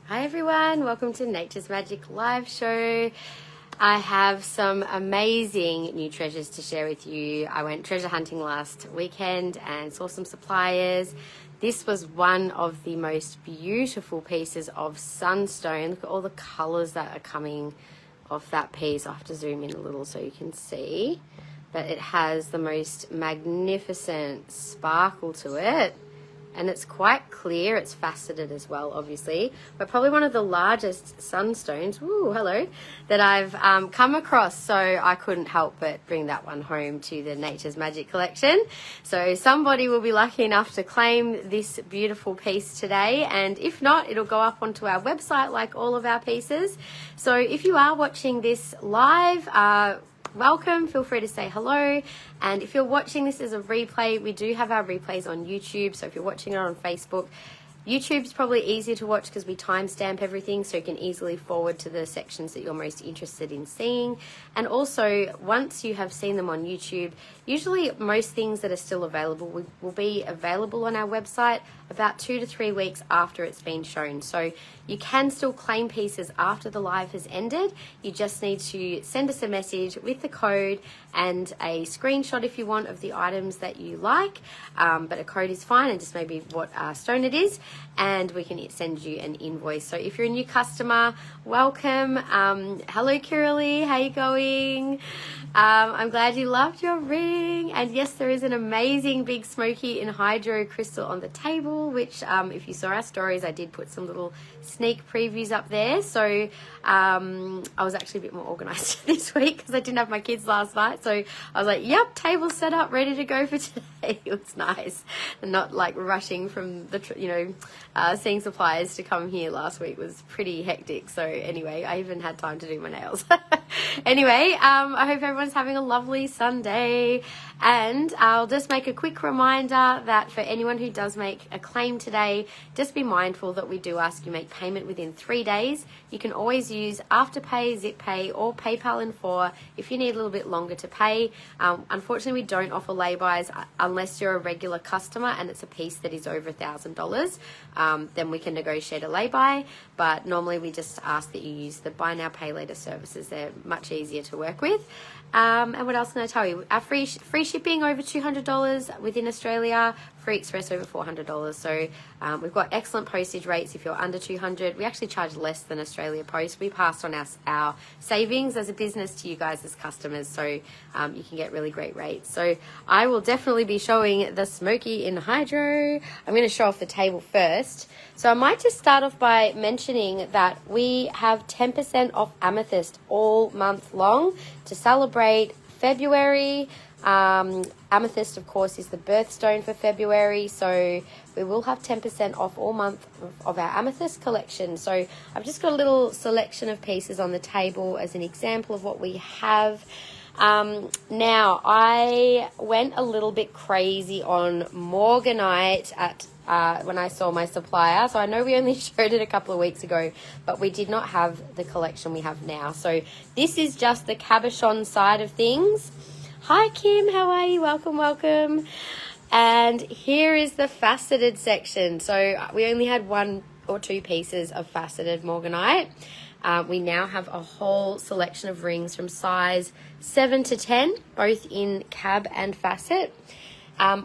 Hi everyone, welcome to Nature's Magic live show. I have some amazing new treasures to share with you. I went treasure hunting last weekend and saw some suppliers. This was one of the most beautiful pieces of sunstone. Look at all the colors that are coming off that piece. I'll have to zoom in a little so you can see. But it has the most magnificent sparkle to it. And it's quite clear. It's faceted as well, obviously, but probably one of the largest sunstones, ooh, hello, that I've come across. So I couldn't help but bring that one home to the Nature's Magic collection. So somebody will be lucky enough to claim this beautiful piece today. And if not, it'll go up onto our website like all of our pieces. So if you are watching this live, welcome, feel free to say hello. And if you're watching this as a replay, we do have our replays on YouTube. So if you're watching it on Facebook, YouTube's probably easier to watch because we timestamp everything, so you can easily forward to the sections that you're most interested in seeing. And also, once you have seen them on YouTube, usually most things that are still available will be available on our website about 2 to 3 weeks after it's been shown. So you can still claim pieces after the live has ended. You just need to send us a message with the code and a screenshot if you want of the items that you like, but a code is fine, and just maybe what stone it is, and we can send you an invoice. So if you're a new customer, welcome. Hello Kiralee, how you going? I'm glad you loved your ring. And yes, there is an amazing big smoky in hydro crystal on the table, which if you saw our stories, I did put some little sneak previews up there. So I was actually a bit more organized this week because I didn't have my kids last night. So I was like, yep, table set up, ready to go for today. It was nice. And not like rushing from the, seeing suppliers to come here last week was pretty hectic. So anyway, I even had time to do my nails. Anyway, I hope everyone's having a lovely Sunday. And I'll just make a quick reminder that for anyone who does make a claim today, just be mindful that we do ask you make payment within 3 days. You can always use Afterpay, ZipPay, or PayPal in 4 if you need a little bit longer to pay. Unfortunately, we don't offer lay-bys unless you're a regular customer and it's a piece that is over $1,000. Then we can negotiate a lay-by, but normally we just ask that you use the buy now, pay later services. They're much easier to work with. And what else can I tell you? Our free shipping over $200 within Australia, free express over $400. So we've got excellent postage rates if you're under $200. We actually charge less than Australia Post. We pass on our savings as a business to you guys as customers, so you can get really great rates. So I will definitely be showing the smoky in hydro. I'm going to show off the table first. So I might just start off by mentioning that we have 10% off Amethyst all month long to celebrate February. Amethyst, of course, is the birthstone for February, so we will have 10% off all month of our Amethyst collection. So I've just got a little selection of pieces on the table as an example of what we have. Now, I went a little bit crazy on Morganite when I saw my supplier. So I know we only showed it a couple of weeks ago, but we did not have the collection we have now. So this is just the cabochon side of things. Hi Kim, how are you? Welcome, welcome. And here is the faceted section. So we only had 1 or 2 pieces of faceted Morganite. We now have a whole selection of rings from size 7 to 10, both in cab and facet.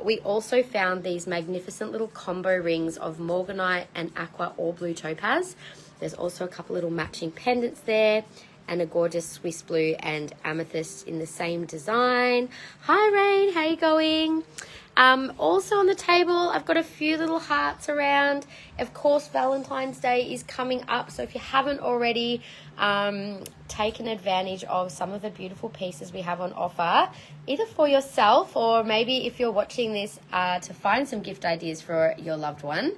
We also found these magnificent little combo rings of Morganite and aqua or blue topaz. There's also a couple little matching pendants there, and a gorgeous Swiss blue and amethyst in the same design. Hi Rain, how you going? Also on the table, I've got a few little hearts around. Of course, Valentine's Day is coming up, so if you haven't already taken advantage of some of the beautiful pieces we have on offer, either for yourself or maybe if you're watching this to find some gift ideas for your loved one.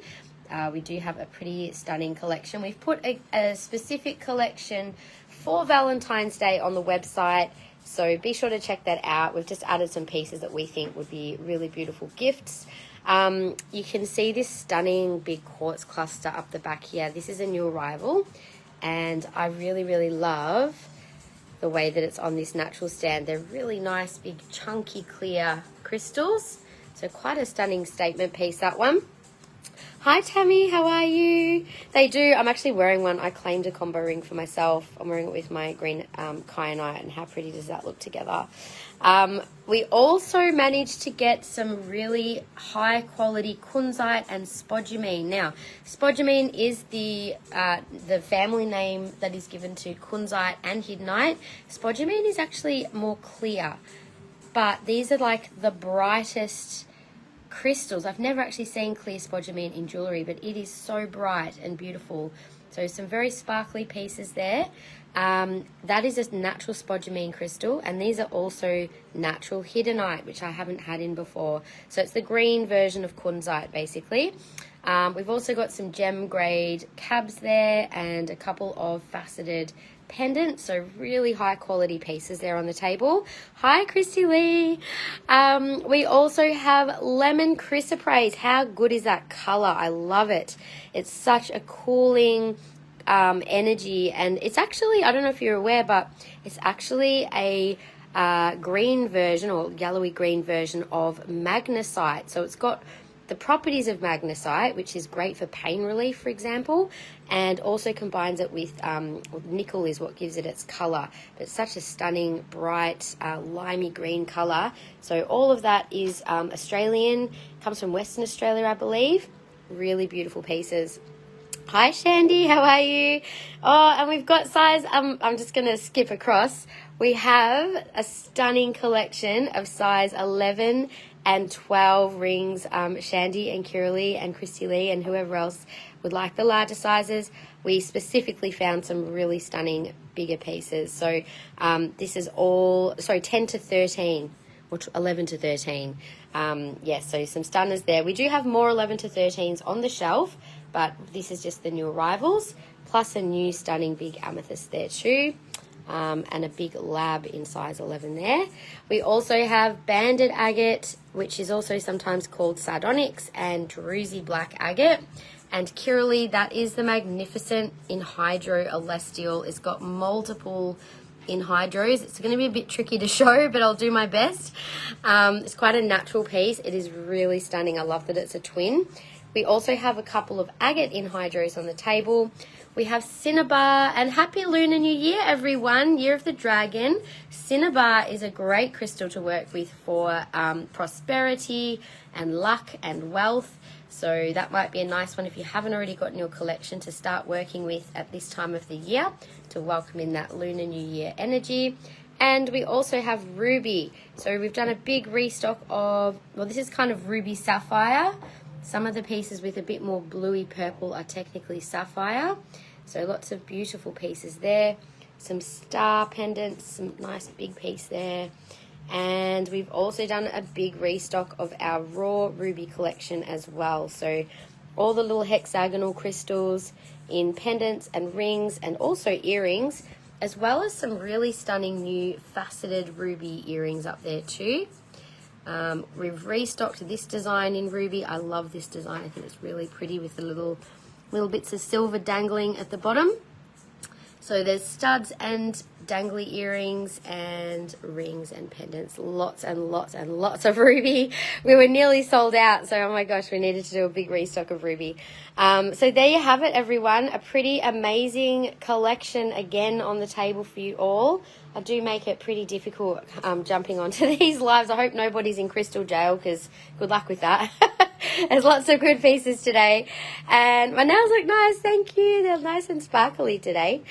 We do have a pretty stunning collection. We've put a specific collection for Valentine's Day on the website, so be sure to check that out. We've just added some pieces that we think would be really beautiful gifts. You can see this stunning big quartz cluster up the back here. This is a new arrival, and I really, really love the way that it's on this natural stand. They're really nice, big, chunky, clear crystals. So quite a stunning statement piece, that one. Hi Tammy, how are you? They do. I'm actually wearing one. I claimed a combo ring for myself. I'm wearing it with my green kyanite, and how pretty does that look together? We also managed to get some really high quality Kunzite and Spodumene. Now, Spodumene is the family name that is given to Kunzite and Hiddenite. Spodumene is actually more clear, but these are like the brightest crystals. I've never actually seen clear spodumene in jewellery, but it is so bright and beautiful. So some very sparkly pieces there. That is a natural spodumene crystal, and these are also natural hiddenite, which I haven't had in before. So it's the green version of Kunzite, basically. We've also got some gem grade cabs there and a couple of faceted pendants, so really high quality pieces there on the table. Hi Christy Lee. We also have lemon chrysoprase. How good is that color? I love it. It's such a cooling energy, and it's actually, I don't know if you're aware, but it's actually a green version or yellowy green version of magnesite. So it's got the properties of magnesite, which is great for pain relief, for example, and also combines it with nickel is what gives it its colour. But it's such a stunning, bright, limey green colour. So all of that is Australian, comes from Western Australia, I believe. Really beautiful pieces. Hi Shandy, how are you? Oh, and we've got size, I'm just going to skip across. We have a stunning collection of size 11 and 12 rings. Shandy and Kira Lee and Christy Lee and whoever else would like the larger sizes. We specifically found some really stunning bigger pieces. So this is all, 10 to 13 or 11 to 13. Yes, so some stunners there. We do have more 11 to 13s on the shelf, but this is just the new arrivals, plus a new stunning big amethyst there too. And a big lab in size 11 there. We also have banded agate, which is also sometimes called sardonyx, and druzy black agate. And Kiralee, that is the magnificent Enhydro Celestial. It's got multiple Enhydros. It's going to be a bit tricky to show, but I'll do my best. It's quite a natural piece. It is really stunning. I love that it's a twin. We also have a couple of agate Enhydros on the table. We have Cinnabar, and Happy Lunar New Year, everyone. Year of the Dragon. Cinnabar is a great crystal to work with for prosperity and luck and wealth. So that might be a nice one if you haven't already got in your collection to start working with at this time of the year to welcome in that Lunar New Year energy. And we also have Ruby. So we've done a big restock of, well, this is kind of Ruby Sapphire. Some of the pieces with a bit more bluey purple are technically sapphire. So lots of beautiful pieces there. Some star pendants, some nice big piece there. And we've also done a big restock of our raw ruby collection as well. So all the little hexagonal crystals in pendants and rings and also earrings, as well as some really stunning new faceted ruby earrings up there too. We've restocked this design in ruby. I love this design. I think it's really pretty with the little bits of silver dangling at the bottom. So there's studs and dangly earrings and rings and pendants. Lots and lots and lots of ruby. We were nearly sold out, so oh my gosh, we needed to do a big restock of ruby. So there you have it, everyone. A pretty amazing collection again on the table for you all. I do make it pretty difficult jumping onto these lives. I hope nobody's in crystal jail, because good luck with that. There's lots of good pieces today. And my nails look nice, thank you. They're nice and sparkly today.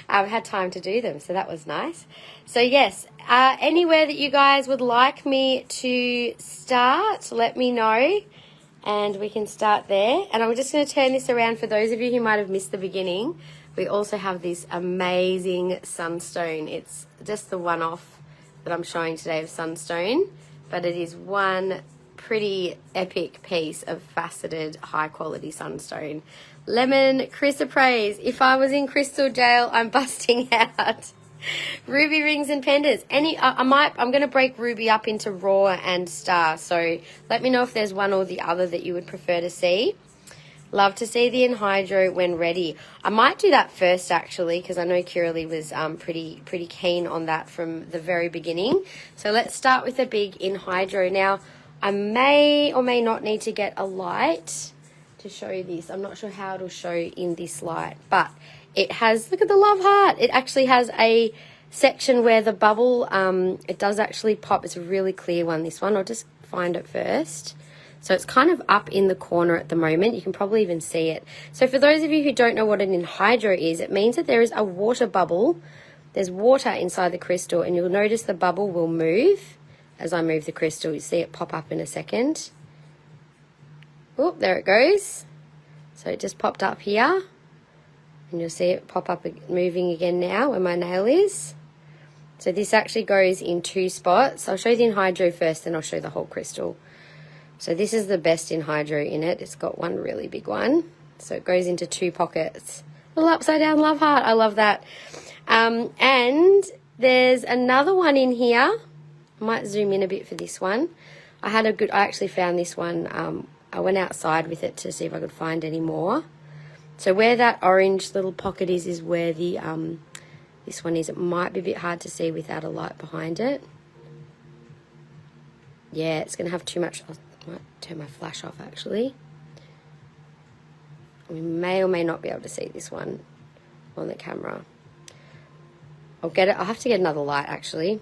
I've had time to do them, so that was nice. So yes, anywhere that you guys would like me to start, let me know. And we can start there. And I'm just going to turn this around for those of you who might have missed the beginning. We also have this amazing sunstone. It's just the one-off that I'm showing today of sunstone, but it is one pretty epic piece of faceted high-quality sunstone. Lemon chrysoprase. If I was in crystal jail, I'm busting out. Ruby rings and pendants. I'm going to break ruby up into raw and star, so let me know if there's one or the other that you would prefer to see. Love to see the Enhydro when ready. I might do that first, actually, because I know Kiralee was pretty keen on that from the very beginning. So let's start with a big Enhydro. Now, I may or may not need to get a light to show this. I'm not sure how it'll show in this light, but it has, look at the love heart. It actually has a section where the bubble, it does actually pop. It's a really clear one, this one. I'll just find it first. So it's kind of up in the corner at the moment. You can probably even see it. So for those of you who don't know what an anhydro is, it means that there is a water bubble. There's water inside the crystal, and you'll notice the bubble will move as I move the crystal. You see it pop up in a second. Oh, there it goes. So it just popped up here. And you'll see it pop up moving again now where my nail is. So this actually goes in 2 spots. I'll show you the anhydro first, then I'll show the whole crystal. So this is the best anhydro in it. It's got one really big one. So it goes into 2 pockets. Little upside down love heart. I love that. And there's another one in here. I might zoom in a bit for this one. I actually found this one. I went outside with it to see if I could find any more. So where that orange little pocket is where the this one is. It might be a bit hard to see without a light behind it. Yeah, it's going to have too much. I might turn my flash off actually. We may or may not be able to see this one on the camera. I'll have to get another light actually.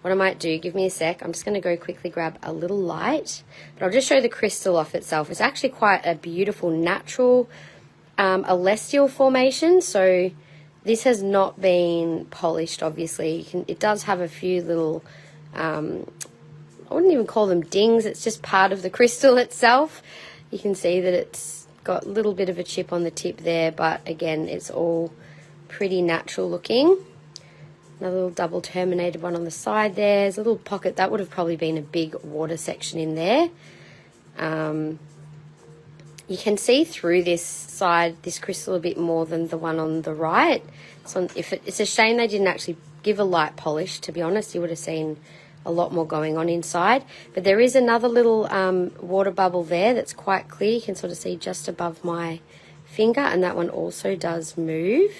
What I might do, give me a sec. I'm just going to go quickly grab a little light. But I'll just show the crystal off itself. It's actually quite a beautiful natural celestial formation. So this has not been polished, obviously. It does have a few little, I wouldn't even call them dings. It's just part of the crystal itself. You can see that it's got a little bit of a chip on the tip there. But again, it's all pretty natural looking. Another little double terminated one on the side there. There's a little pocket. That would have probably been a big water section in there. You can see through this crystal a bit more than the one on the right. So it's a shame they didn't actually give a light polish, to be honest. You would have seen a lot more going on inside. But there is another little water bubble there that's quite clear. You can sort of see just above my finger, and that one also does move.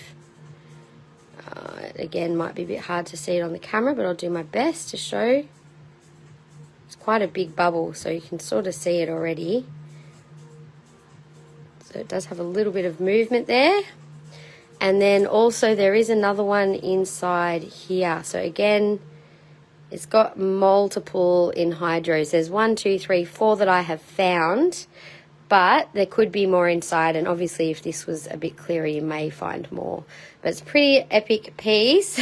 Again, might be a bit hard to see it on the camera, but I'll do my best to show. It's quite a big bubble, so you can sort of see it already. So it does have a little bit of movement there. And then also there is another one inside here. So again, it's got multiple anhydros. There's 1, 2, 3, 4 that I have found, but there could be more inside, and obviously if this was a bit clearer you may find more. But it's a pretty epic piece.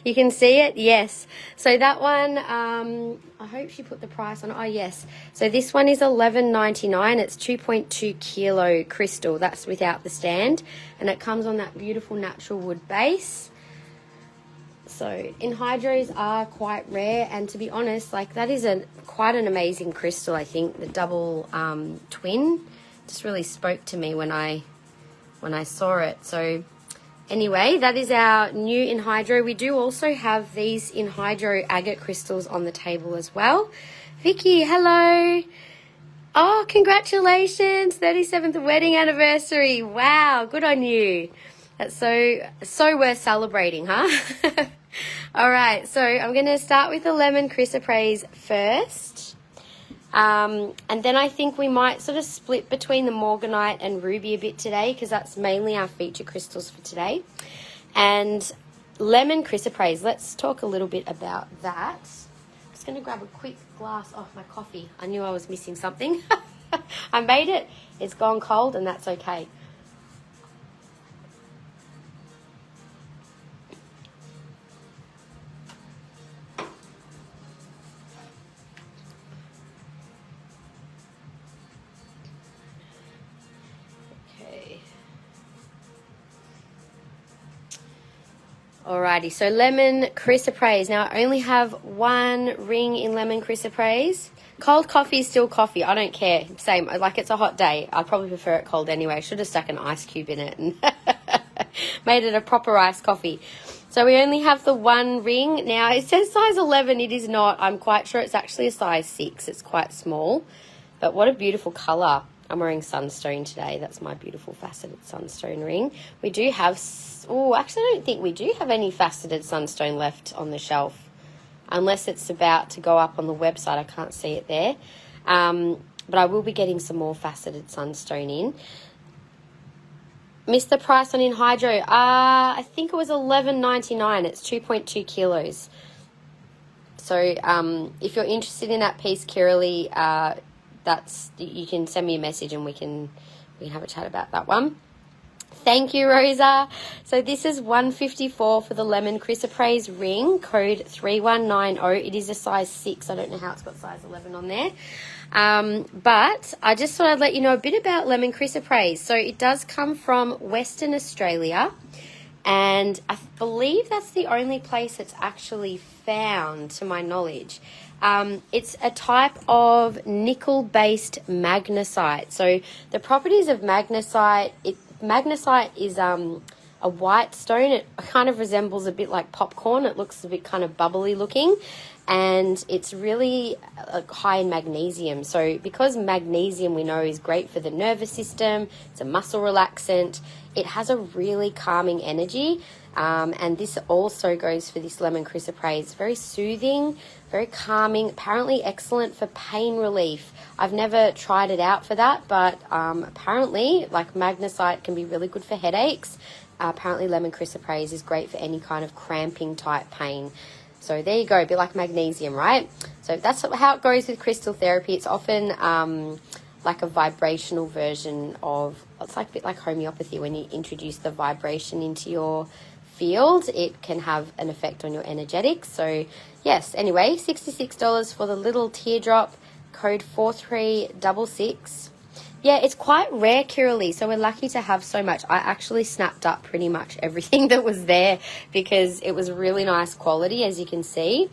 You can see it, yes. So that one, I hope she put the price on it. Oh yes, so this one is $11.99. It's 2.2 kilo crystal. That's without the stand, and it comes on that beautiful natural wood base. So anhydros are quite rare, and to be honest, like that is quite an amazing crystal. I think the double twin just really spoke to me when I saw it. So anyway, that is our new anhydro. We do also have these anhydro agate crystals on the table as well. Vicky, hello. Oh, congratulations, 37th wedding anniversary. Wow, good on you. That's so worth celebrating, huh? All right, so I'm going to start with the lemon chrysoprase first. And then I think we might sort of split between the Morganite and ruby a bit today, because that's mainly our feature crystals for today. And lemon chrysoprase, let's talk a little bit about that. I'm just going to grab a quick glass of my coffee. I knew I was missing something. I made it. It's gone cold, and that's okay. Alrighty, so lemon chrysoprase. Now I only have one ring in lemon chrysoprase. Cold coffee is still coffee. I don't care. Same. Like, it's a hot day. I probably prefer it cold anyway. I should have stuck an ice cube in it and made it a proper iced coffee. So we only have the one ring. Now it says size 11. It is not. I'm quite sure it's actually a size 6. It's quite small. But what a beautiful colour. I'm wearing sunstone today. That's my beautiful faceted sunstone ring. We do have... Oh, actually, I don't think we do have any faceted sunstone left on the shelf, unless it's about to go up on the website. I can't see it there. but I will be getting some more faceted sunstone in. Missed the price on Hydro. I think it was $11.99. It's 2.2 kilos. So if you're interested in that piece, Kiralee, you can send me a message and we can have a chat about that one. Thank you, Rosa. So this is $154 for the lemon chrysoprase ring, code 3190. It is a size 6. I don't know how it's got size 11 on there. But I just thought I'd let you know a bit about lemon chrysoprase. So it does come from Western Australia, and I believe that's the only place it's actually found, to my knowledge. It's a type of nickel-based magnesite. So the properties of magnesite, magnesite is a white stone. It kind of resembles a bit like popcorn. It looks a bit kind of bubbly looking, and it's really high in magnesium. So because magnesium, we know, is great for the nervous system, it's a muscle relaxant, it has a really calming energy. And this also goes for this lemon chrysoprase. Very soothing, very calming, apparently excellent for pain relief. I've never tried it out for that, but apparently, like, magnesite can be really good for headaches. Apparently lemon chrysoprase is great for any kind of cramping type pain. So there you go, a bit like magnesium, right? So that's how it goes with crystal therapy. It's often like a vibrational version of, it's like a bit like homeopathy. When you introduce the vibration into your field, it can have an effect on your energetics. So yes, anyway, $66 for the little teardrop, code 4366. Yeah, it's quite rare, Kiralee, so we're lucky to have so much. I actually snapped up pretty much everything that was there because it was really nice quality, as you can see.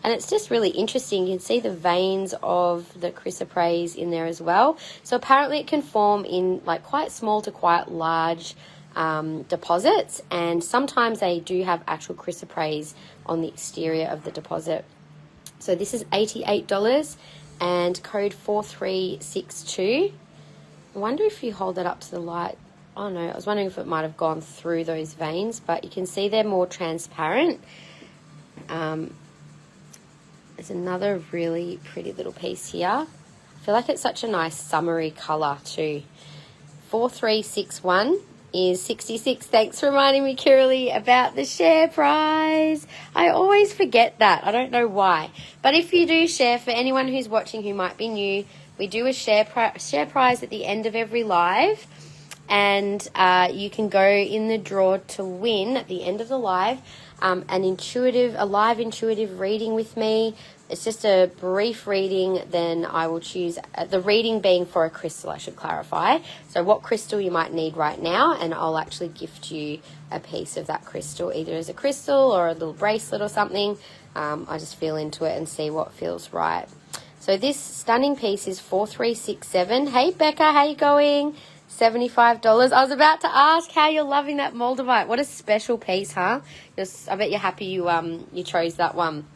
And it's just really interesting. You can see the veins of the chrysoprase in there as well. So apparently it can form in like quite small to quite large deposits, and sometimes they do have actual chrysoprase on the exterior of the deposit. So this is $88 and code 4362. I wonder if you hold that up to the light. Oh no, I was wondering if it might have gone through those veins, but you can see they're more transparent. There's another really pretty little piece here. I feel like it's such a nice summery colour too. 4361 is 66. Thanks for reminding me, Kiralee, about the share prize. I always forget that. I don't know why. But if you do share, for anyone who's watching who might be new, we do a share prize at the end of every live, and you can go in the draw to win at the end of the live a live intuitive reading with me. It's just a brief reading, then I will choose, the reading being for a crystal, I should clarify. So what crystal you might need right now, and I'll actually gift you a piece of that crystal, either as a crystal or a little bracelet or something. I just feel into it and see what feels right. So this stunning piece is 4367. Hey Becca, how you going? $75. I was about to ask how you're loving that Moldavite. What a special piece, huh? I bet you're happy you chose that one.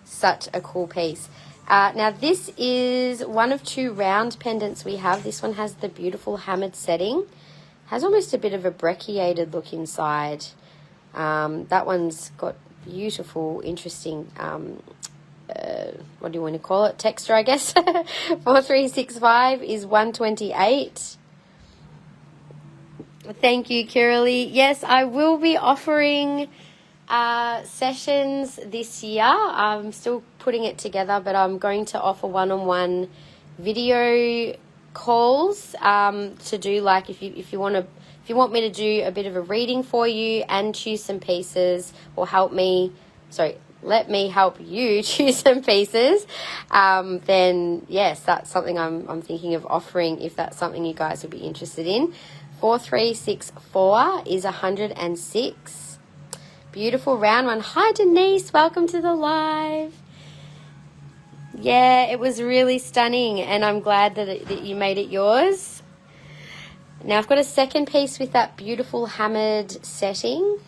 Such a cool piece. Now this is one of 2 round pendants we have. This one has the beautiful hammered setting. Has almost a bit of a brecciated look inside. That one's got beautiful, interesting, what do you want to call it? Texture, I guess. 4365 is 128. Thank you, Kiralee. Yes, I will be offering sessions this year. I'm still putting it together, but I'm going to offer one-on-one video calls to do, like, if you want me to do a bit of a reading for you and choose some pieces, or let me help you choose some pieces, then yes, that's something I'm thinking of offering, if that's something you guys would be interested in. 4364 is 106. Beautiful round one. Hi Denise, welcome to the live. Yeah, it was really stunning, and I'm glad that you made it yours. Now I've got a second piece with that beautiful hammered setting.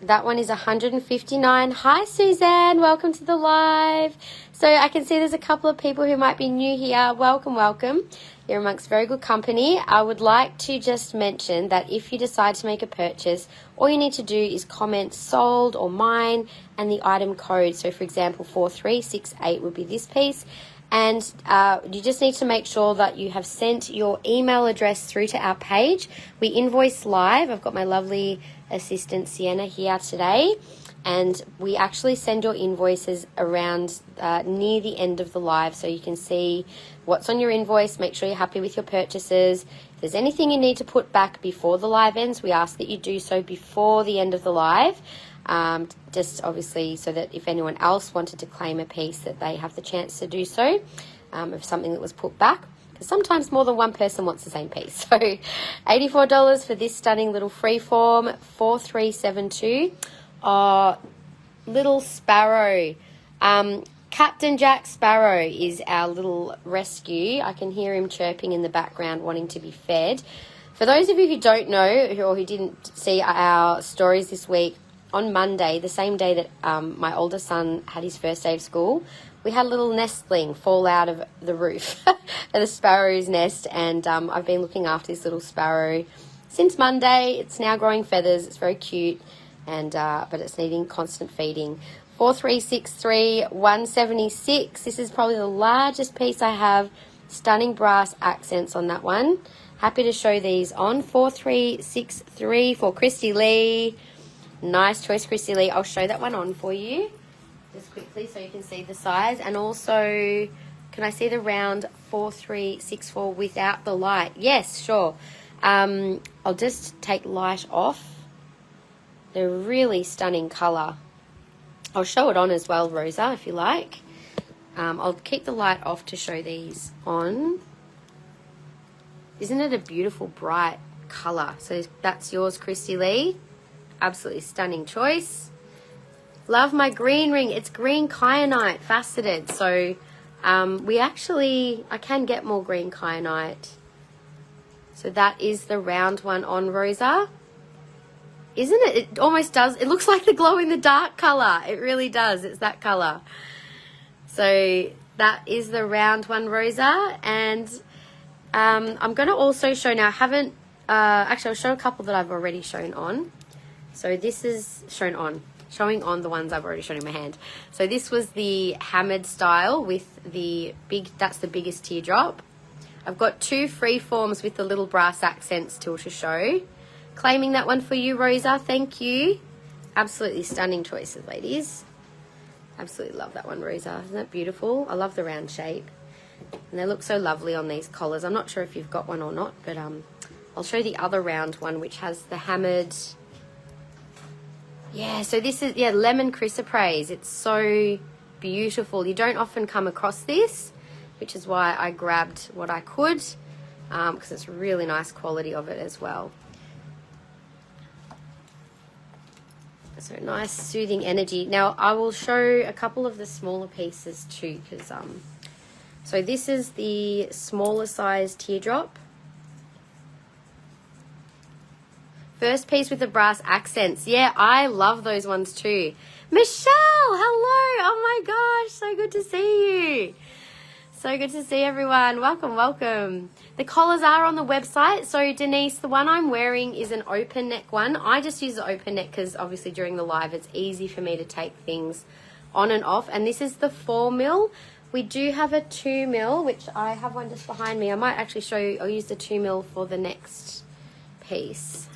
That one is 159. Hi Suzanne, welcome to the live. So I can see there's a couple of people who might be new here. Welcome, welcome. You're amongst very good company. I would like to just mention that if you decide to make a purchase, all you need to do is comment sold or mine and the item code. So for example, 4368 would be this piece, And you just need to make sure that you have sent your email address through to our page. We invoice live. I've got my lovely assistant Sienna here today, and we actually send your invoices around near the end of the live, so you can see what's on your invoice. Make sure you're happy with your purchases. If there's anything you need to put back before the live ends, we ask that you do so before the end of the live. Just obviously so that if anyone else wanted to claim a piece, that they have the chance to do so, of something that was put back, because sometimes more than one person wants the same piece. So $84 for this stunning little freeform, 4372. Little sparrow, Captain Jack Sparrow is our little rescue. I can hear him chirping in the background wanting to be fed. For those of you who don't know or who didn't see our stories this week, on Monday, the same day that my older son had his first day of school, we had a little nestling fall out of the roof of the sparrow's nest, and I've been looking after this little sparrow since Monday. It's now growing feathers. It's very cute, and but it's needing constant feeding. 4363 176. This is probably the largest piece I have. Stunning brass accents on that one. Happy to show these on. 4363 for Christy Lee. Nice choice, Christy Lee. I'll show that one on for you just quickly so you can see the size. And also, can I see the round 4364 without the light? Yes, sure. I'll just take light off. They're a really stunning colour. I'll show it on as well, Rosa, if you like. I'll keep the light off to show these on. Isn't it a beautiful, bright colour? So that's yours, Christy Lee. Absolutely stunning choice. Love my green ring. It's green kyanite faceted. So I can get more green kyanite. So that is the round one on, Rosa. Isn't it? It almost does. It looks like the glow in the dark colour. It really does. It's that colour. So that is the round one, Rosa. And I'm going to also show now. I haven't, actually I'll show a couple that I've already shown on. So this is showing on the ones I've already shown in my hand. So this was the hammered style with the that's the biggest teardrop. I've got two free forms with the little brass accents still to show. Claiming that one for you, Rosa. Thank you. Absolutely stunning choices, ladies. Absolutely love that one, Rosa. Isn't that beautiful? I love the round shape. And they look so lovely on these collars. I'm not sure if you've got one or not, but I'll show the other round one, which has the hammered. Yeah, so this is, lemon chrysoprase. It's so beautiful. You don't often come across this, which is why I grabbed what I could, because it's really nice quality of it as well. So nice soothing energy. Now I will show a couple of the smaller pieces too, because so this is the smaller size teardrop. First piece with the brass accents. Yeah, I love those ones too. Michelle, hello. Oh my gosh, so good to see you. So good to see everyone. Welcome, welcome. The collars are on the website. So Denise, the one I'm wearing is an open neck one. I just use the open neck because obviously during the live it's easy for me to take things on and off. And this is the 4 mil. We do have a 2 mil, which I have one just behind me. I might actually show you. I'll use the 2 mil for the next piece.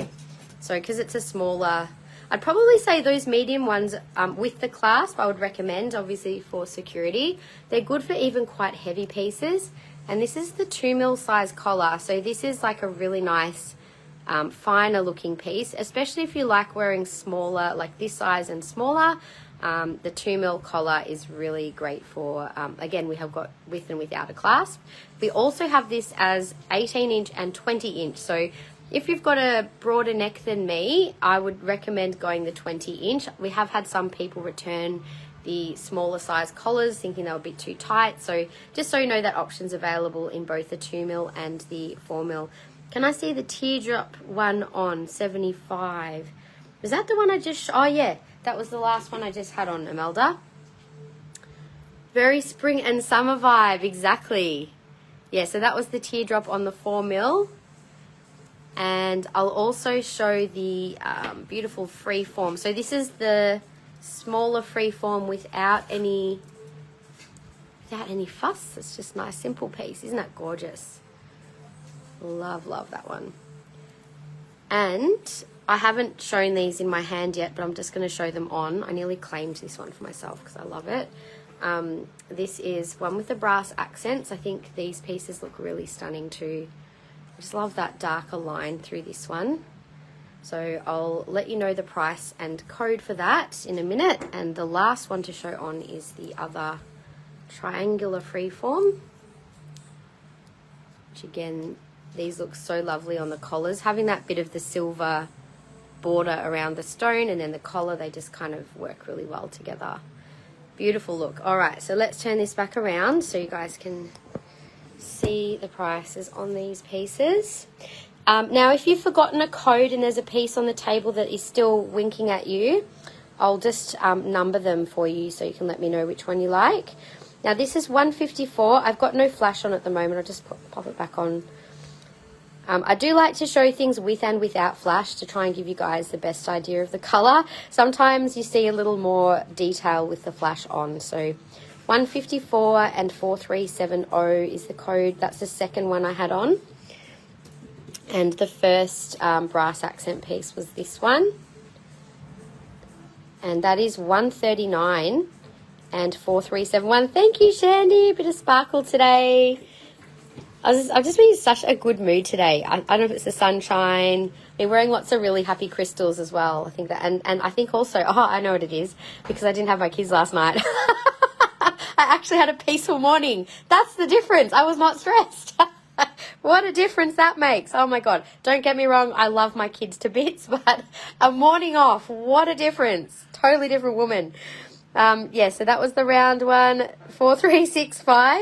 So because it's a smaller, I'd probably say those medium ones with the clasp I would recommend, obviously for security. They're good for even quite heavy pieces. And this is the 2 mil size collar. So this is like a really nice, finer looking piece, especially if you like wearing smaller, like this size and smaller. The 2 mil collar is really great for, again, we have got with and without a clasp. We also have this as 18 inch and 20 inch. So if you've got a broader neck than me, I would recommend going the 20 inch. We have had some people return the smaller size collars thinking they were a bit too tight. So just so you know, that option's available in both the 2 mil and the 4 mil. Can I see the teardrop one on 75? Was that the one I just, oh yeah, that was the last one I just had on, Imelda. Very spring and summer vibe, exactly. Yeah, so that was the teardrop on the 4 mil. And I'll also show the beautiful free form. So this is the smaller free form without any without any fuss. It's just a nice, simple piece. Isn't that gorgeous? Love, love that one. And I haven't shown these in my hand yet, but I'm just going to show them on. I nearly claimed this one for myself because I love it. This is one with the brass accents. I think these pieces look really stunning too. I just love that darker line through this one. So I'll let you know the price and code for that in a minute. And the last one to show on is the other triangular freeform, which again, these look so lovely on the collars, having that bit of the silver border around the stone and then the collar, they just kind of work really well together. Beautiful look. All right, so let's turn this back around so you guys can see the prices on these pieces. Now, if you've forgotten a code and there's a piece on the table that is still winking at you, I'll just number them for you so you can let me know which one you like. Now, this is 154. I've got no flash on at the moment. I'll just pop it back on. I do like to show things with and without flash to try and give you guys the best idea of the colour. Sometimes you see a little more detail with the flash on. So 154 and 4370 is the code. That's the second one I had on. And the first brass accent piece was this one. And that is 139 and 4371. Thank you, Shandy. A bit of sparkle today. I've just been in such a good mood today. I don't know if it's the sunshine. I've been wearing lots of really happy crystals as well. I think that, and I think also, I know what it is, because I didn't have my kids last night. I actually had a peaceful morning. That's the difference. I was not stressed. What a difference that makes. Oh my God. Don't get me wrong. I love my kids to bits, but a morning off, what a difference. Totally different woman. Yeah, so that was the round one, 4365.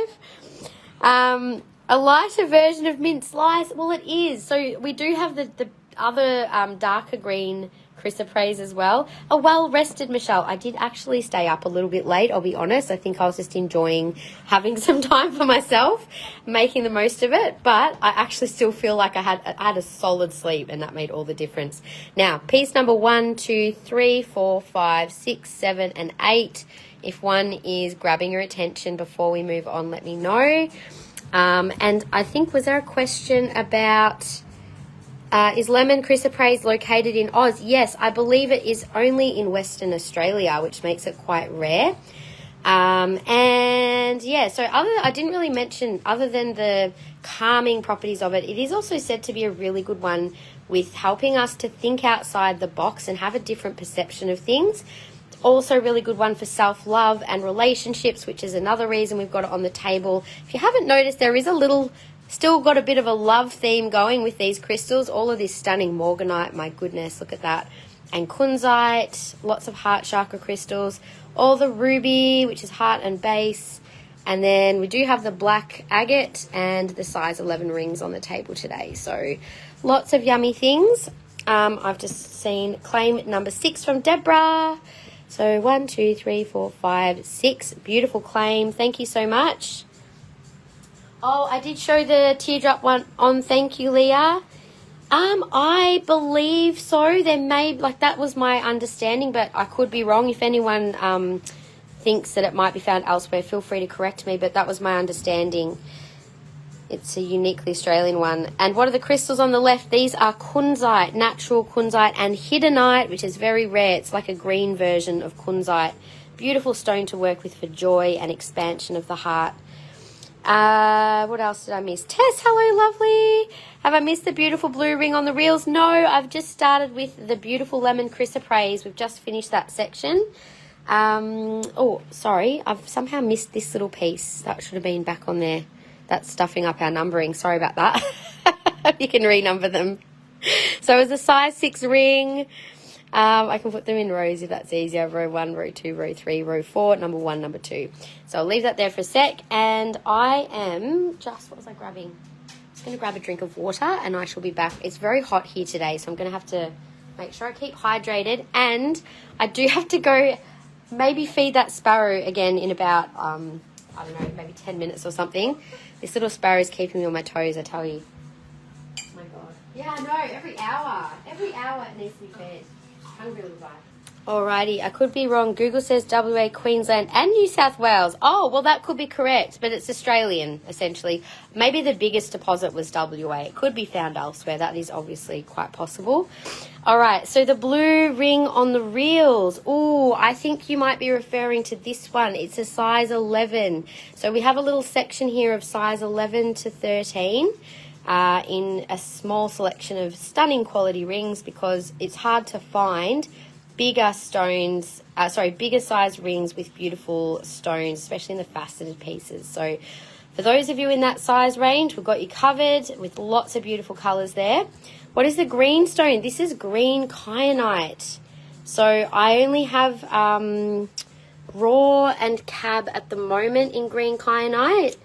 A lighter version of mint slice. Well, it is. So we do have the other darker green chrysoprase as well. A well-rested Michelle. I did actually stay up a little bit late, I'll be honest. I think I was just enjoying having some time for myself, making the most of it. But I actually still feel like I had a solid sleep, and that made all the difference. Now, piece number 1, 2, 3, 4, 5, 6, 7, and 8. If one is grabbing your attention before we move on, let me know. And I think, was there a question about, is lemon chrysoprase located in Oz? Yes, I believe it is only in Western Australia, which makes it quite rare. And yeah, so I didn't really mention, other than the calming properties of it, it is also said to be a really good one with helping us to think outside the box and have a different perception of things. Also a really good one for self-love and relationships, which is another reason we've got it on the table. If you haven't noticed, there is still got a bit of a love theme going with these crystals. All of this stunning Morganite, my goodness, look at that. And Kunzite, lots of heart chakra crystals. All the ruby, which is heart and base. And then we do have the black agate and the size 11 rings on the table today. So lots of yummy things. I've just seen claim number 6 from Deborah. So 1, 2, 3, 4, 5, 6. Beautiful claim. Thank you so much. Oh, I did show the teardrop one on. Thank you, Leah. I believe so. There may, that was my understanding, but I could be wrong. If anyone thinks that it might be found elsewhere, feel free to correct me, but that was my understanding. It's a uniquely Australian one. And what are the crystals on the left? These are Kunzite, natural Kunzite, and Hiddenite, which is very rare. It's like a green version of Kunzite. Beautiful stone to work with for joy and expansion of the heart. What else did I miss? Tess, hello, lovely. Have I missed the beautiful blue ring on the reels? No, I've just started with the beautiful lemon chrysoprase. We've just finished that section. Oh, sorry. I've somehow missed this little piece. That should have been back on there. That's stuffing up our numbering. Sorry about that. You can renumber them. So it's a size 6 ring. I can put them in rows if that's easier. Row 1, row 2, row 3, row 4, number 1, number 2. So I'll leave that there for a sec. And I am just, what was I grabbing? I'm just going to grab a drink of water and I shall be back. It's very hot here today, so I'm going to have to make sure I keep hydrated. And I do have to go maybe feed that sparrow again in about, I don't know, maybe 10 minutes or something. This little sparrow is keeping me on my toes, I tell you. Oh my God. Yeah, I know, every hour it needs to be fed. Alrighty, I could be wrong. Google says WA, Queensland and New South Wales. Oh, well, that could be correct, but it's Australian, essentially. Maybe the biggest deposit was WA. It could be found elsewhere. That is obviously quite possible. All right, so the blue ring on the reels. Oh, I think you might be referring to this one. It's a size 11. So we have a little section here of size 11 to 13 in a small selection of stunning quality rings because it's hard to find bigger stones, bigger size rings with beautiful stones, especially in the faceted pieces. So for those of you in that size range, we've got you covered with lots of beautiful colours there. What is the green stone? This is green kyanite. So I only have raw and cab at the moment in green kyanite.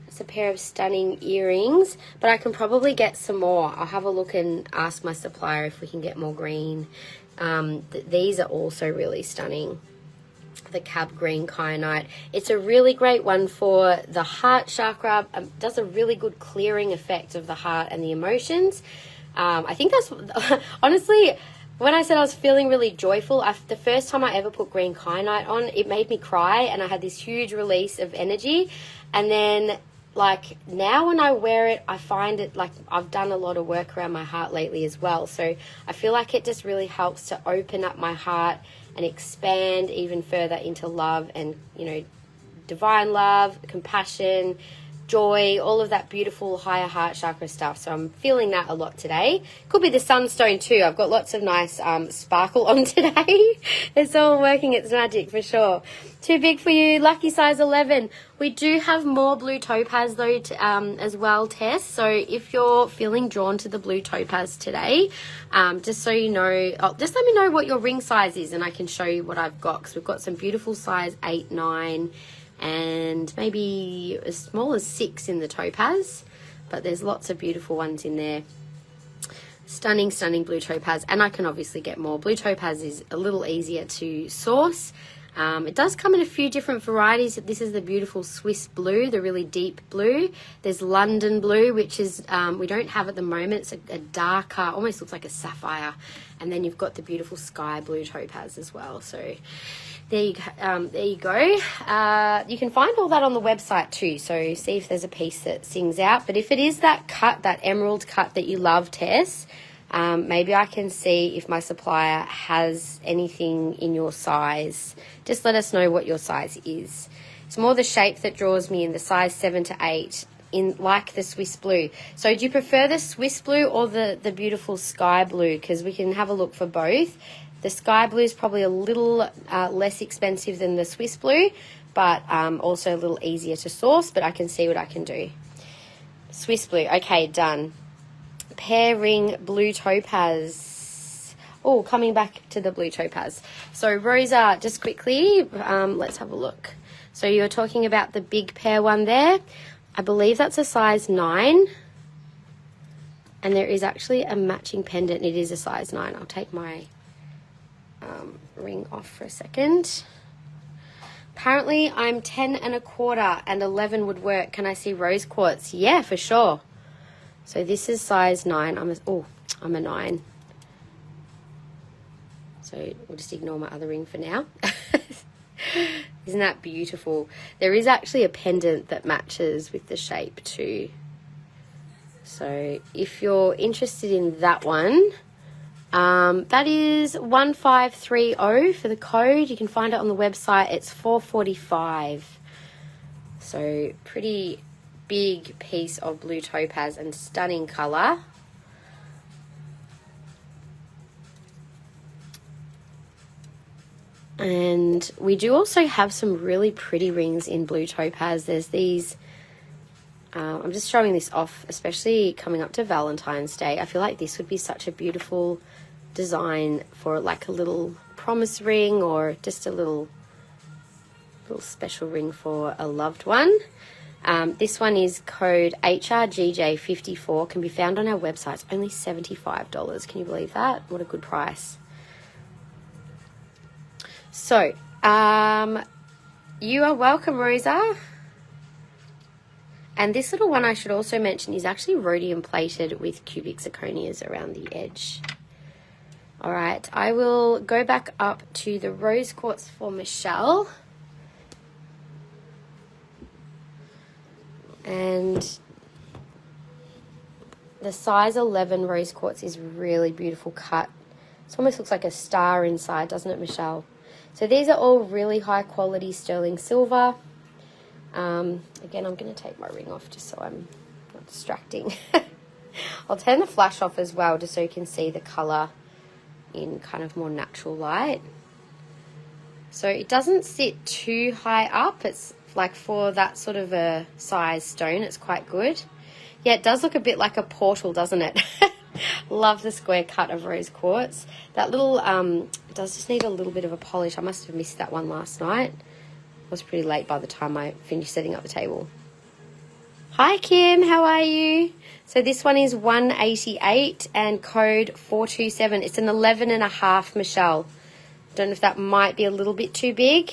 It's a pair of stunning earrings, but I can probably get some more. I'll have a look and ask my supplier if we can get more green. These are also really stunning, the cab green kyanite. It's a really great one for the heart chakra. Does a really good clearing effect of the heart and the emotions. I think that's honestly, when I said I was feeling really joyful, the first time I ever put green kyanite on, it made me cry and I had this huge release of energy. And then like now when I wear it, I find it like I've done a lot of work around my heart lately as well. So I feel like it just really helps to open up my heart and expand even further into love and, you know, divine love, compassion, joy, all of that beautiful higher heart chakra stuff. So I'm feeling that a lot today. Could be the sunstone too. I've got lots of nice sparkle on today. It's all working its magic for sure. Too big for you. Lucky size 11. We do have more blue topaz though as well, Tess. So if you're feeling drawn to the blue topaz today, just so you know, just let me know what your ring size is and I can show you what I've got, because we've got some beautiful size 8, 9, and maybe as small as 6 in the topaz, but there's lots of beautiful ones in there. Stunning, stunning blue topaz, and I can obviously get more. Blue topaz is a little easier to source. It does come in a few different varieties. This is the beautiful Swiss blue, the really deep blue. There's London blue, which is we don't have at the moment. It's a darker, almost looks like a sapphire. And then you've got the beautiful sky blue topaz as well. So there you go. You can find all that on the website too. So see if there's a piece that sings out. But if it is that cut, that emerald cut that you love, Tess, maybe I can see if my supplier has anything in your size. Just let us know what your size is. It's more the shape that draws me in the size 7 to 8, in like the Swiss blue. So do you prefer the Swiss blue or the beautiful sky blue? Because we can have a look for both. The sky blue is probably a little less expensive than the Swiss blue, but also a little easier to source, but I can see what I can do. Swiss blue, okay, done. Pear ring blue topaz. Oh, coming back to the blue topaz. So Rosa, just quickly, let's have a look. So you're talking about the big pear one there. I believe that's a size 9. And there is actually a matching pendant. It is a size 9. I'll take my ring off for a second. Apparently I'm 10 1/4 and 11 would work. Can I see rose quartz? Yeah, for sure. So this is size 9. I'm a 9. So we'll just ignore my other ring for now. Isn't that beautiful? There is actually a pendant that matches with the shape too. So if you're interested in that one, that is 1530 for the code. You can find it on the website. It's $4.45. So pretty big piece of blue topaz and stunning color. And we do also have some really pretty rings in blue topaz. There's these, I'm just showing this off, especially coming up to Valentine's Day. I feel like this would be such a beautiful design for like a little promise ring or just a little special ring for a loved one. This one is code HRGJ54, can be found on our website. It's only $75. Can you believe that? What a good price. So, you are welcome, Rosa. And this little one I should also mention is actually rhodium plated with cubic zirconias around the edge. All right, I will go back up to the rose quartz for Michelle. And the size 11 rose quartz is really beautiful cut. It almost looks like a star inside, doesn't it, Michelle? So these are all really high quality sterling silver. Again, I'm going to take my ring off just so I'm not distracting. I'll turn the flash off as well just so you can see the colour in kind of more natural light. So it doesn't sit too high up. It's like for that sort of a size stone, it's quite good. Yeah, it does look a bit like a portal, doesn't it? Love the square cut of rose quartz. That little, it does just need a little bit of a polish. I must have missed that one last night. It was pretty late by the time I finished setting up the table. Hi Kim, how are you? So this one is 188 and code 427. It's an 11.5, Michelle. Don't know if that might be a little bit too big.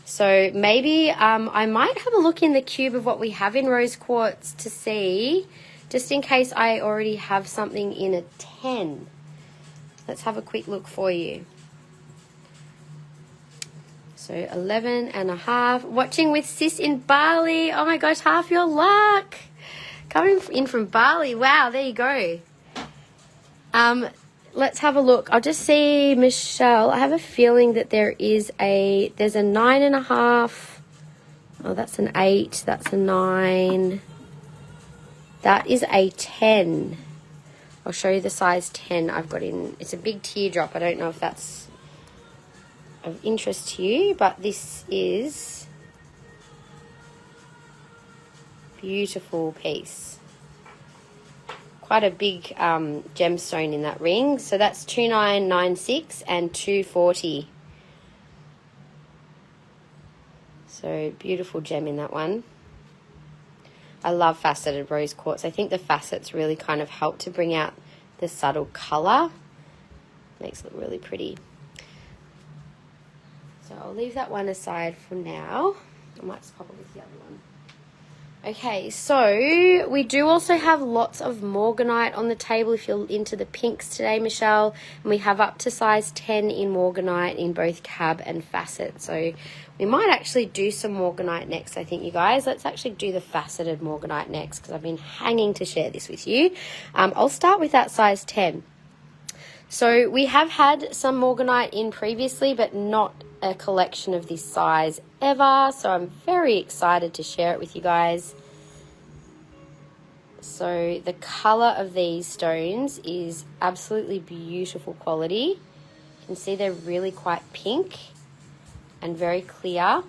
So maybe I might have a look in the cube of what we have in rose quartz to see, just in case I already have something in a 10. Let's have a quick look for you. So 11.5. Watching with sis in Bali. Oh my gosh, half your luck. Coming in from Bali. Wow, there you go. Let's have a look. I'll just see, Michelle. I have a feeling that there's a 9.5. Oh, that's an 8. That's a 9. That is a 10. I'll show you the size 10 I've got in. It's a big teardrop. I don't know if that's of interest to you, but this is a beautiful piece. Quite a big gemstone in that ring. So that's 2996 and 240. So beautiful gem in that one. I love faceted rose quartz. I think the facets really kind of help to bring out the subtle colour. Makes it look really pretty. So I'll leave that one aside for now. I might just pop it with the other one. Okay, so we do also have lots of Morganite on the table if you're into the pinks today, Michelle. And we have up to size 10 in Morganite in both cab and facet. So we might actually do some Morganite next, I think, you guys. Let's actually do the faceted Morganite next because I've been hanging to share this with you. I'll start with that size 10. So we have had some Morganite in previously, but not a collection of this size ever. So I'm very excited to share it with you guys. So the color of these stones is absolutely beautiful quality. You can see they're really quite pink and very clear.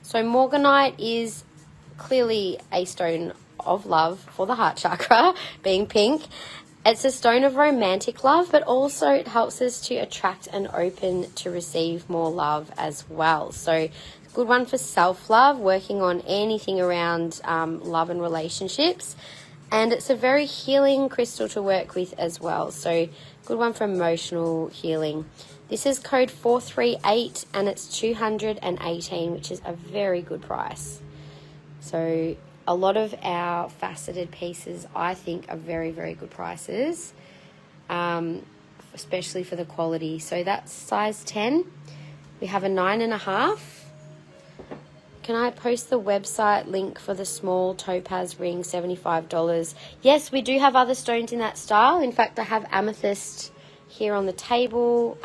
So Morganite is clearly a stone of love for the heart chakra, being pink. It's a stone of romantic love, but also it helps us to attract and open to receive more love as well. So good one for self-love, working on anything around love and relationships. And it's a very healing crystal to work with as well. So good one for emotional healing. This is code 438 and it's 218, which is a very good price. So a lot of our faceted pieces, I think, are very, very good prices, especially for the quality. So that's size 10. We have a 9.5. Can I post the website link for the small topaz ring, $75? Yes, we do have other stones in that style. In fact, I have amethyst here on the table.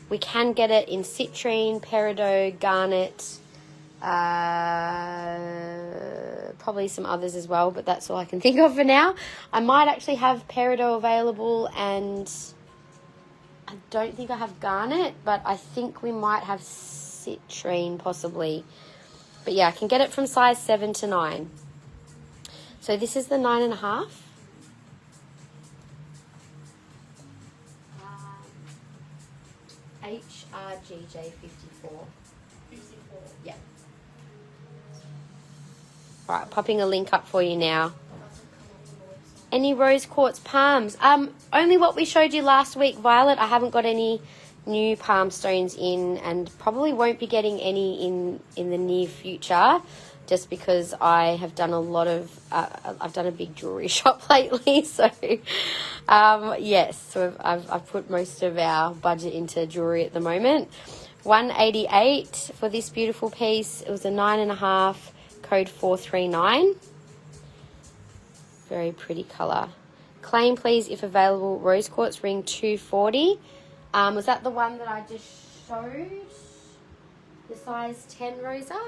We can get it in citrine, peridot, garnet, probably some others as well, but that's all I can think of for now. I might actually have peridot available, and I don't think I have garnet, but I think we might have citrine possibly. But yeah, I can get it from size 7 to 9. So this is the 9.5. HRGJ54. Yeah. All right, popping a link up for you now. Any rose quartz palms? Only what we showed you last week, Violet. I haven't got any new palm stones in, and probably won't be getting any in the near future. just because I have done a lot of, I've done a big jewellery shop lately. So, yes, so I've put most of our budget into jewellery at the moment. $188 for this beautiful piece. It was a 9.5, code 439. Very pretty colour. Claim, please, if available. Rose quartz ring, $240. Was that the one that I just showed? The size 10 Rosa?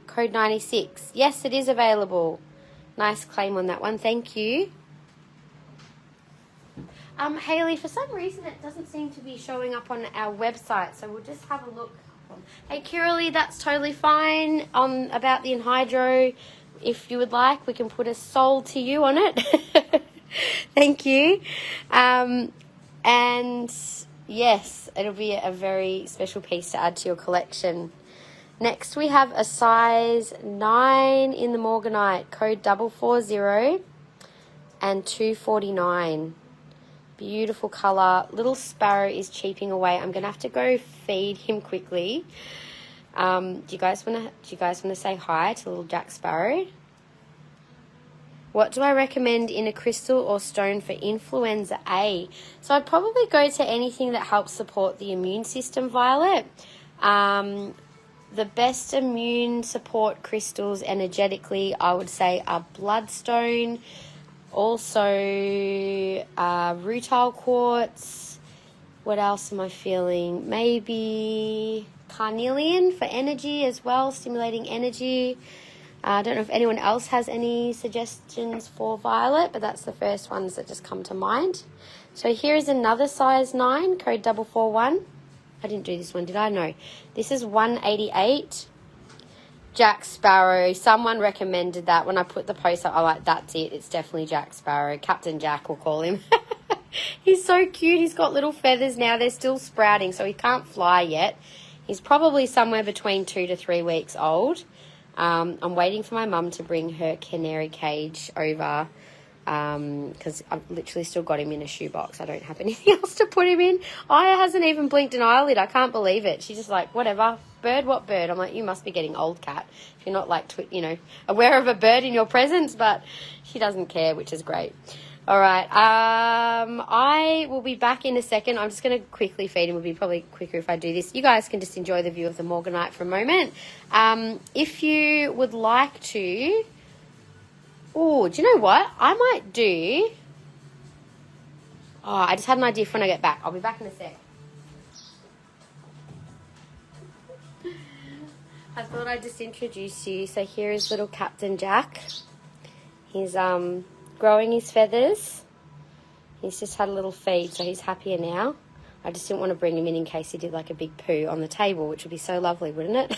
Code 96. Yes, it is available. Nice claim on that one. Thank you. Hayley, for some reason it doesn't seem to be showing up on our website, so we'll just have a look. Hey, Kiralee, that's totally fine. About the anhydro, if you would like, we can put a soul to you on it. Thank you. And yes, it'll be a very special piece to add to your collection. Next, we have a size 9 in the Morganite, code 440 and 249. Beautiful colour. Little sparrow is cheeping away. I'm gonna have to go feed him quickly. Do you guys wanna say hi to little Jack Sparrow? What do I recommend in a crystal or stone for influenza A? So I'd probably go to anything that helps support the immune system, Violet. The best immune support crystals energetically, I would say, are bloodstone, also rutile quartz. What else am I feeling? Maybe carnelian for energy as well, stimulating energy. I don't know if anyone else has any suggestions for Violet, but that's the first ones that just come to mind. So here is another size 9, code 441. I didn't do this one, did I? No. This is 188. Jack Sparrow. Someone recommended that. When I put the post up, I'm like, that's it. It's definitely Jack Sparrow. Captain Jack, we'll call him. He's so cute. He's got little feathers now. They're still sprouting, so he can't fly yet. He's probably somewhere between 2 to 3 weeks old. I'm waiting for my mum to bring her canary cage over because I've literally still got him in a shoebox. I don't have anything else to put him in. Aya hasn't even blinked an eyelid. I can't believe it. She's just like, whatever. Bird, what bird? I'm like, you must be getting old, cat, if you're not like, aware of a bird in your presence, but she doesn't care, which is great. All right. I will be back in a second. I'm just going to quickly feed him. It will be probably quicker if I do this. You guys can just enjoy the view of the Morganite for a moment. If you would like to... Oh, do you know what? I might do... Oh, I just had an idea for when I get back. I'll be back in a sec. I thought I'd just introduce you. So here is little Captain Jack. He's growing his feathers. He's just had a little feed, so he's happier now. I just didn't want to bring him in case he did like a big poo on the table, which would be so lovely, wouldn't it?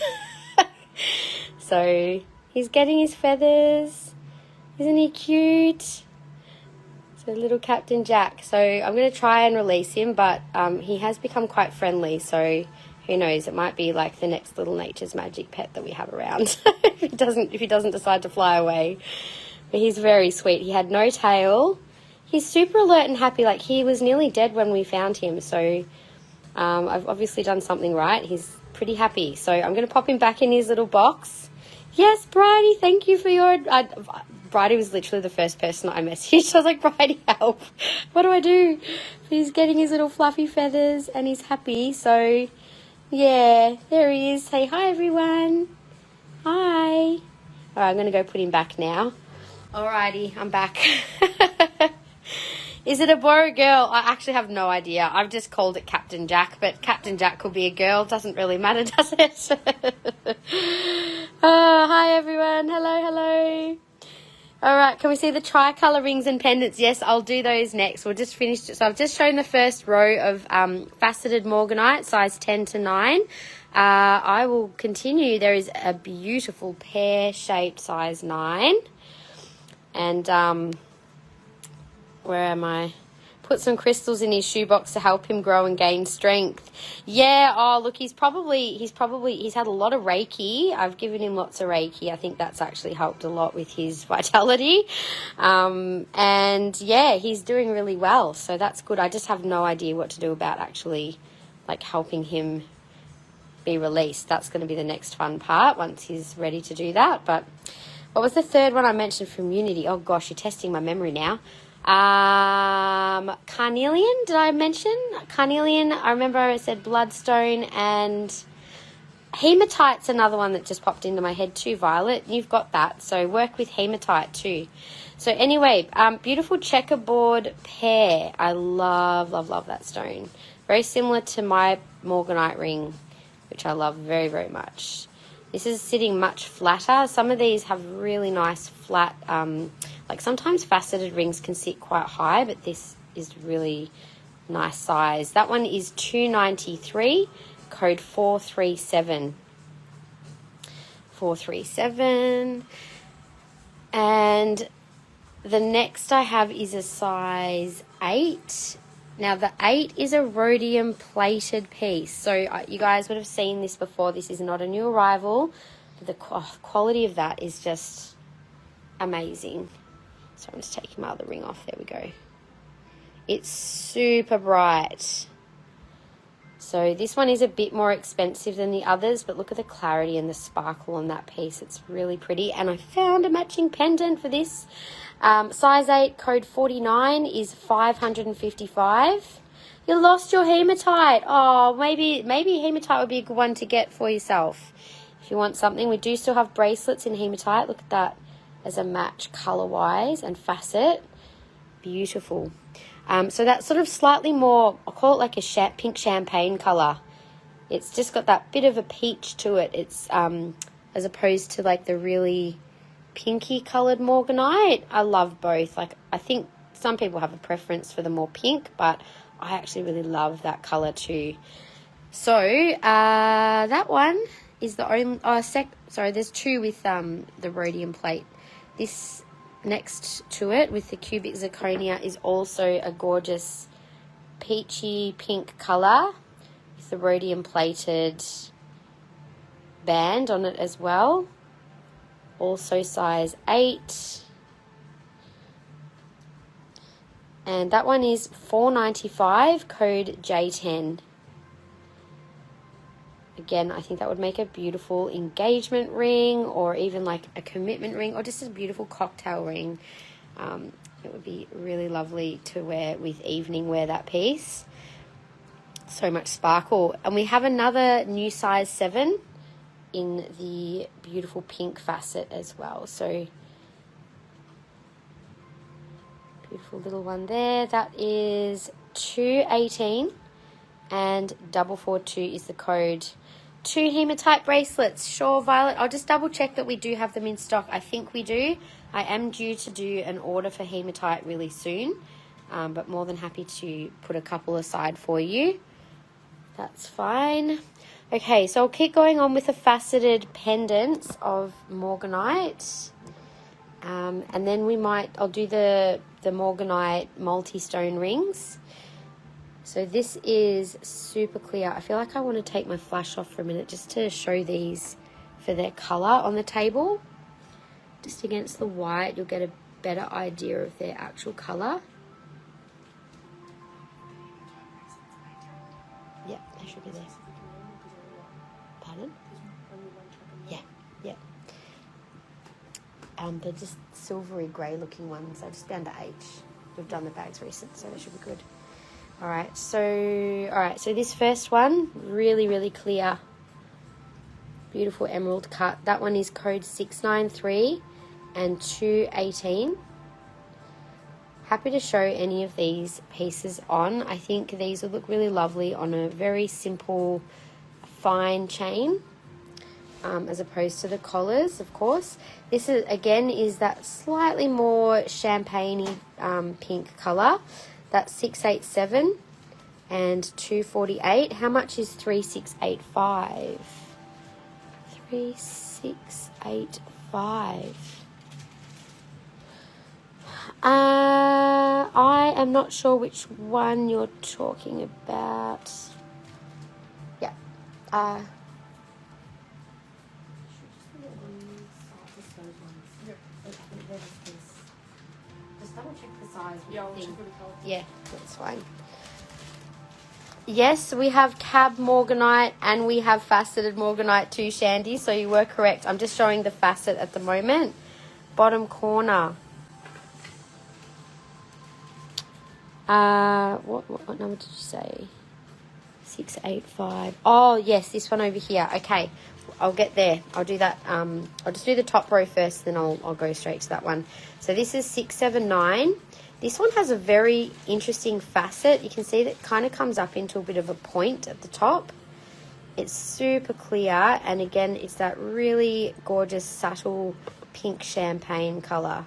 So he's getting his feathers. Isn't he cute? So little Captain Jack. So I'm going to try and release him, but he has become quite friendly, so who knows, it might be like the next little Nature's Magic pet that we have around if he doesn't decide to fly away. But he's very sweet. He had no tail. He's super alert and happy. Like, he was nearly dead when we found him, so I've obviously done something right. He's pretty happy. So I'm going to pop him back in his little box. Yes, Bridie, thank you for your... Bridie was literally the first person I messaged. I was like, Bridie, help. What do I do? He's getting his little fluffy feathers and he's happy. So, yeah, there he is. Say hi, everyone. Hi. All right, I'm going to go put him back now. Alrighty, I'm back. Is it a boy or a girl? I actually have no idea. I've just called it Captain Jack, but Captain Jack could be a girl. Doesn't really matter, does it? Hi, everyone. Hello. All right, can we see the tricolour rings and pendants? Yes, I'll do those next. We'll just finish. So I've just shown the first row of faceted Morganite, size 10 to 9. I will continue. There is a beautiful pear-shaped size 9. And where am I? Put some crystals in his shoebox to help him grow and gain strength. Yeah, oh, look, he's had a lot of Reiki. I've given him lots of Reiki. I think that's actually helped a lot with his vitality. And yeah, he's doing really well. So that's good. I just have no idea what to do about actually like helping him be released. That's going to be the next fun part once he's ready to do that. But what was the third one I mentioned from Unity? Oh gosh, you're testing my memory now. Carnelian, did I mention? Carnelian, I remember I said bloodstone, and hematite's another one that just popped into my head too, Violet. You've got that, so work with hematite too. So anyway, beautiful checkerboard pear. I love, love, love that stone. Very similar to my Morganite ring, which I love very, very much. This is sitting much flatter. Some of these have really nice flat, like sometimes faceted rings can sit quite high, but this is really nice size. That one is $293, code 437. 437. And the next I have is a size 8. Now, the 8 is a rhodium plated piece. So you guys would have seen this before. This is not a new arrival. The quality of that is just amazing. So I'm just taking my other ring off. There we go. It's super bright. So this one is a bit more expensive than the others, but look at the clarity and the sparkle on that piece. It's really pretty. And I found a matching pendant for this. Size 8, code 49 is $555. You lost your hematite. Oh, maybe hematite would be a good one to get for yourself. If you want something, we do still have bracelets in hematite. Look at that as a match color-wise and facet. Beautiful. So that's sort of slightly more, I'll call it like a pink champagne color. It's just got that bit of a peach to it. It's as opposed to like the really pinky coloured Morganite. I love both. Like, I think some people have a preference for the more pink, but I actually really love that colour too. So that one is the only sorry, there's two with the rhodium plate. This next to it with the cubic zirconia is also a gorgeous peachy pink colour with the rhodium plated band on it as well. Also size 8. And that one is $495, code J10. Again, I think that would make a beautiful engagement ring, or even like a commitment ring, or just a beautiful cocktail ring. It would be really lovely to wear with evening wear, that piece. So much sparkle. And we have another new size 7 in the beautiful pink facet as well. So beautiful little one there. That is $218, and 442 is the code. 2 hematite bracelets. Sure, Violet. I'll just double check that we do have them in stock. I think we do. I am due to do an order for hematite really soon, but more than happy to put a couple aside for you. That's fine. Okay, so I'll keep going on with the faceted pendants of Morganite. And then I'll do the Morganite multi-stone rings. So this is super clear. I feel like I want to take my flash off for a minute just to show these for their colour on the table. Just against the white, you'll get a better idea of their actual colour. Yeah, they should be there. Pardon? Yeah. They're just silvery grey looking ones. They're just down to H. We've done the bags recent, so they should be good. Alright, so this first one, really, really clear. Beautiful emerald cut. That one is code 693 and 218. Happy to show any of these pieces on. I think these would look really lovely on a very simple, fine chain, as opposed to the collars, of course. This is that slightly more champagne-y pink colour. That's 687 and 248. How much is 3685? 3685. I am not sure which one you're talking about. Yeah. Just double check the size. Yeah, that's fine. Yes, we have Cab Morganite and we have Faceted Morganite too, Shandy. So you were correct. I'm just showing the facet at the moment. Bottom corner. What number did you say? 685. Oh, yes, this one over here. Okay, I'll get there. I'll do that. I'll just do the top row first, then I'll go straight to that one. So this is 679. This one has a very interesting facet. You can see that it kind of comes up into a bit of a point at the top. It's super clear, and again, it's that really gorgeous, subtle pink champagne color.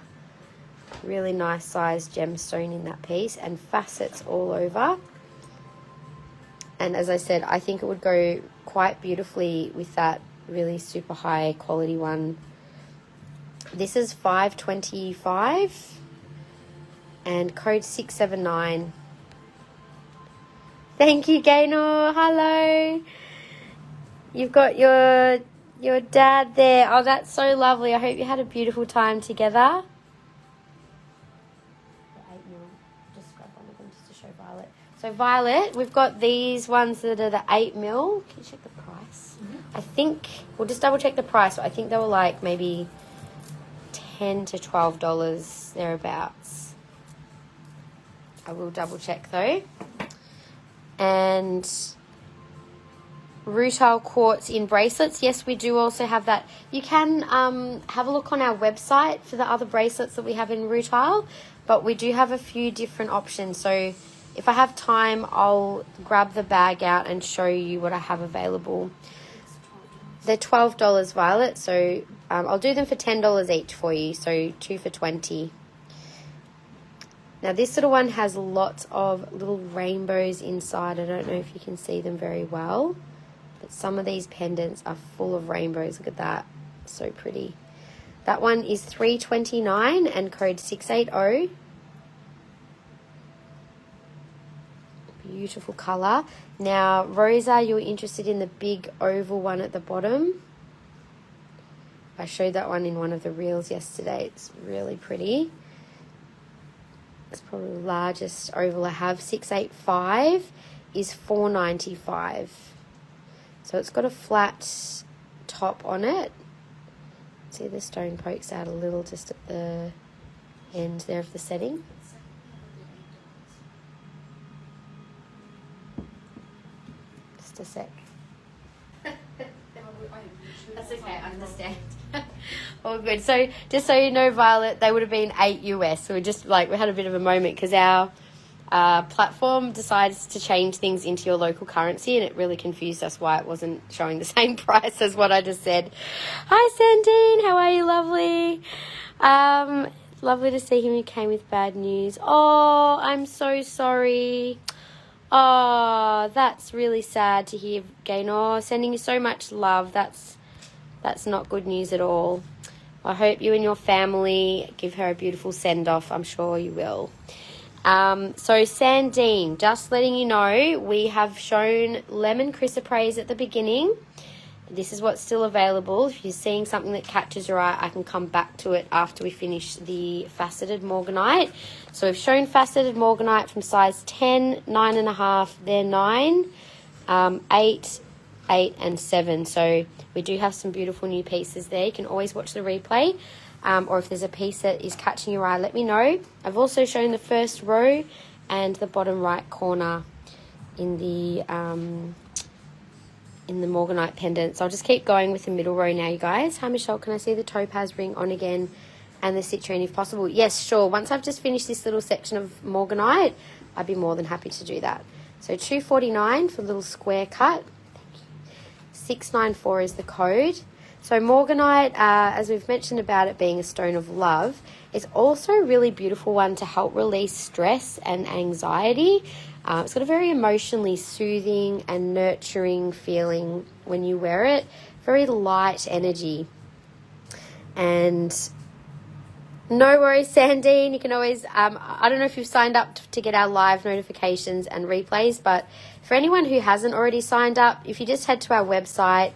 Really nice sized gemstone in that piece, and facets all over. And as I said, I think it would go quite beautifully with that really super high quality one. This is $525 and code 679. Thank you, Gaynor. Hello. You've got your dad there. Oh, that's so lovely. I hope you had a beautiful time together. So Violet, we've got these ones that are the 8 mil. Can you check the price? I think, we'll just double check the price, but I think they were like maybe $10 to $12 thereabouts. I will double check though. And rutile quartz in bracelets. Yes, we do also have that. You can have a look on our website for the other bracelets that we have in rutile, but we do have a few different options. So if I have time, I'll grab the bag out and show you what I have available. They're $12, Violet, so I'll do them for $10 each for you, so 2 for $20. Now this little one has lots of little rainbows inside. I don't know if you can see them very well, but some of these pendants are full of rainbows. Look at that, so pretty. That one is $329 and code 680. Beautiful color. Now, Rosa, you're interested in the big oval one at the bottom. I showed that one in one of the reels yesterday. It's really pretty. It's probably the largest oval I have. 685 is $495. So it's got a flat top on it. See, the stone pokes out a little just at the end there of the setting. A sec. That's okay, I understand. All good. So just so you know, Violet, they would have been $8 US. So we had a bit of a moment because our platform decides to change things into your local currency, and it really confused us why it wasn't showing the same price as what I just said. Hi Sandine, how are you, lovely? Lovely to see him. You came with bad news. Oh, I'm so sorry. Oh, that's really sad to hear, Gaynor. Sending you so much love. That's not good news at all. I hope you and your family give her a beautiful send-off. I'm sure you will. So Sandine, just letting you know, we have shown lemon chrysoprase at the beginning. This is what's still available. If you're seeing something that catches your eye, I can come back to it after we finish the faceted morganite. So we've shown faceted morganite from size 10, 9.5, they're 9, 8, 8 and 7. So we do have some beautiful new pieces there. You can always watch the replay, or if there's a piece that is catching your eye, let me know. I've also shown the first row and the bottom right corner in the Morganite pendant. So I'll just keep going with the middle row now, you guys. Hi, Michelle. Can I see the topaz ring on again and the citrine if possible? Yes, sure. Once I've just finished this little section of Morganite, I'd be more than happy to do that. So $249 for a little square cut. Thank you. $694 is the code. So Morganite, as we've mentioned about it being a stone of love, is also a really beautiful one to help release stress and anxiety. It's got a very emotionally soothing and nurturing feeling when you wear it. Very light energy. And no worries, Sandine. You can always, I don't know if you've signed up to get our live notifications and replays, but for anyone who hasn't already signed up, if you just head to our website,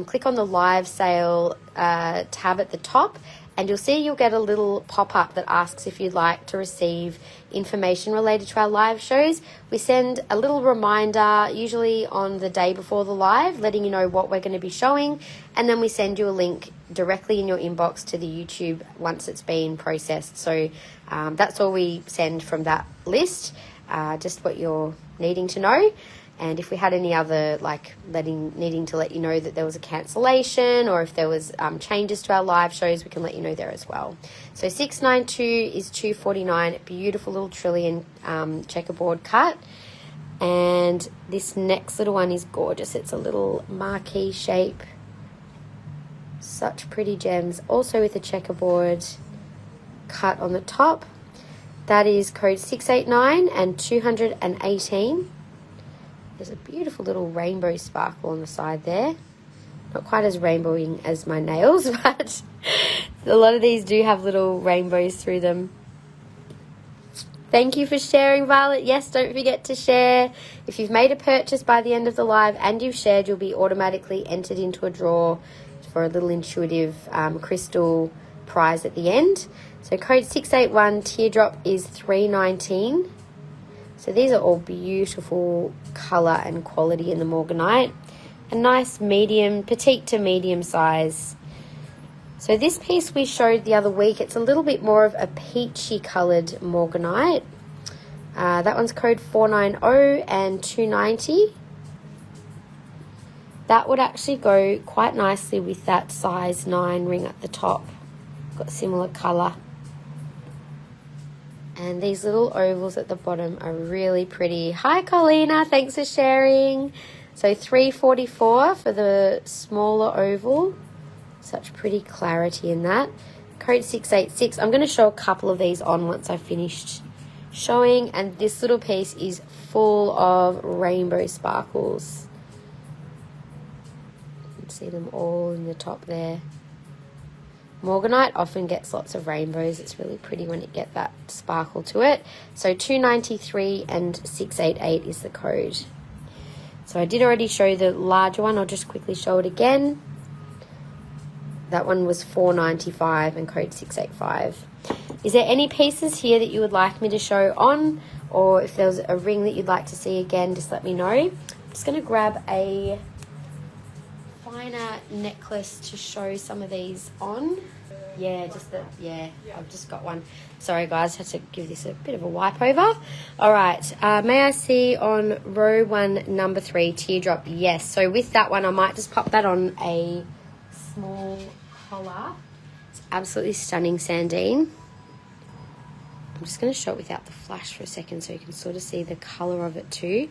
click on the live sale tab at the top, and you'll see you'll get a little pop-up that asks if you'd like to receive information related to our live shows. We send a little reminder, usually on the day before the live, letting you know what we're going to be showing, and then we send you a link directly in your inbox to the YouTube once it's been processed. So that's all we send from that list, just what you're needing to know. And if we had any other, like needing to let you know that there was a cancellation, or if there was changes to our live shows, we can let you know there as well. So 692 is 249, beautiful little trillion checkerboard cut. And this next little one is gorgeous. It's a little marquee shape. Such pretty gems, also with a checkerboard cut on the top. That is code 689 and 218. There's a beautiful little rainbow sparkle on the side there. Not quite as rainbowing as my nails, but a lot of these do have little rainbows through them. Thank you for sharing, Violet. Yes, don't forget to share. If you've made a purchase by the end of the live and you've shared, you'll be automatically entered into a draw for a little intuitive crystal prize at the end. So code 681 teardrop is 319. So these are all beautiful colour and quality in the Morganite. A nice medium, petite to medium size. So this piece we showed the other week, it's a little bit more of a peachy coloured Morganite. That one's code 490 and 290. That would actually go quite nicely with that size 9 ring at the top. Got similar colour. And these little ovals at the bottom are really pretty. Hi, Colina. Thanks for sharing. So $3.44 for the smaller oval. Such pretty clarity in that. Code 686. I'm going to show a couple of these on once I've finished showing. And this little piece is full of rainbow sparkles. You can see them all in the top there. Morganite often gets lots of rainbows. It's really pretty when you get that sparkle to it. So 293 and 688 is the code. So I did already show the larger one. I'll just quickly show it again. That one was 495 and code 685. Is there any pieces here that you would like me to show on? Or if there's a ring that you'd like to see again, just let me know. I'm just going to grab a finer necklace to show some of these on. Yeah, I've just got one. Sorry guys, had to give this a bit of a wipe over. All right, may I see on row 1 number 3 teardrop? Yes. So with that one I might just pop that on a small collar. It's absolutely stunning, Sandine. I'm just going to show it without the flash for a second so you can sort of see the colour of it too.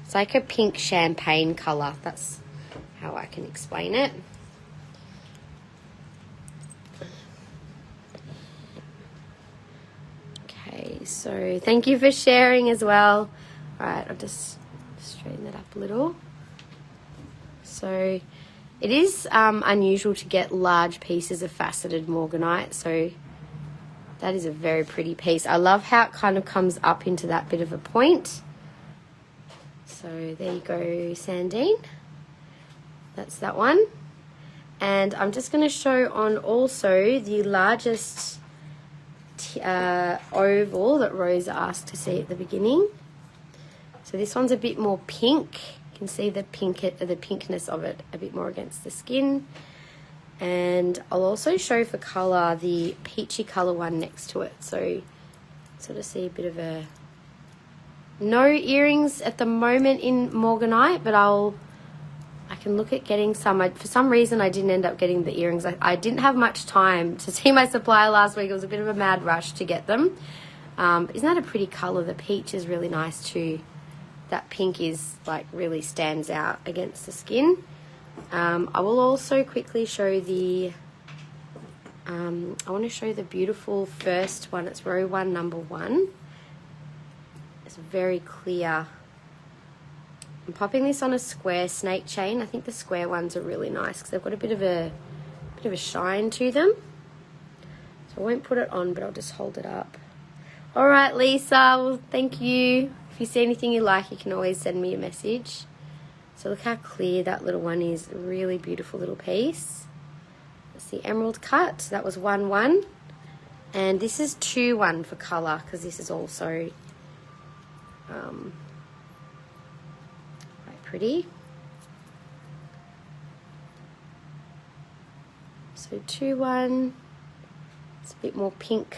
It's like a pink champagne colour. That's how I can explain it. Okay, so thank you for sharing as well. All right, I'll just straighten that up a little. So it is unusual to get large pieces of faceted Morganite, so that is a very pretty piece. I love how it kind of comes up into that bit of a point. So there you go, Sandine. That's that one. And I'm just going to show on also the largest oval that Rosa asked to see at the beginning. So this one's a bit more pink. You can see the pinkness of it a bit more against the skin. And I'll also show for colour the peachy colour one next to it. So sort of see a bit of a... No earrings at the moment in Morganite, but I can look at getting some. For some reason I didn't end up getting the earrings. I didn't have much time to see my supplier last week. It was a bit of a mad rush to get them. Isn't that a pretty colour? The peach is really nice too. That pink is like really stands out against the skin. I will also quickly show the I want to show the beautiful first one. It's row 1 number 1. It's very clear. I'm popping this on a square snake chain. I think the square ones are really nice because they've got a bit of a shine to them. So I won't put it on, but I'll just hold it up. All right, Lisa. Well, thank you. If you see anything you like, you can always send me a message. So look how clear that little one is. A really beautiful little piece. That's the emerald cut. That was 1-1. And this is 2-1 for colour, because this is also quite pretty. So 2-1. It's a bit more pink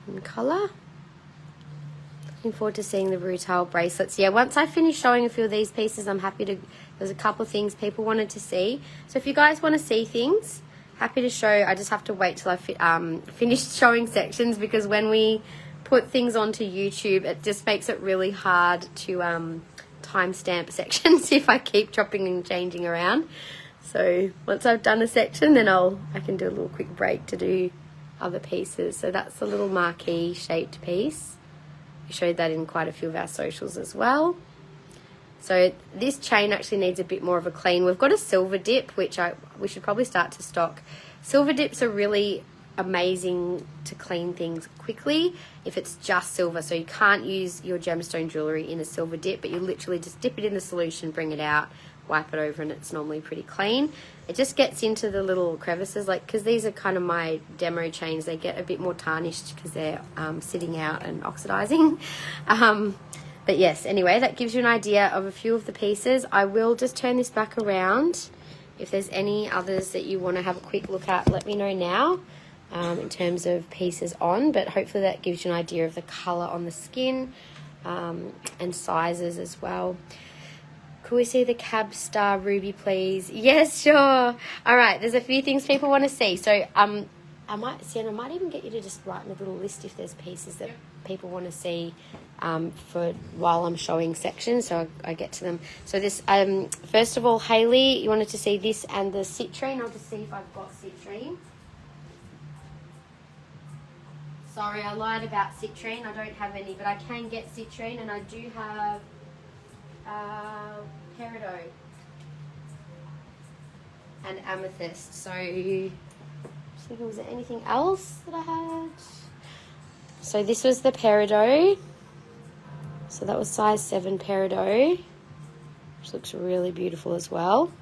in colour. Looking forward to seeing the rutile bracelets. Yeah, once I finish showing a few of these pieces, I'm happy to... There's a couple of things people wanted to see. So if you guys want to see things, happy to show. I just have to wait till I finish showing sections, because when we put things onto YouTube, it just makes it really hard to timestamp sections if I keep chopping and changing around. So once I've done a section, then I can do a little quick break to do other pieces. So that's a little marquee shaped piece. We showed that in quite a few of our socials as well. So this chain actually needs a bit more of a clean. We've got a silver dip, which we should probably start to stock. Silver dips are really amazing to clean things quickly if it's just silver. So you can't use your gemstone jewellery in a silver dip, but you literally just dip it in the solution, bring it out, wipe it over, and it's normally pretty clean. It just gets into the little crevices, like, because these are kind of my demo chains, they get a bit more tarnished because they're sitting out and oxidizing. But yes, anyway, that gives you an idea of a few of the pieces. I will just turn this back around. If there's any others that you want to have a quick look at, let me know now in terms of pieces on. But hopefully that gives you an idea of the colour on the skin and sizes as well. Could we see the Cab Star Ruby, please? Yes, sure. All right, there's a few things people want to see. So I might even get you to just write in a little list if there's pieces that people want to see for while I'm showing sections, so I get to them. So this, first of all, Hayley, you wanted to see this and the citrine. I'll just see if I've got citrine. Sorry, I lied about citrine. I don't have any, but I can get citrine, and I do have peridot and amethyst. So was there anything else that I had? So this was the peridot. So that was size 7 peridot, which looks really beautiful as well.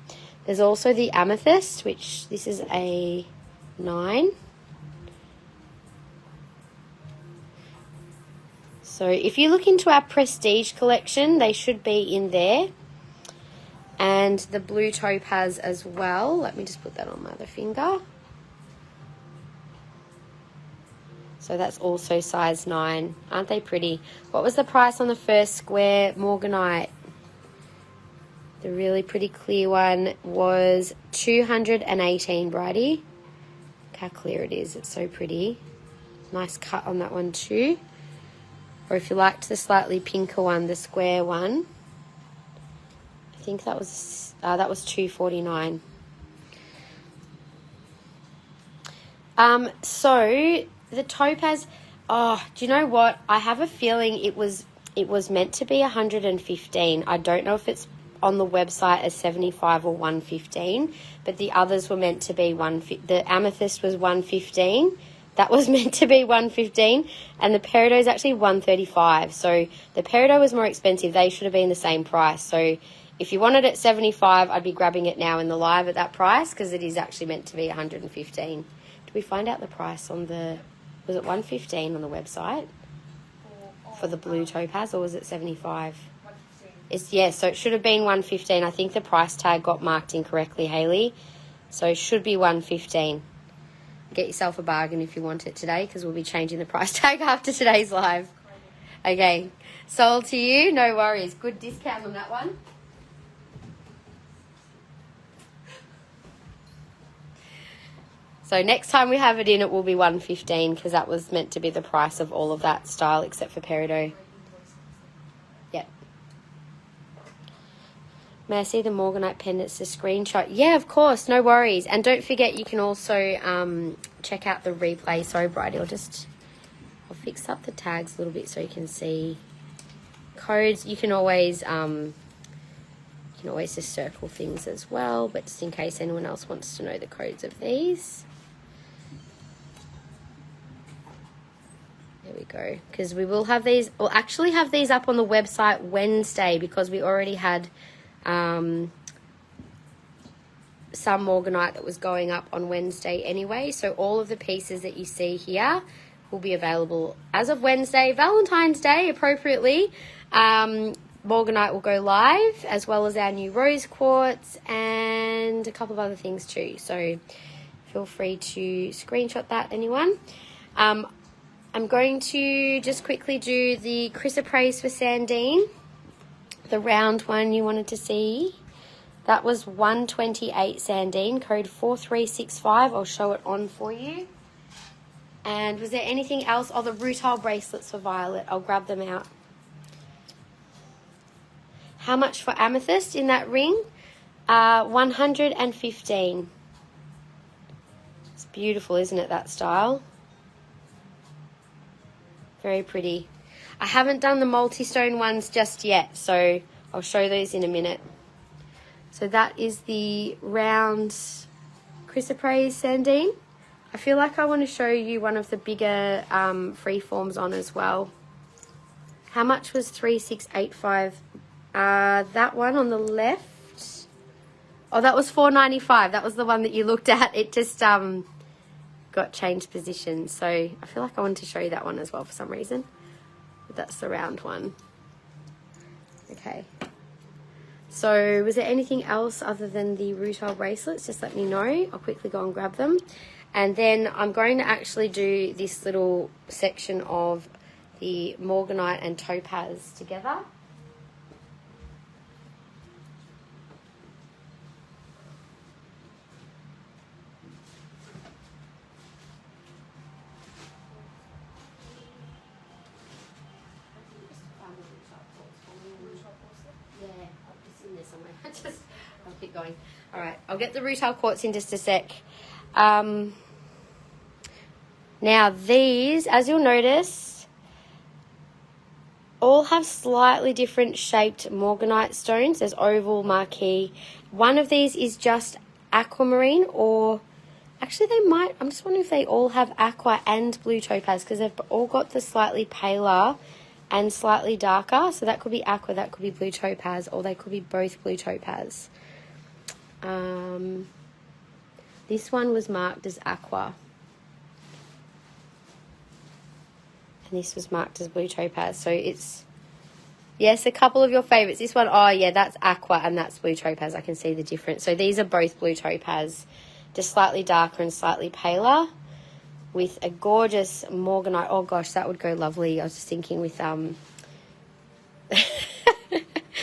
There's also the amethyst, which this is a 9. So if you look into our prestige collection, they should be in there. And the blue topaz as well. Let me just put that on my other finger. So that's also size 9. Aren't they pretty? What was the price on the first square Morganite? The really pretty clear one was $218, Bridie. Look how clear it is. It's so pretty. Nice cut on that one too. Or if you liked the slightly pinker one, the square one, I think that was $249. So the topaz, do you know what? I have a feeling it was meant to be 115. I don't know if it's on the website as 75 or 115, but the others were meant to be the amethyst was 115. That was meant to be 115, and the peridot is actually 135. So the peridot was more expensive. They should have been the same price. So if you wanted it 75, I'd be grabbing it now in the live at that price, because it is actually meant to be 115. Did we find out the price on the... Was it 115 on the website for the blue topaz, or was it 75? So it should have been 115. I think the price tag got marked incorrectly, Hayley. So it should be 115. Get yourself a bargain if you want it today, because we'll be changing the price tag after today's live. Okay, sold to you, no worries. Good discount on that one. So next time we have it in, it will be 115, because that was meant to be the price of all of that style except for peridot. Yep. May I see the Morganite pendants, the screenshot? Yeah, of course, no worries. And don't forget, you can also check out the replay. Sorry, Bridie, I'll fix up the tags a little bit so you can see codes. You can always just circle things as well, but just in case anyone else wants to know the codes of these. There we go, because we will have these, we'll actually have these up on the website some Morganite that was going up on Wednesday anyway. So all of the pieces that you see here will be available as of Wednesday, Valentine's Day, appropriately. Morganite will go live, as well as our new rose quartz and a couple of other things too. So feel free to screenshot that, anyone. I'm going to just quickly do the Chrysoprase for Sandine, the round one you wanted to see. That was 128 Sandine, code 4365. I'll show it on for you. And was there anything else? Oh, the rutile bracelets for Violet. I'll grab them out. How much for Amethyst in that ring? 115. It's beautiful, isn't it, that style? Very pretty. I haven't done the multi-stone ones just yet, so I'll show those in a minute. So that is the round Chrysoprase Sandine. I feel like I want to show you one of the bigger freeforms on as well. How much was 3685? That one on the left. Oh, that was $4.95. That was the one that you looked at. It just got changed position. So I feel like I wanted to show you that one as well for some reason. But that's the round one. Okay. So was there anything else other than the rutile bracelets? Just let me know. I'll quickly go and grab them. And then I'm going to actually do this little section of the Morganite and Topaz together. I'll keep going. All right, I'll get the rutile quartz in just a sec. Now these, as you'll notice, all have slightly different shaped Morganite stones. There's oval, marquee. One of these is just aquamarine, or actually they might, I'm just wondering if they all have aqua and blue topaz, because they've all got the slightly paler and slightly darker. So that could be aqua, that could be blue topaz, or they could be both blue topaz. This one was marked as aqua, and this was marked as blue topaz. So it's, yes, a couple of your favorites. This one, oh yeah, that's aqua and that's blue topaz. I can see the difference. So these are both blue topaz, just slightly darker and slightly paler, with a gorgeous Morganite. Oh gosh, that would go lovely. I was just thinking with am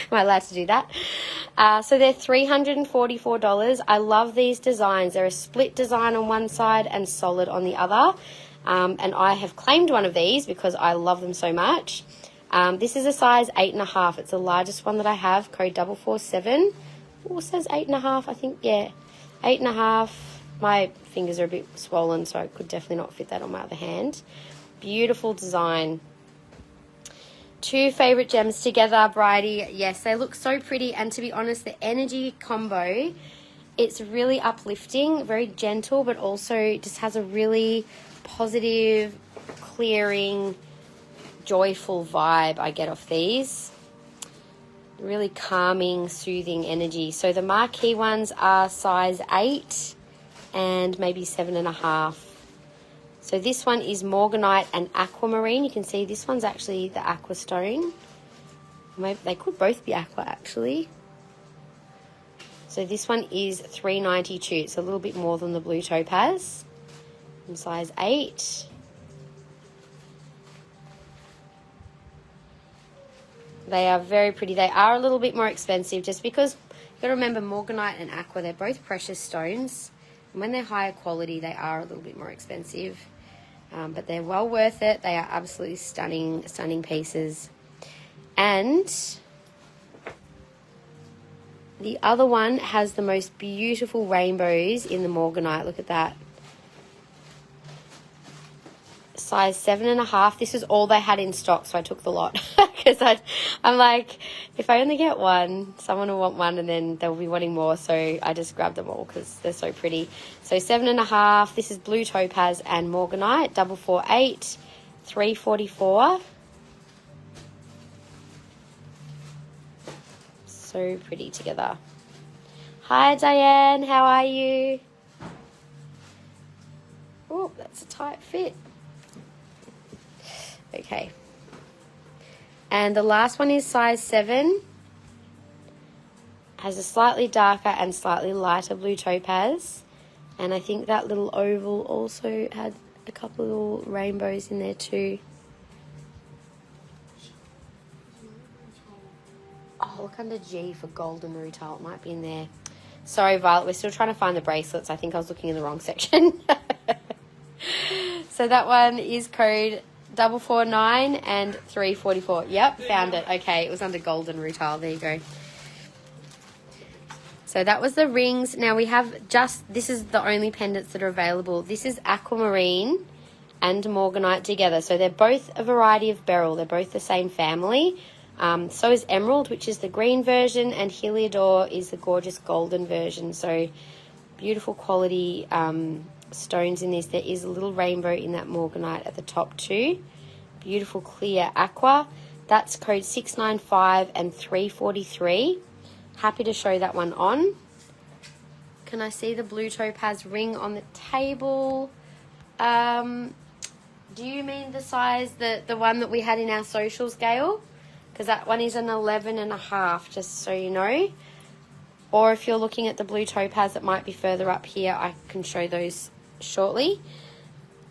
I allowed to do that? So they're $344. I love these designs. They're a split design on one side and solid on the other. And I have claimed one of these because I love them so much. This is a size 8.5. It's the largest one that I have, code 447. Oh, it says 8.5, I think, yeah. 8.5. My fingers are a bit swollen, so I could definitely not fit that on my other hand. Beautiful design. Two favorite gems together, Bridie. Yes, they look so pretty, and to be honest, the energy combo, it's really uplifting, very gentle, but also just has a really positive, clearing, joyful vibe I get off these. Really calming, soothing energy. So the marquee ones are size 8 and maybe 7.5. So this one is Morganite and Aquamarine. You can see this one's actually the aqua stone. Maybe they could both be aqua actually. So this one is $392. It's a little bit more than the blue topaz. In size 8. They are very pretty. They are a little bit more expensive just because you've got to remember Morganite and aqua, they're both precious stones. And when they're higher quality, they are a little bit more expensive. But they're well worth it. They are absolutely stunning, stunning pieces. And the other one has the most beautiful rainbows in the Morganite. Look at that. Size 7.5. This is all they had in stock, so I took the lot. Because I'm like, if I only get one, someone will want one and then they'll be wanting more. So I just grabbed them all because they're so pretty. So 7.5. This is blue topaz and Morganite. 448. $344. So pretty together. Hi, Diane. How are you? Oh, that's a tight fit. Okay. And the last one is size 7. Has a slightly darker and slightly lighter blue topaz. And I think that little oval also had a couple of little rainbows in there too. Oh, look under G for golden rutile. It might be in there. Sorry, Violet. We're still trying to find the bracelets. I think I was looking in the wrong section. So that one is code 449 and 344. Yep, found it. Okay, it was under golden rutile. There you go. So that was the rings. Now we have this is the only pendants that are available. This is aquamarine and morganite together. So they're both a variety of beryl. They're both the same family. So is emerald, which is the green version, and heliodor is the gorgeous golden version. So beautiful quality stones in this. There is a little rainbow in that morganite at the top too. Beautiful clear aqua. That's code 695 and 343. Happy to show that one on. Can I see the blue topaz ring on the table? Do you mean the size, the one that we had in our social scale? Because that one is an 11.5, just so you know. Or if you're looking at the blue topaz that might be further up here, I can show those shortly.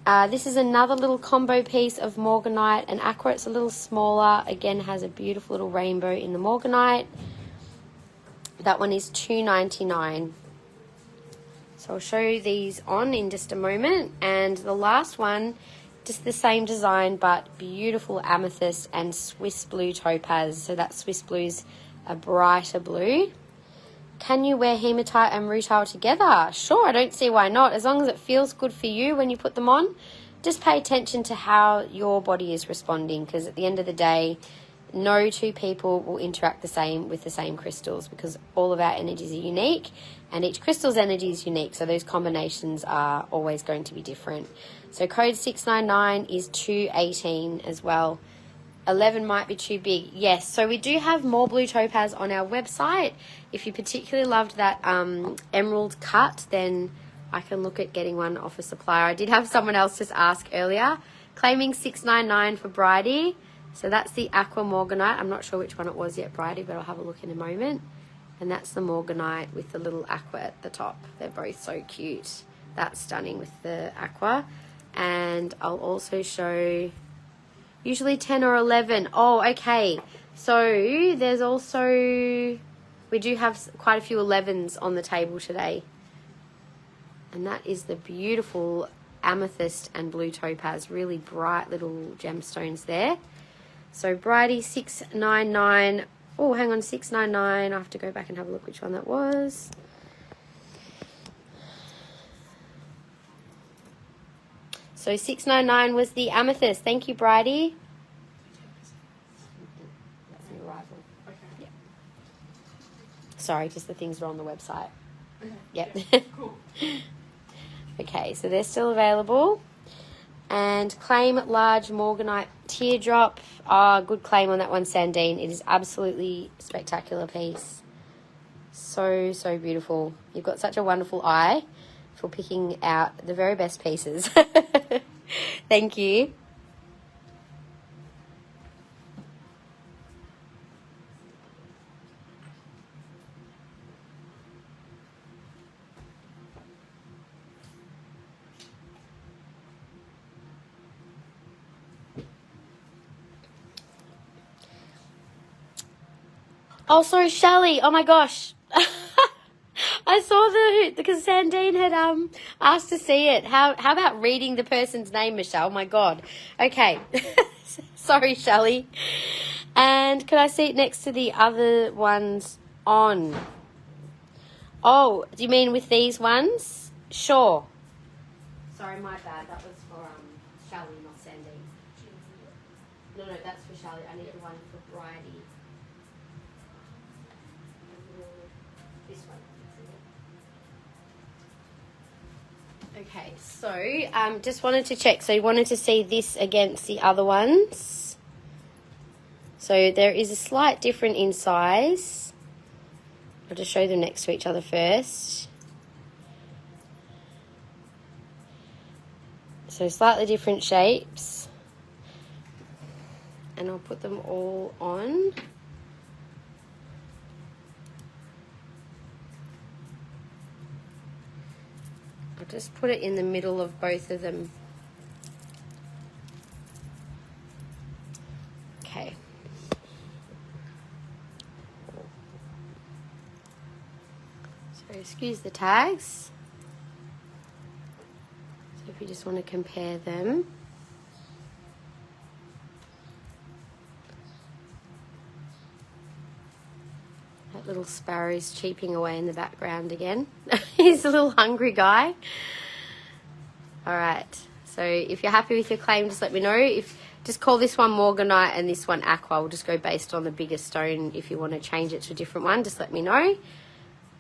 This is another little combo piece of morganite and aqua. It's a little smaller. Again, has a beautiful little rainbow in the morganite. That one is $2.99. So I'll show you these on in just a moment. And the last one, just the same design, but beautiful amethyst and Swiss blue topaz. So that Swiss blue's a brighter blue. Can you wear hematite and rutile together? Sure, I don't see why not. As long as it feels good for you when you put them on, just pay attention to how your body is responding, because at the end of the day, no two people will interact the same with the same crystals, because all of our energies are unique and each crystal's energy is unique. So those combinations are always going to be different. So code 699 is $2.18 as well. 11 might be too big. Yes, so we do have more blue topaz on our website. If you particularly loved that emerald cut, then I can look at getting one off a supplier. I did have someone else just ask earlier, claiming $6.99 for Bridie. So that's the aqua morganite. I'm not sure which one it was yet, Bridie, but I'll have a look in a moment. And that's the morganite with the little aqua at the top. They're both so cute. That's stunning with the aqua. And I'll also show usually 10 or 11. Oh, okay. So there's also, we do have quite a few 11s on the table today. And that is the beautiful amethyst and blue topaz. Really bright little gemstones there. So Bridie 699. Oh, hang on, 699. I have to go back and have a look which one that was. So 699 was the amethyst. Thank you, Bridie. That's the arrival. Okay. Yep. Sorry, just the things are on the website. Okay. Yep. Yeah, cool. Okay, so they're still available. And claim large morganite teardrop. Good claim on that one, Sandine. It is absolutely spectacular piece. So, so beautiful. You've got such a wonderful eye for picking out the very best pieces. Thank you. Oh, sorry, Shelley. Oh my gosh. I saw because Sandine had asked to see it. How about reading the person's name, Michelle? Oh my God. Okay. Sorry, Shelley. And could I see it next to the other ones on? Oh, do you mean with these ones? Sure. Sorry, my bad. That was for Shelley, not Sandine. No, that's for Shelley. I need the one for Bridie. This one. Okay, so just wanted to check. So you wanted to see this against the other ones. So there is a slight difference in size. I'll just show them next to each other first. So slightly different shapes. And I'll put them all on. I'll just put it in the middle of both of them. Okay. So excuse the tags. So if you just want to compare them. That little sparrow's cheeping away in the background again. He's a little hungry guy. All right. So if you're happy with your claim, just let me know. Just call this one Morganite and this one Aqua. We'll just go based on the bigger stone. If you want to change it to a different one, just let me know.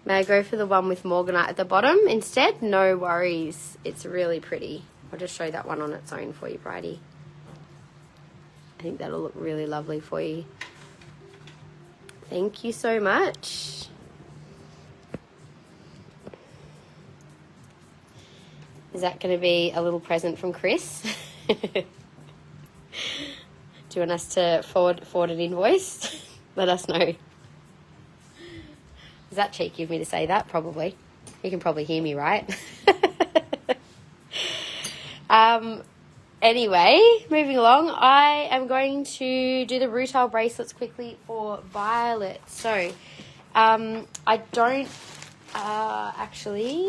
May I go for the one with Morganite at the bottom instead? No worries. It's really pretty. I'll just show that one on its own for you, Bridie. I think that'll look really lovely for you. Thank you so much. Is that going to be a little present from Chris? Do you want us to forward an invoice? Let us know. Is that cheeky of me to say that? Probably. You can probably hear me, right? Anyway, moving along, I am going to do the rutile bracelets quickly for Violet. So, I don't actually...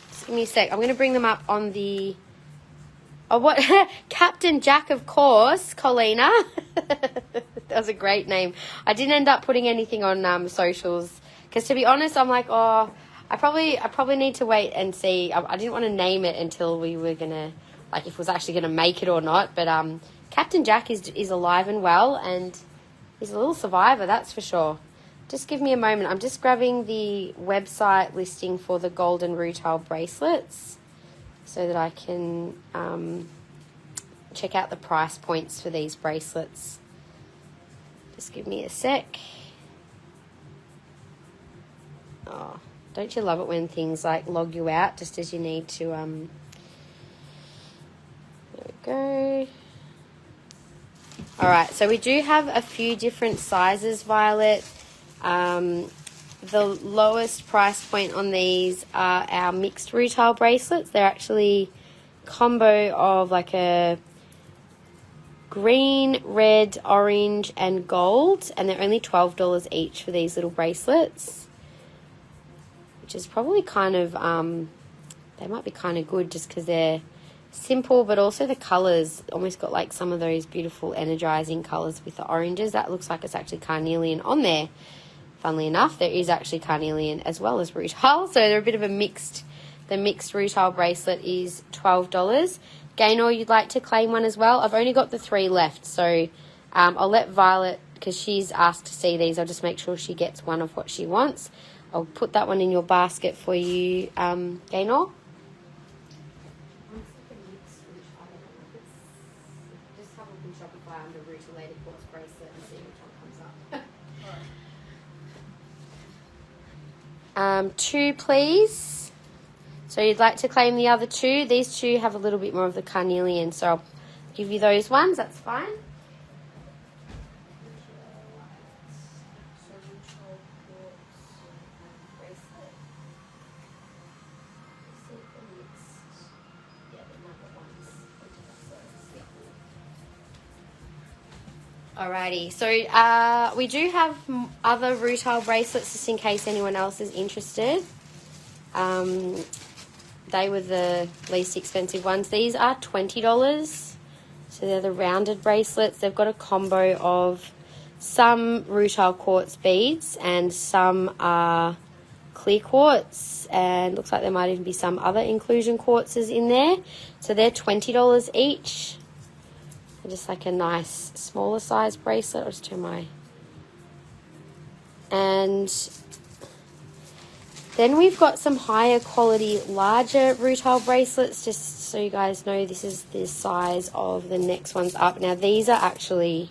Just give me a sec. I'm going to bring them up on the... Oh, what? Captain Jack, of course, Colina. That was a great name. I didn't end up putting anything on socials because, to be honest, I'm like, oh, I probably need to wait and see. I didn't want to name it until we were going to, like, if it was actually going to make it or not. But Captain Jack is alive and well, and he's a little survivor, that's for sure. Just give me a moment. I'm just grabbing the website listing for the golden rutile bracelets so that I can check out the price points for these bracelets. Just give me a sec. Oh, don't you love it when things like log you out just as you need to... There we go. All right, so we do have a few different sizes, Violet. The lowest price point on these are our mixed rutile bracelets. They're actually combo of like a green, red, orange, and gold, and they're only $12 each for these little bracelets, which is probably kind of, they might be kind of good just because they're simple, but also the colours almost got like some of those beautiful energizing colours with the oranges. That looks like it's actually carnelian on there. Funnily enough, there is actually carnelian as well as rutile, so they're a bit of a mixed. The mixed rutile bracelet is $12. Gaynor, you'd like to claim one as well? I've only got the 3 left, so I'll let Violet, because she's asked to see these, I'll just make sure she gets one of what she wants. I'll put that one in your basket for you, Gaynor. Just have a look in Shopify under rutilated quartz bracelet and see which one comes up. 2, please. So you'd like to claim the other 2. These 2 have a little bit more of the carnelian, so I'll give you those ones. That's fine. Alrighty, so we do have other rutile bracelets just in case anyone else is interested. They were the least expensive ones. These are $20. So they're the rounded bracelets. They've got a combo of some rutile quartz beads and some are clear quartz. And looks like there might even be some other inclusion quartzes in there. So they're $20 each. They're just like a nice smaller size bracelet. I'll just turn my... And... then we've got some higher quality, larger rutile bracelets, just so you guys know this is the size of the next ones up. Now, these are actually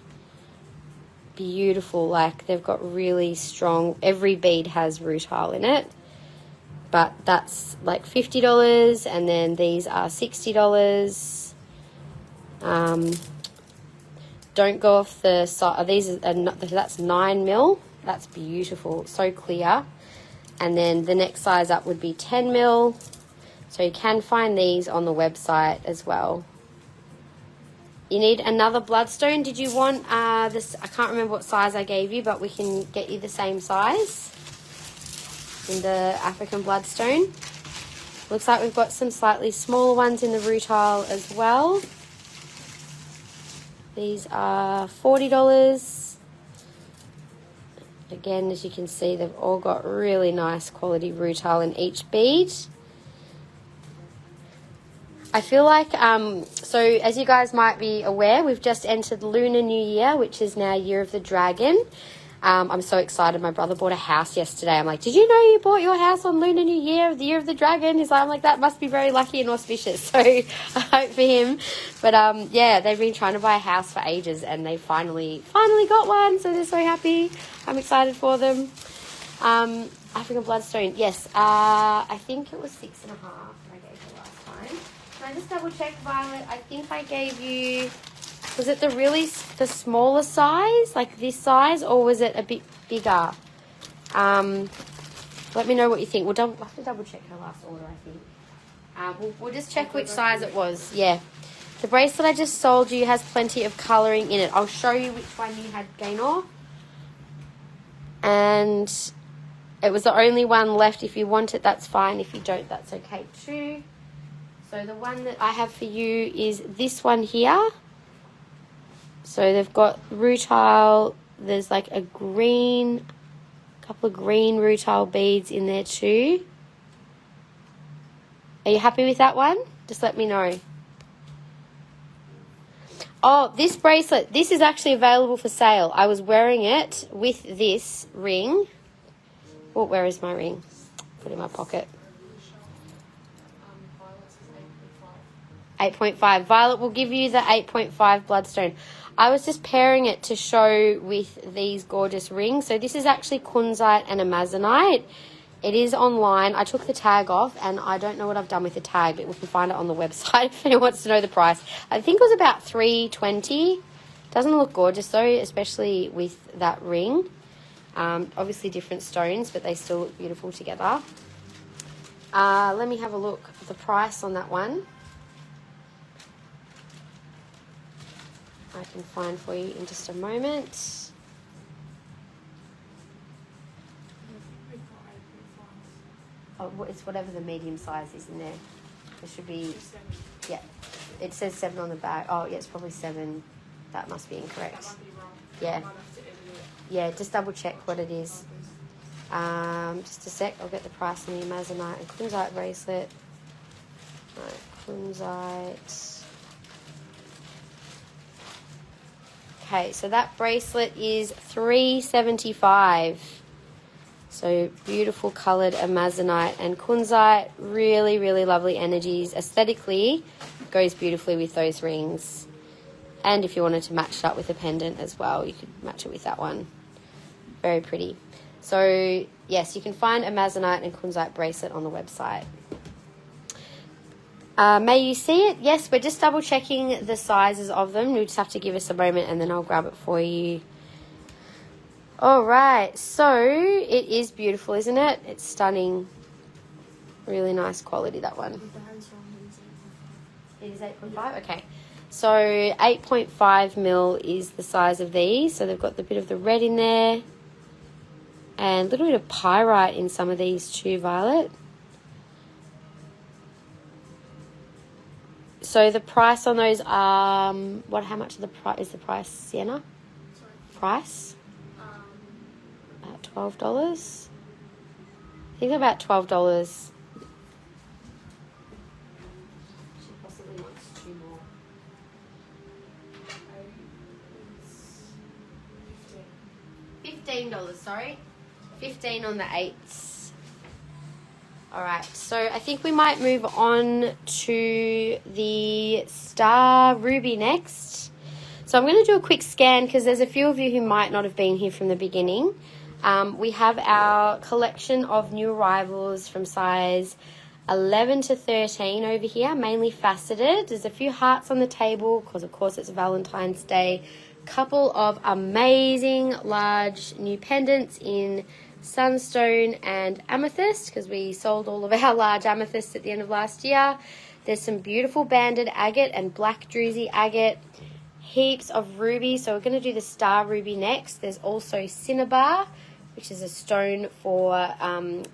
beautiful. Like, they've got really strong, every bead has rutile in it. But that's like $50, and then these are $60. Don't go off the side. That's 9 mil. That's beautiful, so clear. And then the next size up would be 10 mil. So you can find these on the website as well. You need another bloodstone. Did you want this? I can't remember what size I gave you, but we can get you the same size in the African bloodstone. Looks like we've got some slightly smaller ones in the rutile as well. These are $40. Again, as you can see, they've all got really nice quality rutile in each bead. I feel like, so as you guys might be aware, we've just entered Lunar New Year, which is now Year of the Dragon. I'm so excited. My brother bought a house yesterday. I'm like, did you know you bought your house on Lunar New Year, the Year of the Dragon? He's like, I'm like, that must be very lucky and auspicious. So I hope for him. But yeah, they've been trying to buy a house for ages, and they finally got one. So they're so happy. I'm excited for them. African bloodstone, yes. I think it was 6.5. I gave you last time. Can I just double check, Violet? I think I gave you, was it the smaller size, like this size, or was it a bit bigger? Let me know what you think. We'll have to double check her last order, I think. We'll just check which size it was. Yeah. The bracelet I just sold you has plenty of colouring in it. I'll show you which one you had, Gaynor. And it was the only one left. If you want it, that's fine. If you don't, that's okay too. So the one that I have for you is this one here. So they've got rutile. There's like a couple of green rutile beads in there too. Are you happy with that one? Just let me know. Oh, this bracelet, this is actually available for sale. I was wearing it with this ring. Oh, where is my ring? Put it in my pocket. 8.5. Violet will give you the 8.5 bloodstone. I was just pairing it to show with these gorgeous rings. So this is actually Kunzite and Amazonite. It is online. I took the tag off, and I don't know what I've done with the tag, but we can find it on the website if anyone wants to know the price. I think it was about $3.20. Doesn't look gorgeous though, especially with that ring. Obviously different stones, but they still look beautiful together. Let me have a look at the price on that one. I can find for you in just a moment. Oh, it's whatever the medium size is in there. There should be, yeah, it says 7 on the back. Oh, yeah, it's probably 7. That must be incorrect. Yeah. Yeah, just double check what it is. Just a sec, I'll get the price on the Amazonite and Kunzite bracelet. Right, Kunzite. Okay, so that bracelet is $3.75. So beautiful coloured Amazonite and Kunzite. Really, really lovely energies. Aesthetically, goes beautifully with those rings. And if you wanted to match it up with a pendant as well, you could match it with that one. Very pretty. So, yes, you can find Amazonite and Kunzite bracelet on the website. May you see it? Yes, we're just double checking the sizes of them. You just have to give us a moment and then I'll grab it for you. All right, so it is beautiful, isn't it? It's stunning. Really nice quality, that one. It is 8.5? Okay. So 8.5 mil is the size of these. So they've got the bit of the red in there. And a little bit of pyrite in some of these too, Violet. So the price on those are, how much is the price, Sienna? Sorry. Price? About $12. I think about $12. She possibly wants 2 more. $15, sorry. 15 on the 8s. All right, so I think we might move on to the Star Ruby next. So I'm going to do a quick scan because there's a few of you who might not have been here from the beginning. We have our collection of new arrivals from size 11 to 13 over here, mainly faceted. There's a few hearts on the table because, of course, it's Valentine's Day. Couple of amazing large new pendants in sunstone and amethyst because we sold all of our large amethysts at the end of last year. There's some beautiful banded agate and black druzy agate. Heaps of ruby, so we're going to do the star ruby next. There's also Cinnabar, which is a stone for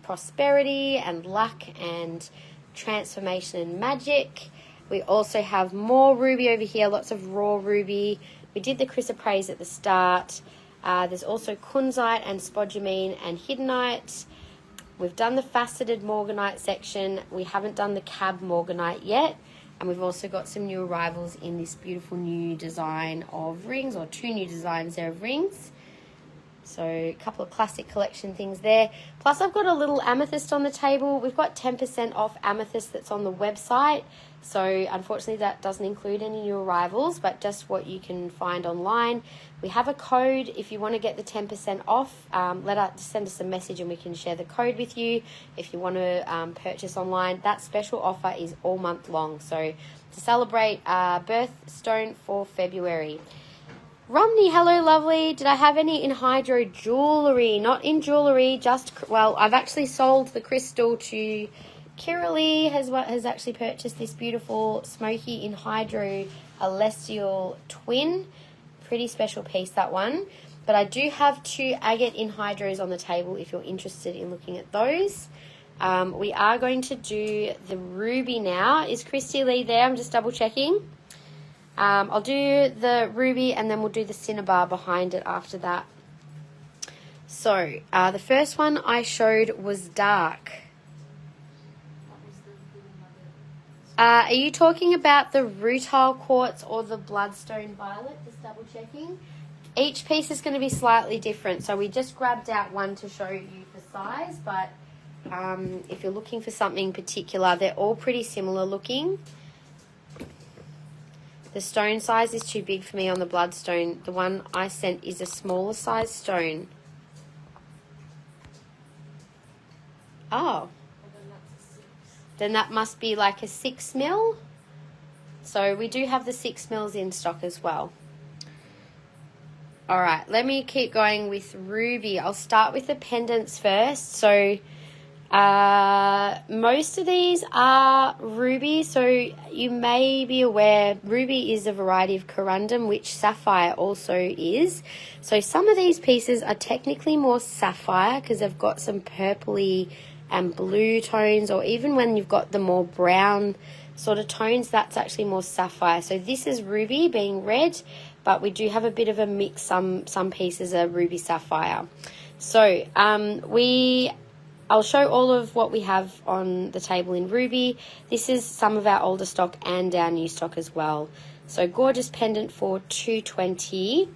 prosperity and luck and transformation and magic. We also have more ruby over here, lots of raw ruby. We did the Chrysoprase at the start. There's also Kunzite and Spodumene and Hiddenite. We've done the faceted Morganite section. We haven't done the Cab Morganite yet. And we've also got some new arrivals in this beautiful new design of rings, or two new designs there of rings. So a couple of classic collection things there. Plus I've got a little amethyst on the table. We've got 10% off amethyst that's on the website. So unfortunately that doesn't include any new arrivals, but just what you can find online. We have a code if you want to get the 10% off. Send us a message and we can share the code with you. If you want to purchase online, that special offer is all month long. So to celebrate birthstone for February. Romney, hello lovely. Did I have any in hydro jewellery? Not in jewellery, I've actually sold the crystal to Kiralee has actually purchased this beautiful smoky in hydro celestial twin. Pretty special piece, that one. But I do have two agate in hydros on the table if you're interested in looking at those. We are going to do the ruby now. Is Christy Lee there? I'm just double checking. I'll do the ruby and then we'll do the Cinnabar behind it after that. So the first one I showed was dark. Are you talking about the rutile quartz or the bloodstone violet? Just double checking. Each piece is going to be slightly different. So we just grabbed out one to show you for size, but if you're looking for something particular, they're all pretty similar looking. The stone size is too big for me on the bloodstone. The one I sent is a smaller size stone. Oh. Then that must be like a 6 mil. So we do have the 6 mils in stock as well. All right, let me keep going with ruby. I'll start with the pendants first. So most of these are ruby. So you may be aware ruby is a variety of corundum, which sapphire also is. So some of these pieces are technically more sapphire because they've got some purpley and blue tones, or even when you've got the more brown sort of tones, that's actually more sapphire. So this is ruby being red, but we do have a bit of a mix. Some pieces are ruby sapphire. So I'll show all of what we have on the table in ruby. This is some of our older stock and our new stock as well. So gorgeous pendant for $220.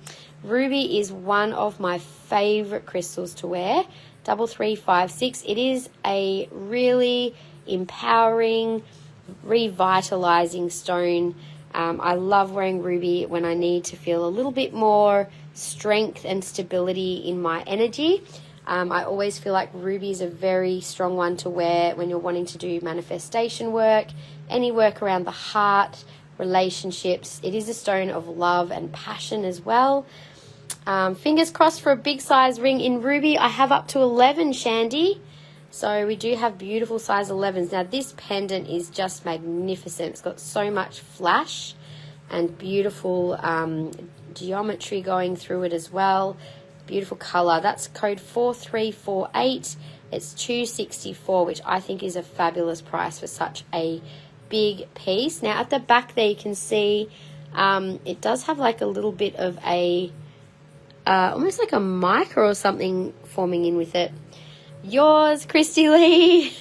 Ruby is one of my favorite crystals to wear. 3356. It is a really empowering, revitalizing stone. I love wearing ruby when I need to feel a little bit more strength and stability in my energy. I always feel like ruby is a very strong one to wear when you're wanting to do manifestation work, any work around the heart, relationships. It is a stone of love and passion as well. Fingers crossed for a big size ring in ruby. I have up to 11, Shandy. So we do have beautiful size 11s. Now this pendant is just magnificent. It's got so much flash and beautiful geometry going through it as well. Beautiful color. That's code 4348. It's $264, which I think is a fabulous price for such a big piece. Now at the back there you can see it does have like a little bit of a almost like a mica or something forming in with it. Yours, Christy Lee.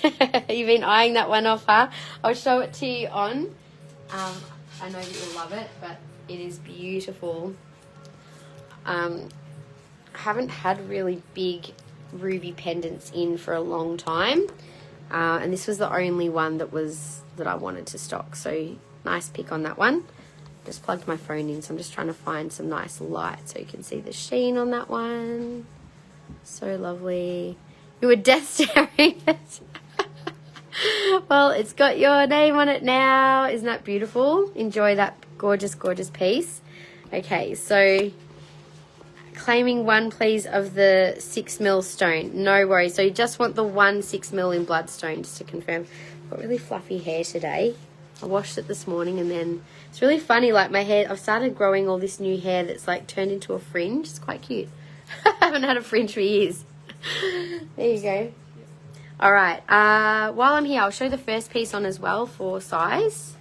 You've been eyeing that one off, huh? I'll show it to you on. I know that you'll love it, but it is beautiful. I haven't had really big ruby pendants in for a long time, and this was the only one that I wanted to stock. So nice pick on that one. Just plugged my phone in, so I'm just trying to find some nice light so you can see the sheen on that one. So lovely. You were death staring at it. Well, it's got your name on it now. Isn't that beautiful? Enjoy that gorgeous, gorgeous piece. Okay, so claiming one, please, of the 6mm stone. No worries. So you just want the 1 6mm in bloodstone, just to confirm. I've got really fluffy hair today. I washed it this morning, and then it's really funny, like my hair, I've started growing all this new hair that's like turned into a fringe. It's quite cute. I haven't had a fringe for years. There you go. All right, while I'm here, I'll show the first piece on as well for size.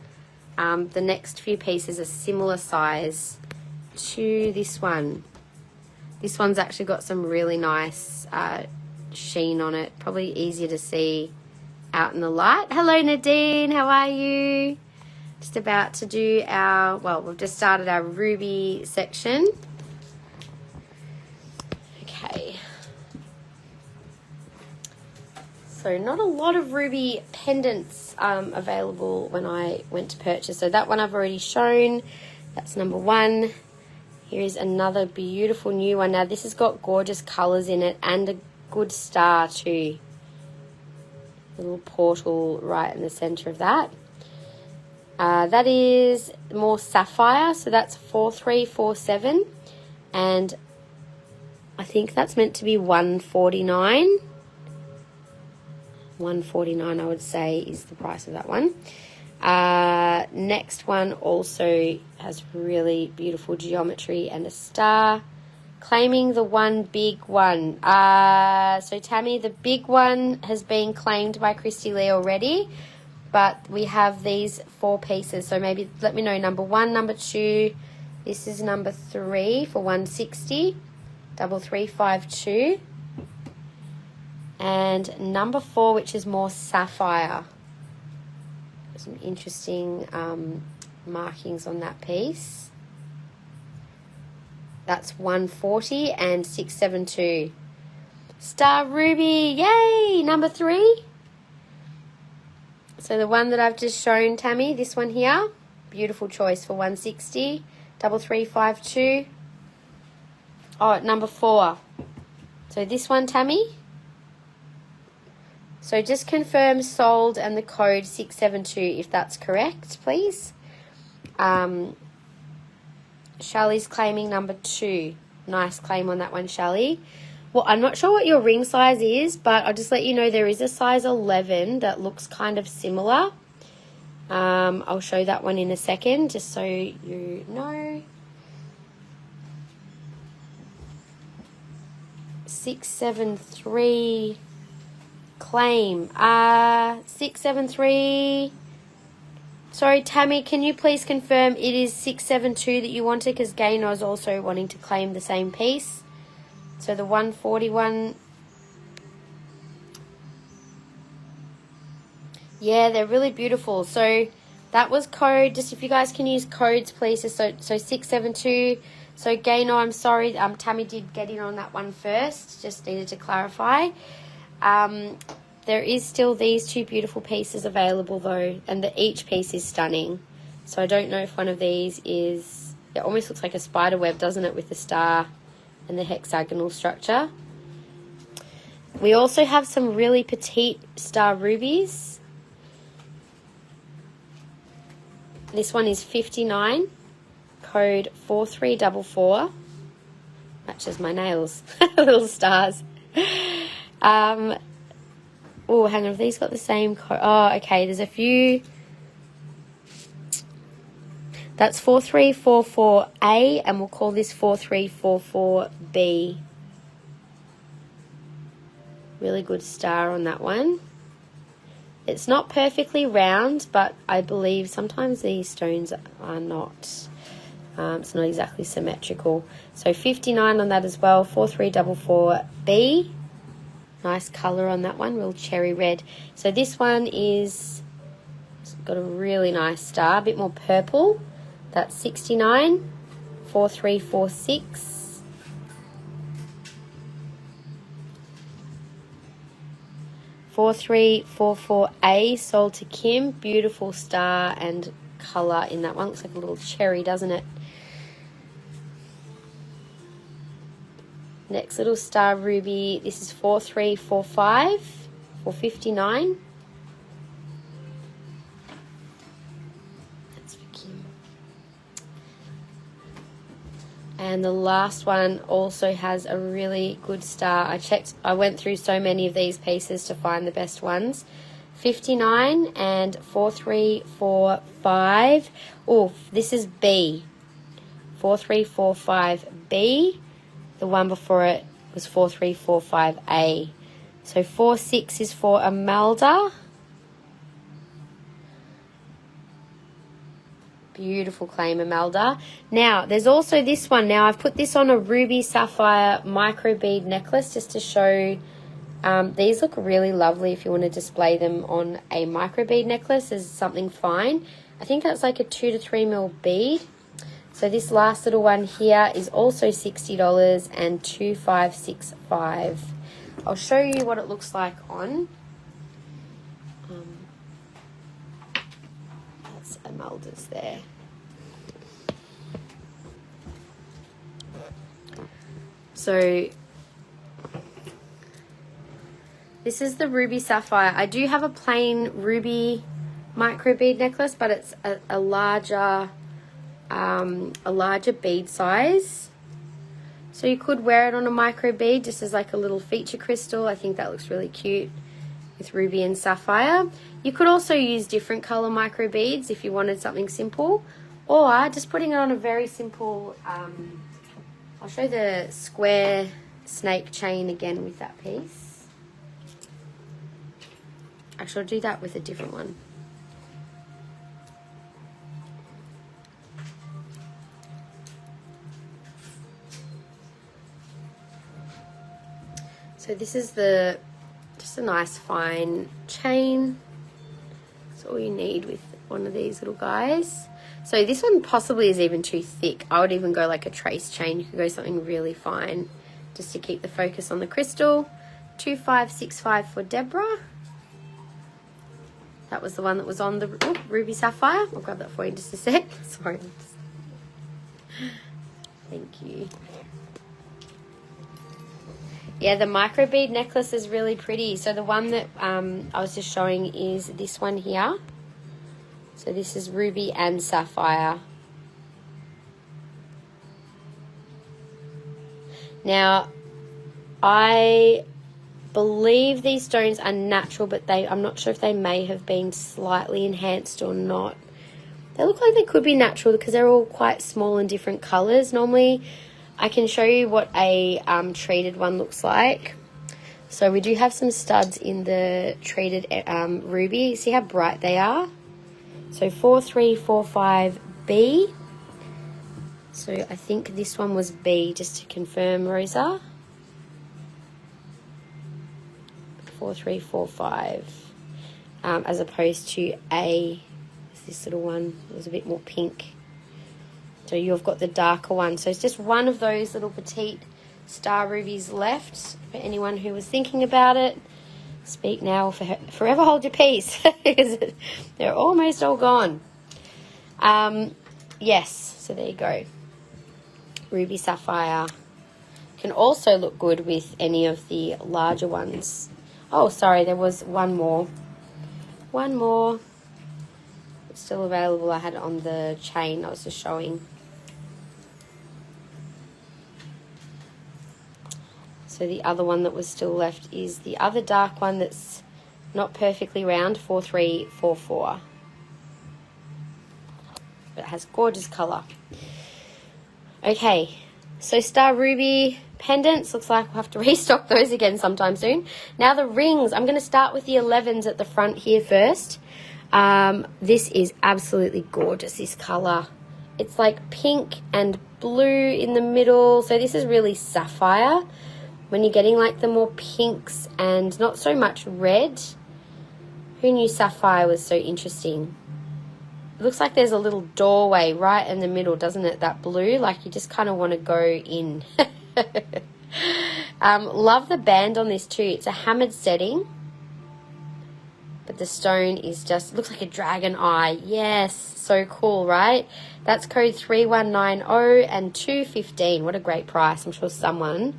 The next few pieces are similar size to this one. This one's actually got some really nice sheen on it, probably easier to see out in the light. Hello Nadine, how are you? Just about to do our, well, we've just started our ruby section. Okay. So not a lot of ruby pendants available when I went to purchase. So that one I've already shown. That's number 1. Here is another beautiful new one. Now this has got gorgeous colours in it and a good star too. A little portal right in the centre of that. That is more sapphire, so that's 4347, and I think that's meant to be 149. 149 I would say is the price of that one. Next one also has really beautiful geometry and a star. Claiming the one big one. So Tammy, the big one has been claimed by Christy Lee already, but we have these 4 pieces. So maybe let me know number 1, number 2. This is number 3 for 160, 3352. And number 4, which is more sapphire. Some interesting markings on that piece. That's 140 and 672. Star Ruby, yay! Number 3. So the one that I've just shown, Tammy, this one here, beautiful choice for 160, 3352. Oh, number 4. So this one, Tammy. So just confirm sold and the code 672 if that's correct, please. Shelley's claiming number 2. Nice claim on that one, Shelley. Well, I'm not sure what your ring size is, but I'll just let you know there is a size 11 that looks kind of similar. I'll show that one in a second, just so you know. 673 claim. 673... Sorry, Tammy, can you please confirm it is 672 that you wanted? Because Gaynor is also wanting to claim the same piece. So the 141. Yeah, they're really beautiful. So that was code. Just if you guys can use codes, please. So 672. So Gaynor, I'm sorry. Tammy did get in on that one first. Just needed to clarify. There is still these 2 beautiful pieces available though, and each piece is stunning. So I don't know if one of these is, it almost looks like a spider web, doesn't it, with the star and the hexagonal structure. We also have some really petite star rubies. This one is 59, code 4344. Matches my nails, little stars. Oh, hang on, have these got the same code? Oh, okay, there's a few. That's 4344A, and we'll call this 4344B. Really good star on that one. It's not perfectly round, but I believe sometimes these stones are not. It's not exactly symmetrical. So 59 on that as well, 4344B. Nice colour on that one, real cherry red. So this one is got a really nice star, a bit more purple. That's 69, 4346. A sold to Kim. Beautiful star and colour in that one. Looks like a little cherry, doesn't it? Next little star ruby. This is 4345, 459. That's for Kim. And the last one also has a really good star. I went through so many of these pieces to find the best ones. 59 and 4345. Oh, this is B. 4345B. The one before it was 4345A. So 46 is for Amelda. Beautiful claim, Amelda. Now, there's also this one. Now, I've put this on a ruby sapphire micro bead necklace just to show. These look really lovely if you want to display them on a micro bead necklace as something fine. I think that's like a 2 to 3 mil bead. So this last little one here is also $60 and $2565. I'll show you what it looks like on. That's Amelda's there. So this is the ruby sapphire. I do have a plain ruby micro bead necklace, but it's a larger bead size. So you could wear it on a micro bead just as like a little feature crystal. I think that looks really cute with ruby and sapphire. You could also use different color micro beads if you wanted something simple, or just putting it on a very simple, I'll show the square snake chain again with that piece. Actually, I'll do that with a different one. So this is just a nice fine chain. That's all you need with one of these little guys. So this one possibly is even too thick. I would even go like a trace chain. You could go something really fine just to keep the focus on the crystal. 2565 for Deborah. That was the one that was on the ruby sapphire. I'll grab that for you in just a sec. Sorry. Thank you. Yeah, the micro bead necklace is really pretty. So the one that I was just showing is this one here. So this is ruby and sapphire. Now, I believe these stones are natural, but I'm not sure if they may have been slightly enhanced or not. They look like they could be natural because they're all quite small and different colours. Normally, I can show you what a treated one looks like. So we do have some studs in the treated ruby. See how bright they are? So 4345B. So I think this one was B, just to confirm, Rosa. 4345. As opposed to A, this little one was a bit more pink. So you've got the darker one. So it's just one of those little petite star rubies left for anyone who was thinking about it. Speak now or forever hold your peace, because they're almost all gone. Yes, so there you go. Ruby sapphire. Can also look good with any of the larger ones. Oh, sorry, there was one more. One more. It's still available. I had it on the chain I was just showing. So the other one that was still left is the other dark one that's not perfectly round, 4344. But it has gorgeous colour. Okay, so star ruby pendants. Looks like we'll have to restock those again sometime soon. Now the rings. I'm going to start with the 11s at the front here first. This is absolutely gorgeous, this colour. It's like pink and blue in the middle. So this is really sapphire. When you're getting like the more pinks and not so much red. Who knew sapphire was so interesting? It looks like there's a little doorway right in the middle, doesn't it? That blue, like you just kind of want to go in. Love the band on this too. It's a hammered setting. But the stone is just, looks like a dragon eye. Yes, so cool, right? That's code 3190 and 215. What a great price. I'm sure someone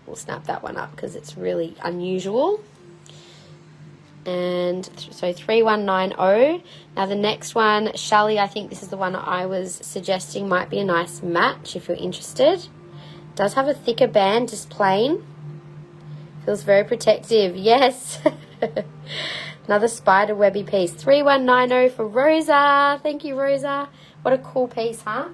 will snap that one up because it's really unusual. And so 3190. Now the next one, Shelly, I think this is the one I was suggesting might be a nice match if you're interested. It does have a thicker band, just plain. Feels very protective. Yes. Another spider webby piece. 3190 for Rosa. Thank you, Rosa. What a cool piece, huh?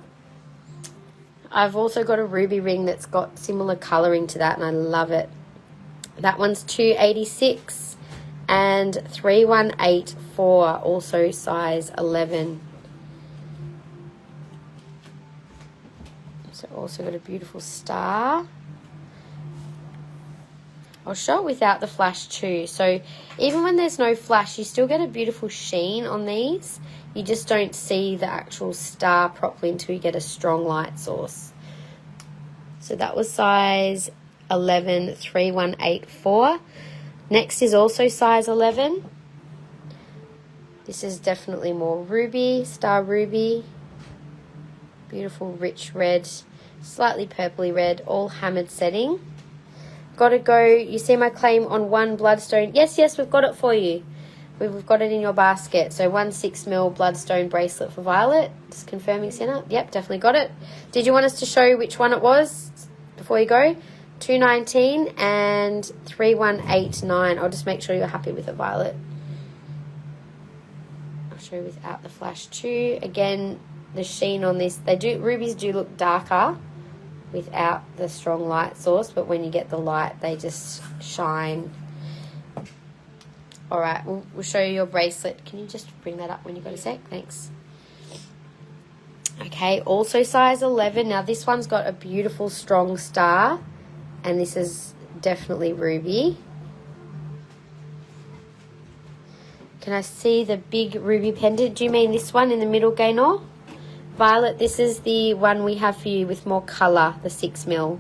I've also got a ruby ring that's got similar colouring to that, and I love it. That one's 286 and 3184, also size 11. So also got a beautiful star. I'll show it without the flash too. So even when there's no flash, you still get a beautiful sheen on these. You just don't see the actual star properly until you get a strong light source. So that was size 11, 3184. Next is also size 11. This is definitely more ruby, star ruby. Beautiful rich red, slightly purpley red, all hammered setting. Got to go. You see my claim on one bloodstone. Yes, we've got it for you. We've got it in your basket. So 1 6mm bloodstone bracelet for Violet. Just confirming, Cinna. Yep, definitely got it. Did you want us to show which one it was before you go? 219 and 3189. I'll just make sure you're happy with it, Violet. I'll show you without the flash too. Again, the sheen on this. Rubies do look darker without the strong light source, but when you get the light, they just shine. All right, we'll show you your bracelet. Can you just bring that up when you've got a sec? Thanks. Okay, also size 11. Now this one's got a beautiful strong star, and this is definitely ruby. Can I see the big ruby pendant? Do you mean this one in the middle, Gaynor? Violet, this is the one we have for you with more colour, the 6mm.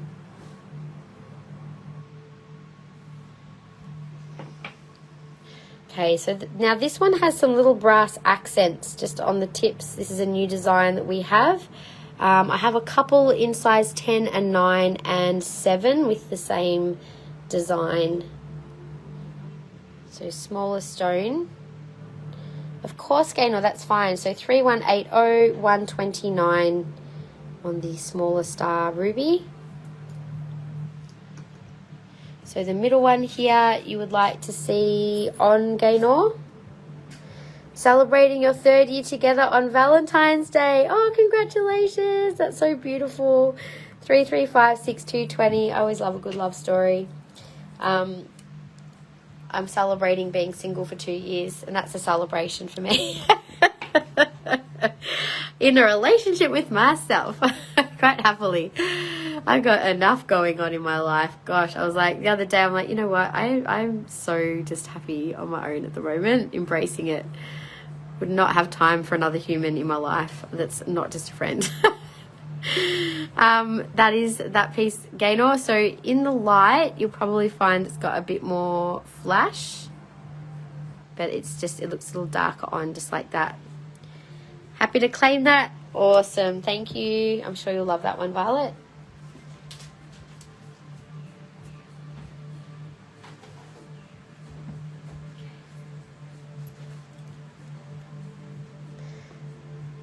Okay, so now this one has some little brass accents just on the tips. This is a new design that we have. I have a couple in size 10 and 9 and 7 with the same design. So smaller stone. Of course, Gaynor, that's fine. So 3180, 129 on the smaller star ruby. So the middle one here you would like to see on, Gaynor. Celebrating your 3rd year together on Valentine's Day. Oh, congratulations. That's so beautiful. 3356220. I always love a good love story. I'm celebrating being single for 2 years, and that's a celebration for me. In a relationship with myself, quite happily. I've got enough going on in my life. Gosh, I was like, the other day, I'm like, you know what? I'm so just happy on my own at the moment, embracing it. Would not have time for another human in my life that's not just a friend. That is that piece, Gaynor. So in the light, you'll probably find it's got a bit more flash, but it looks a little darker on, just like that. Happy to claim that. Awesome. Thank you. I'm sure you'll love that one, Violet.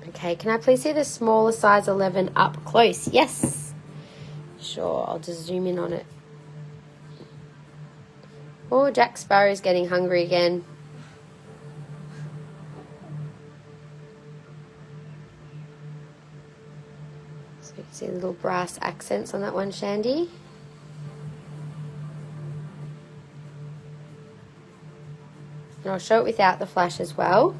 Okay, can I please see the smaller size 11 up close? Yes. Sure, I'll just zoom in on it. Oh, Jack Sparrow's getting hungry again. So you can see the little brass accents on that one, Shandy. And I'll show it without the flash as well.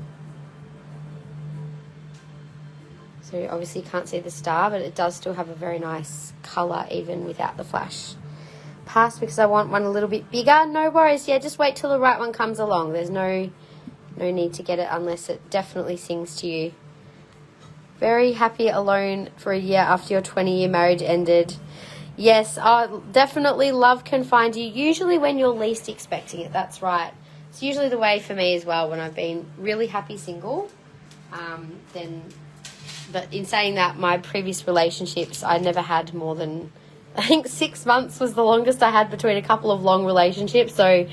So obviously you can't see the star, but it does still have a very nice colour even without the flash. Pass because I want one a little bit bigger. No worries. Yeah, just wait till the right one comes along. There's no need to get it unless it definitely sings to you. Very happy alone for a year after your 20-year marriage ended. Yes, definitely love can find you, usually when you're least expecting it. That's right. It's usually the way for me as well when I've been really happy single. But in saying that, my previous relationships, I never had more than, I think 6 months was the longest I had between a couple of long relationships. So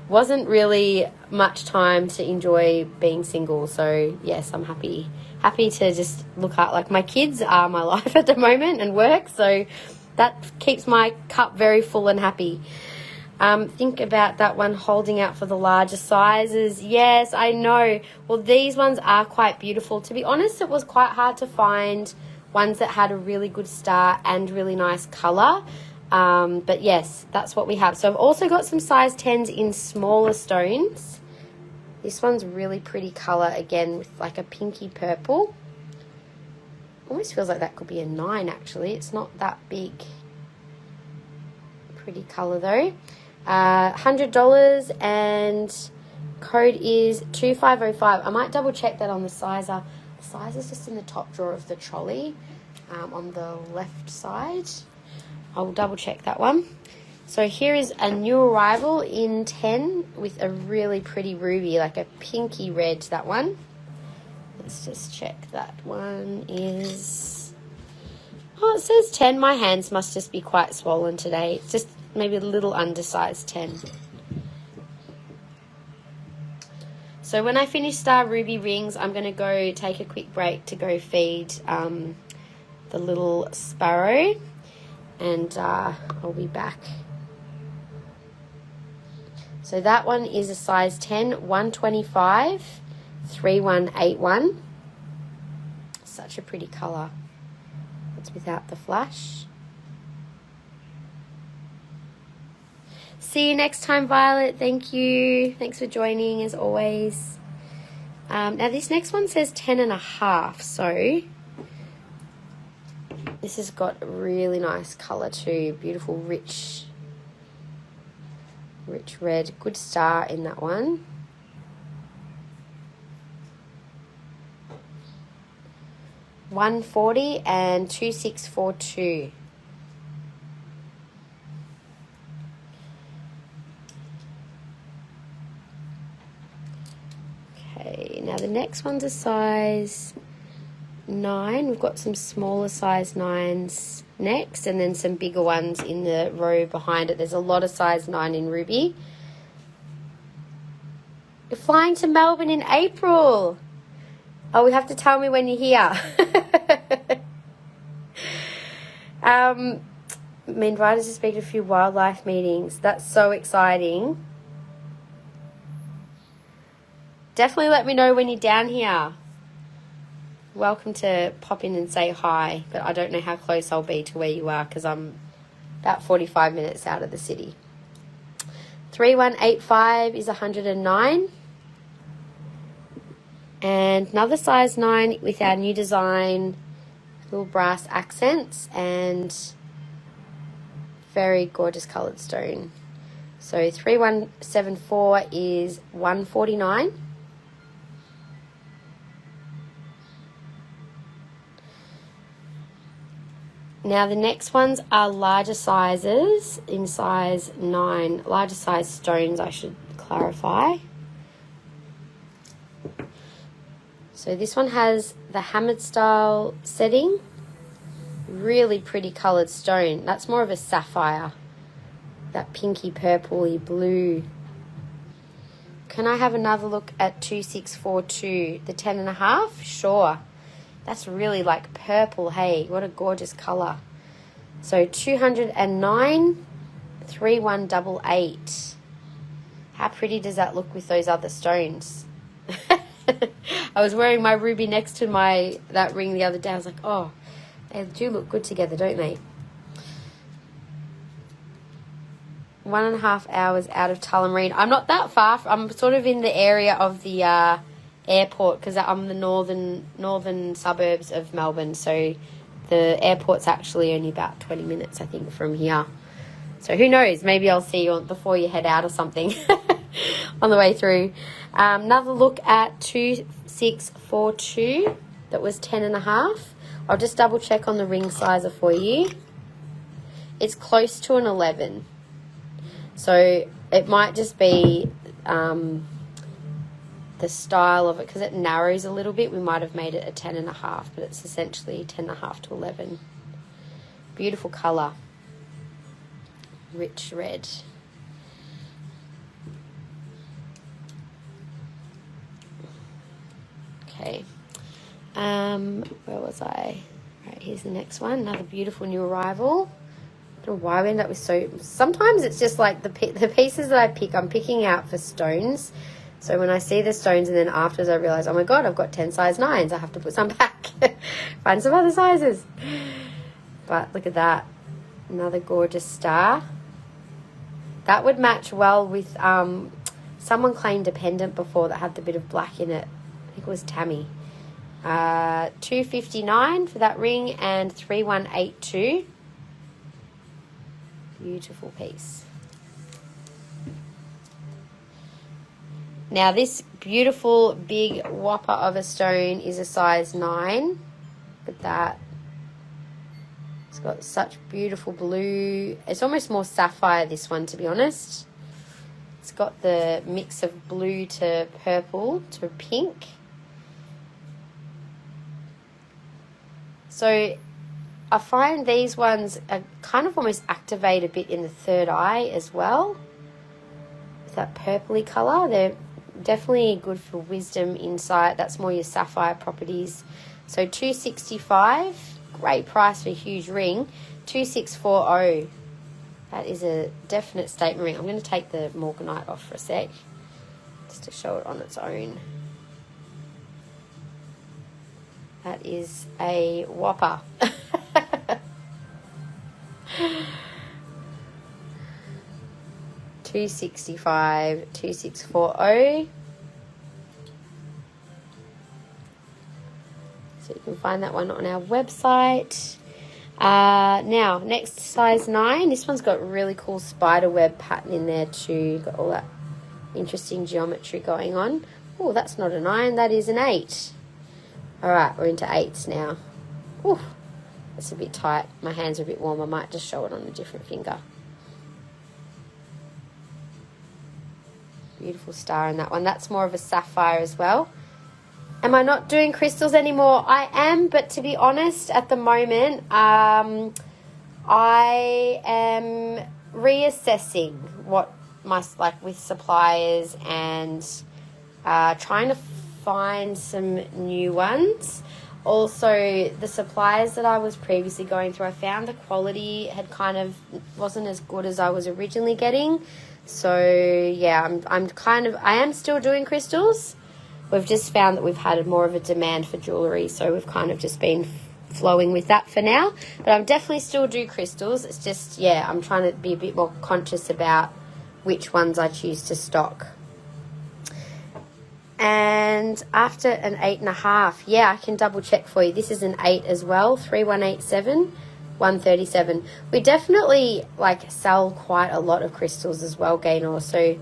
wasn't really much time to enjoy being single. So yes, I'm happy to just look at, like, my kids are my life at the moment and work. So that keeps my cup very full and happy. Think about that one, holding out for the larger sizes. Yes, I know. Well, these ones are quite beautiful. To be honest, it was quite hard to find ones that had a really good star and really nice colour. But yes, that's what we have. So I've also got some size 10s in smaller stones. This one's really pretty colour, again, with like a pinky purple. Almost feels like that could be a 9, actually. It's not that big. Pretty colour though. $100 and code is 2505. I might double check that on the sizer. The size is just in the top drawer of the trolley, on the left side. I'll double check that one. So here is a new arrival in 10 with a really pretty ruby, like a pinky red, that one. Let's just check. That one is, oh, it says 10. My hands must just be quite swollen today. It's just maybe a little undersized 10. So when I finish Star Ruby rings, I'm going to go take a quick break to go feed the little sparrow, and I'll be back. So that one is a size 10, 125, 3181. Such a pretty colour. It's without the flash. See you next time, Violet. Thank you. Thanks for joining, as always. Now, this next one says 10.5, so this has got a really nice colour too. Beautiful, rich red. Good star in that one. $140 and 2642. Okay, now the next one's a size 9. We've got some smaller size 9s next, and then some bigger ones in the row behind it. There's a lot of size 9 in ruby. You're flying to Melbourne in April. Oh, we have to tell me when you're here. I'm invited to speak at a few wildlife meetings. That's so exciting. Definitely let me know when you're down here. Welcome to pop in and say hi, but I don't know how close I'll be to where you are because I'm about 45 minutes out of the city. 3185 is 109. And another size 9 with our new design, little brass accents and very gorgeous coloured stone. So 3174 is 149. Now the next ones are larger sizes in size 9, larger size stones, I should clarify. So this one has the hammered style setting, really pretty coloured stone. That's more of a sapphire, that pinky purpley blue. Can I have another look at 2642, the 10.5? Sure. That's really like purple, hey, what a gorgeous colour. So 209, 3188. How pretty does that look with those other stones? I was wearing my ruby next to that ring the other day. I was like, oh, they do look good together, don't they? 1.5 hours out of Tullamarine. I'm not that far. I'm sort of in the area of the airport because I'm the northern suburbs of Melbourne. So the airport's actually only about 20 minutes, I think, from here. So who knows? Maybe I'll see you before you head out or something on the way through. Another look at 2642. That was 10.5. I'll just double check on the ring sizer for you. It's close to an 11. So it might just be the style of it, because it narrows a little bit, we might have made it a 10.5, but it's essentially 10.5 to 11. Beautiful colour, rich red. Okay, where was I? Right, here's the next one, another beautiful new arrival. I don't know why we end up with so, sometimes it's just like the pieces that I pick, I'm picking out for stones. So when I see the stones and then afterwards I realise, oh my God, I've got 10 size 9s. I have to put some back. Find some other sizes. But look at that. Another gorgeous star. That would match well with, someone claimed a pendant before that had the bit of black in it. I think it was Tammy. $259 for that ring and $3182. Beautiful piece. Now this beautiful big whopper of a stone is a size 9. Look at that. It's got such beautiful blue. It's almost more sapphire, this one, to be honest. It's got the mix of blue to purple to pink. So I find these ones are kind of almost activate a bit in the third eye as well. With that purpley colour, they're definitely good for wisdom, insight. That's more your sapphire properties. So $265, great price for a huge ring. $2640. That is a definite statement ring. I'm going to take the Morganite off for a sec, just to show it on its own. That is a whopper. $265, $2640. So you can find that one on our website. Now, next size 9. This one's got really cool spider web pattern in there too. Got all that interesting geometry going on. Oh, that's not a 9. That is an 8. All right, we're into 8s now. Ooh, that's a bit tight. My hands are a bit warm. I might just show it on a different finger. Beautiful star in that one. That's more of a sapphire as well. Am I not doing crystals anymore? I am, but to be honest, at the moment, I am reassessing what like with suppliers and trying to find some new ones. Also, the suppliers that I was previously going through, I found the quality had kind of wasn't as good as I was originally getting. So yeah, I am still doing crystals. We've just found that we've had more of a demand for jewellery, so we've kind of just been flowing with that for now. But I'm definitely still do crystals. It's just, yeah, I'm trying to be a bit more conscious about which ones I choose to stock. And after an 8.5, yeah, I can double check for you. This is an 8 as well, 3187. 137. We definitely like sell quite a lot of crystals as well, Gaynor. So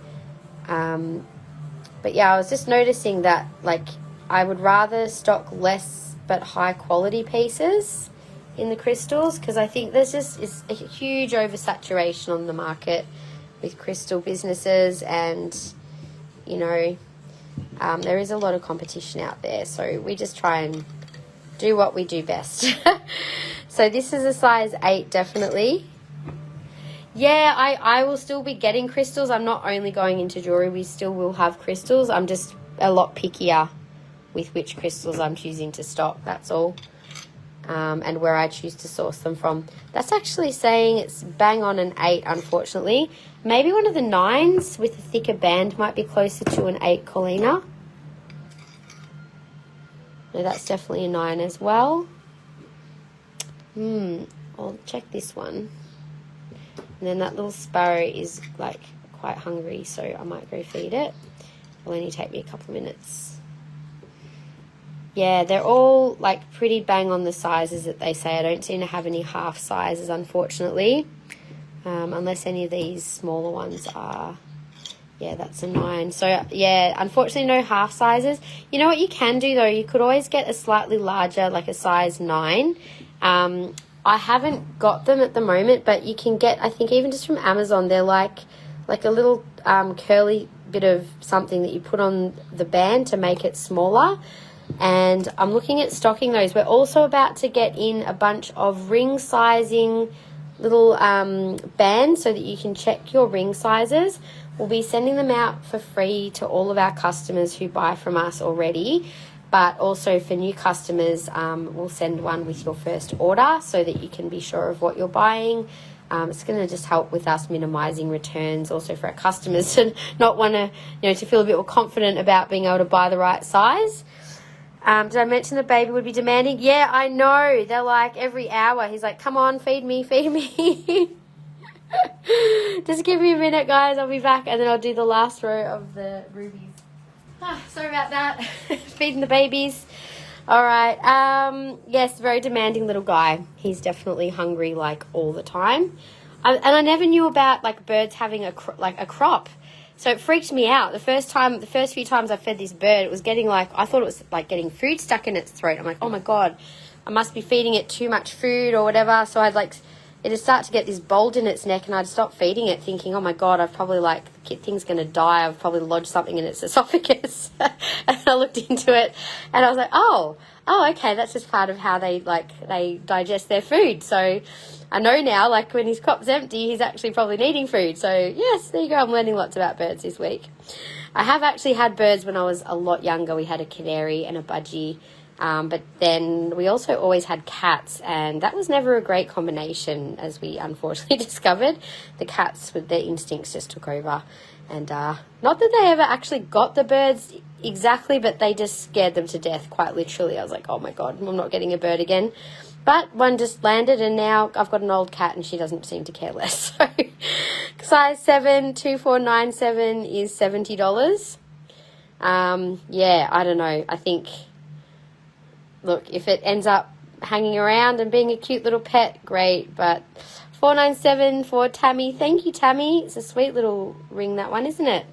but yeah, I was just noticing that like I would rather stock less but high quality pieces in the crystals, because I think there's just is a huge oversaturation on the market with crystal businesses, and you know, there is a lot of competition out there, so we just try and do what we do best. So this is a size 8, definitely. Yeah, I will still be getting crystals. I'm not only going into jewellery, we still will have crystals. I'm just a lot pickier with which crystals I'm choosing to stock, that's all. And where I choose to source them from. That's actually saying it's bang on an 8, unfortunately. Maybe one of the 9s with a thicker band might be closer to an 8, Colina. No, that's definitely a 9 as well. I'll check this one. And then that little sparrow is like quite hungry, so I might go feed it. It'll only take me a couple of minutes. Yeah, they're all like pretty bang on the sizes that they say. I don't seem to have any half sizes, unfortunately. Unless any of these smaller ones are. Yeah, that's a 9. So yeah, unfortunately no half sizes. You know what you can do though? You could always get a slightly larger, like a size 9. I haven't got them at the moment, but you can get, I think even just from Amazon, they're like a little curly bit of something that you put on the band to make it smaller. And I'm looking at stocking those. We're also about to get in a bunch of ring sizing little bands so that you can check your ring sizes. We'll be sending them out for free to all of our customers who buy from us already, but also for new customers, we'll send one with your first order so that you can be sure of what you're buying. It's going to just help with us minimizing returns, also for our customers to not want to, to feel a bit more confident about being able to buy the right size. Did I mention the baby would be demanding? Yeah, I know. They're like every hour. He's like, come on, feed me, feed me. Just give me a minute, guys. I'll be back, and then I'll do the last row of the rubies. Sorry about that. Feeding the babies. All right. Yes, very demanding little guy. He's definitely hungry like all the time. And I never knew about like birds having a crop. So it freaked me out. The first few times I fed this bird, it was getting like, I thought it was like getting food stuck in its throat. I'm like, oh my God, I must be feeding it too much food or whatever. So it'd start to get this bulge in its neck, and I'd stop feeding it thinking, oh my God, I've probably the thing's going to die. I've probably lodged something in its esophagus. And I looked into it and I was like, oh, okay, that's just part of how they digest their food. So I know now, like when his crop's empty, he's actually probably needing food. So yes, there you go. I'm learning lots about birds this week. I have actually had birds when I was a lot younger. We had a canary and a budgie. But then we also always had cats, and that was never a great combination, as we unfortunately discovered. The cats, with their instincts, just took over. And not that they ever actually got the birds exactly, but they just scared them to death, quite literally. I was like, oh my God, I'm not getting a bird again. But one just landed, and now I've got an old cat, and she doesn't seem to care less. So size 7, 2497 is $70. Yeah, I don't know. I think... Look, if it ends up hanging around and being a cute little pet, great. But $497 for Tammy. Thank you, Tammy. It's a sweet little ring, that one, isn't it?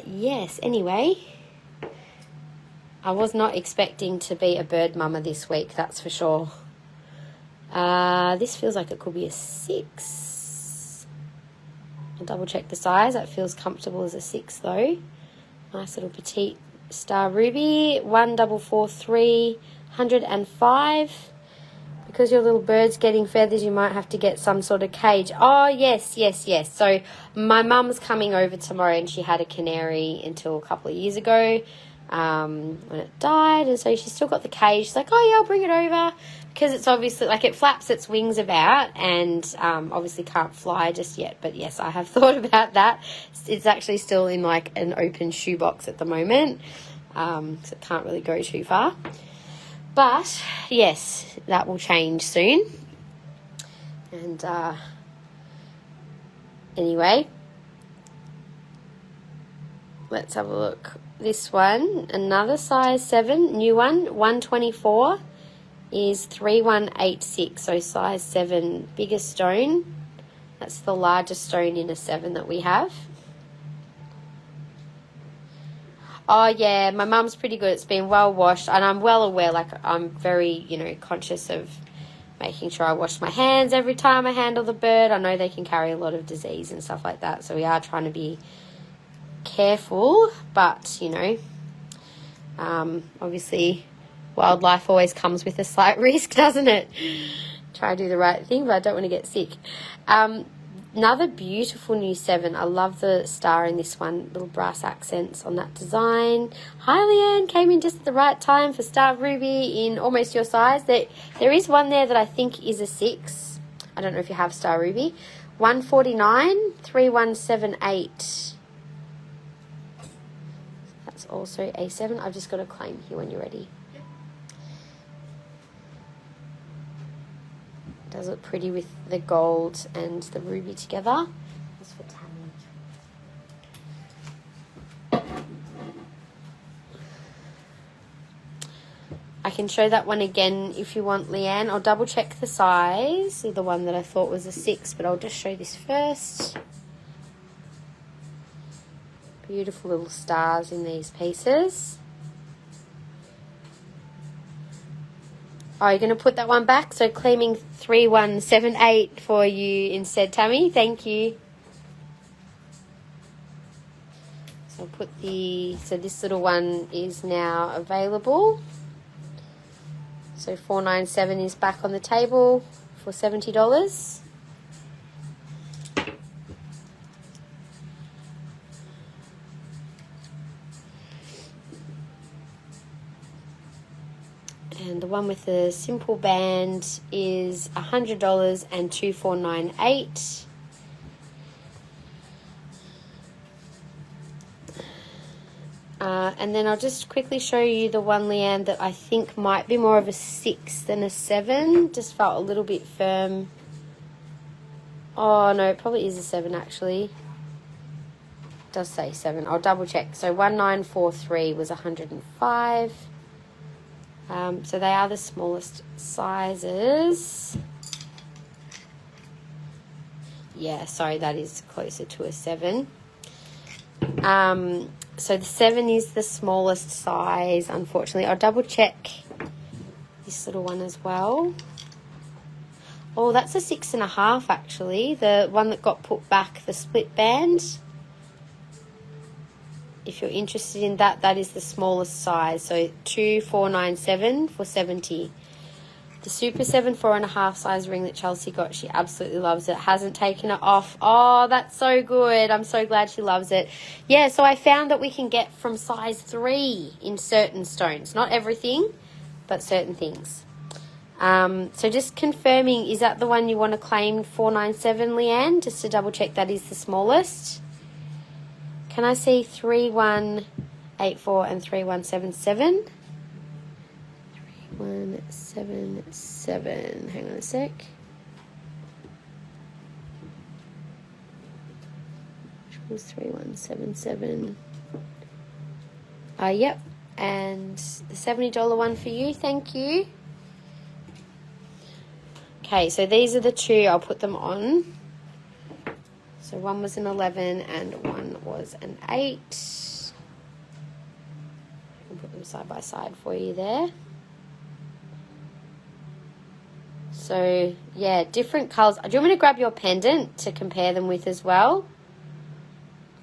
Yes, anyway. I was not expecting to be a bird mama this week, that's for sure. This feels like it could be a 6. I'll double check the size. That feels comfortable as a 6, though. Nice little petite star ruby. 1443, 105. Because your little bird's getting feathers, you might have to get some sort of cage. Oh, yes. So my mum's coming over tomorrow, and she had a canary until a couple of years ago when it died. And so she's still got the cage. She's like, oh, yeah, I'll bring it over. Because it's obviously, like, it flaps its wings about and obviously can't fly just yet. But, yes, I have thought about that. It's actually still in, like, an open shoebox at the moment. So it can't really go too far. But, yes, that will change soon. And, anyway, let's have a look. This one, another size 7, new one, 124, is 3186. So size 7, biggest stone. That's the largest stone in a 7 that we have. Oh, yeah, my mum's pretty good. It's been well washed, and I'm well aware, like, I'm very, conscious of making sure I wash my hands every time I handle the bird. I know they can carry a lot of disease and stuff like that, so we are trying to be careful, but, obviously wildlife always comes with a slight risk, doesn't it? Try to do the right thing, but I don't want to get sick. Another beautiful new 7. I love the star in this one, little brass accents on that design. Hi, Leanne, came in just at the right time for star ruby in almost your size. There is one there that I think is a 6. I don't know if you have star ruby. 149, 3178. That's also a 7. I've just got a claim here when you're ready. Does look pretty with the gold and the ruby together. That's for Tammy. I can show that one again if you want, Leanne. I'll double check the size of the one that I thought was a 6, but I'll just show this first. Beautiful little stars in these pieces. Oh, you're going to put that one back? So claiming 3178 for you instead, Tammy. Thank you. I'll put so this little one is now available. So 497 is back on the table for $70. And the one with the simple band is $100 and $2,498. And then I'll just quickly show you the one, Leanne, that I think might be more of a 6 than a 7. Just felt a little bit firm. Oh, no, it probably is a 7, actually. It does say 7. I'll double check. So 1943 was 105. So they are the smallest sizes. Yeah, sorry, that is closer to a 7. So the 7 is the smallest size, unfortunately. I'll double check this little one as well. Oh, that's a 6.5 actually. The one that got put back, the split band. If you're interested in that, that is the smallest size. So 2497 for $70. The Super 7 4.5 size ring that Chelsea got, she absolutely loves it. Hasn't taken it off. Oh, that's so good. I'm so glad she loves it. Yeah, so I found that we can get from size 3 in certain stones. Not everything, but certain things. So just confirming, is that the one you want to claim 497, Leanne? Just to double check that is the smallest. Can I see 3184 and 3177? 3177. Hang on a sec. Which was 3177? Yep. And the $70 one for you. Thank you. Okay, so these are the two. I'll put them on. So one was an 11 and one was an 8. I'll put them side by side for you there. So, yeah, different colours. Do you want me to grab your pendant to compare them with as well?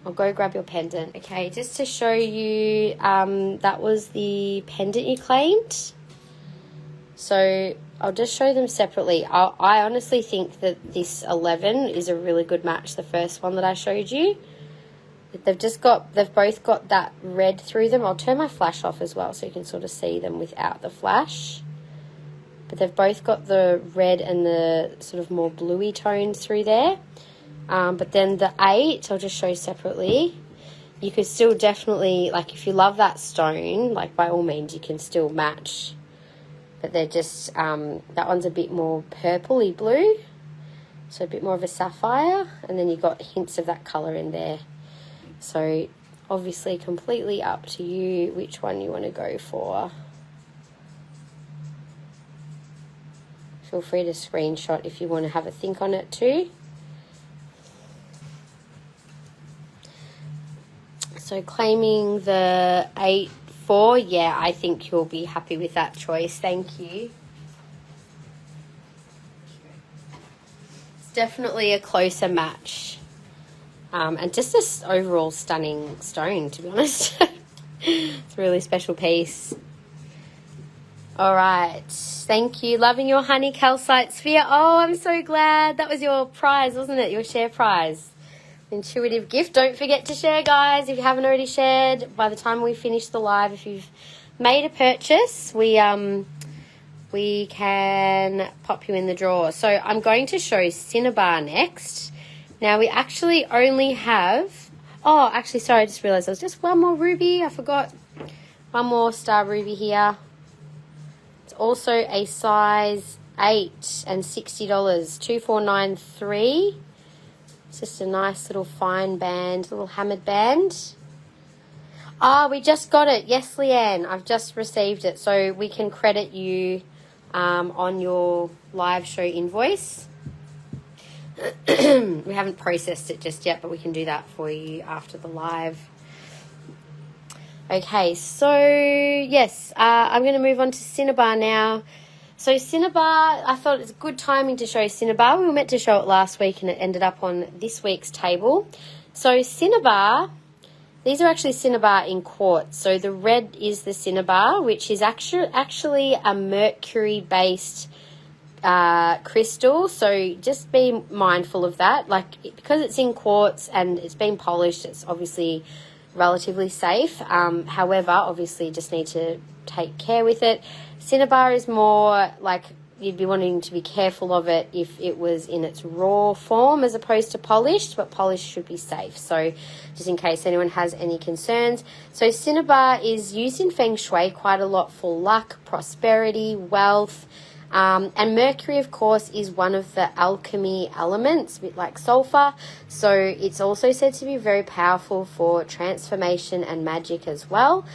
I'll go grab your pendant. Okay, just to show you, that was the pendant you claimed. So I'll just show them separately. I honestly think that this 11 is a really good match, the first one that I showed you. They've both got that red through them. I'll turn my flash off as well so you can sort of see them without the flash. But they've both got the red and the sort of more bluey tones through there. But then the 8, I'll just show you separately. You could still definitely, like if you love that stone, like by all means you can still match. But they're just, that one's a bit more purpley blue. So a bit more of a sapphire. And then you've got hints of that colour in there. So obviously completely up to you which one you want to go for. Feel free to screenshot if you want to have a think on it too. So claiming the 8-4, yeah, I think you'll be happy with that choice. Thank you. It's definitely a closer match. And just this overall stunning stone, to be honest. It's a really special piece. All right. Thank you. Loving your honey calcite sphere. Oh, I'm so glad. That was your prize, wasn't it? Your share prize. Intuitive gift. Don't forget to share, guys, if you haven't already shared. By the time we finish the live, if you've made a purchase, we can pop you in the draw. So I'm going to show Cinnabar next. Now, we actually only have... Oh, actually, sorry, I just realised there was just one more ruby. I forgot. One more star ruby here. It's also a size 8 and $60. 2493. It's just a nice little fine band, little hammered band. Ah, we just got it. Yes, Leanne, I've just received it. So we can credit you on your live show invoice. We haven't processed it just yet, but we can do that for you after the live. Okay, so yes, I'm going to move on to Cinnabar now. So Cinnabar, I thought it's good timing to show Cinnabar. We were meant to show it last week and it ended up on this week's table. So Cinnabar, These are actually Cinnabar in quartz. So the red is the Cinnabar, which is actually a mercury-based crystal. So just be mindful of that. Like, because it's in quartz and it's been polished, it's obviously relatively safe. However, obviously, you just need to take care with it. Cinnabar is more like you'd be wanting to be careful of it if it was in its raw form as opposed to polished, but polished should be safe. So just in case anyone has any concerns. So Cinnabar is used in Feng Shui quite a lot for luck, prosperity, wealth, and mercury, of course, is one of the alchemy elements, a bit like sulfur. So it's also said to be very powerful for transformation and magic as well.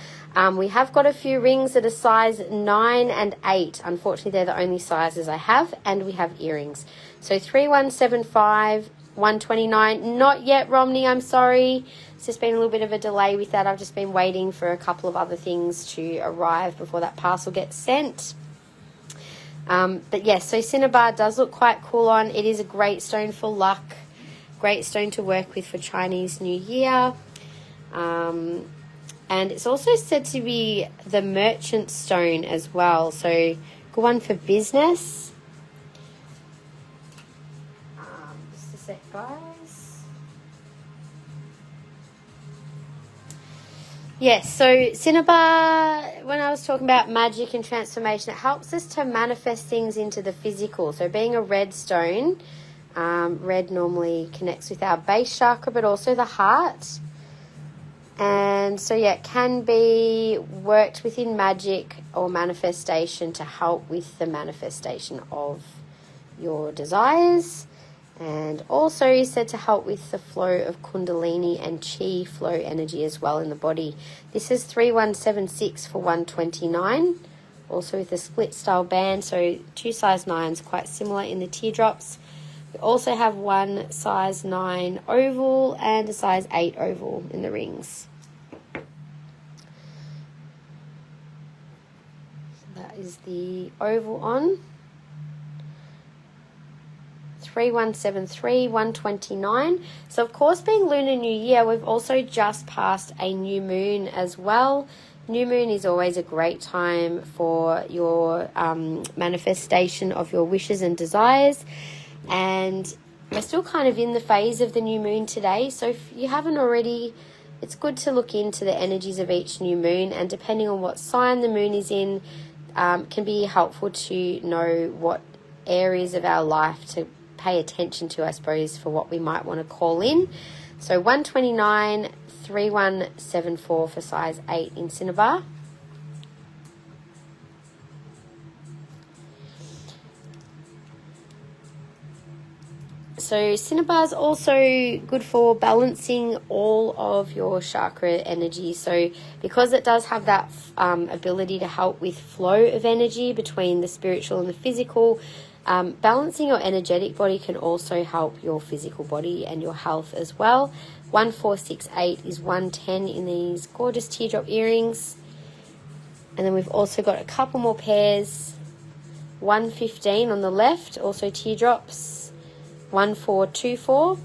We have got a few rings that are size 9 and 8. Unfortunately, they're the only sizes I have. And we have earrings. So 3175, 129. Not yet, Romney, I'm sorry. It's just been a little bit of a delay with that. I've just been waiting for a couple of other things to arrive before that parcel gets sent. But yes, so Cinnabar does look quite cool on. It is a great stone for luck, great stone to work with for Chinese New Year. And it's also said to be the merchant stone as well. So good one for business. Just a sec, guys. Yes, so Cinnabar, when I was talking about magic and transformation, it helps us to manifest things into the physical. So being a red stone, red normally connects with our base chakra, but also the heart. And so, yeah, it can be worked within magic or manifestation to help with the manifestation of your desires. And also is said to help with the flow of Kundalini and Chi flow energy as well in the body. This is 3176 for 129. Also with a split style band, so 2 size 9s, quite similar in the teardrops. We also have one size 9 oval and a size 8 oval in the rings. So that is the oval on. 3173, 129. So of course, being Lunar New Year, we've also just passed a new moon as well. New moon is always a great time for your manifestation of your wishes and desires. And we're still kind of in the phase of the new moon today. So if you haven't already, it's good to look into the energies of each new moon. And depending on what sign the moon is in, can be helpful to know what areas of our life to pay attention to, I suppose, for what we might want to call in. So 129, 3174 for size 8 in Cinnabar. So Cinnabar is also good for balancing all of your chakra energy. So because it does have that ability to help with flow of energy between the spiritual and the physical, balancing your energetic body can also help your physical body and your health as well. 1468 is 110 in these gorgeous teardrop earrings. And then we've also got a couple more pairs. 115 on the left, also teardrops. 1424.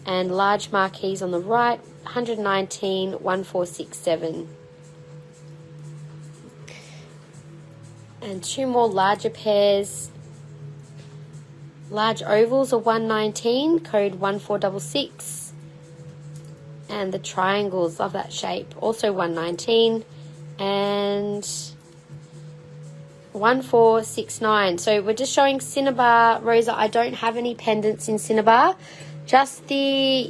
And large marquees on the right. 119, 1467. And two more larger pairs. Large ovals are 119, code 1466. And the triangles, love that shape, also 119. And 1469. So we're just showing Cinnabar, Rosa. I don't have any pendants in Cinnabar, just the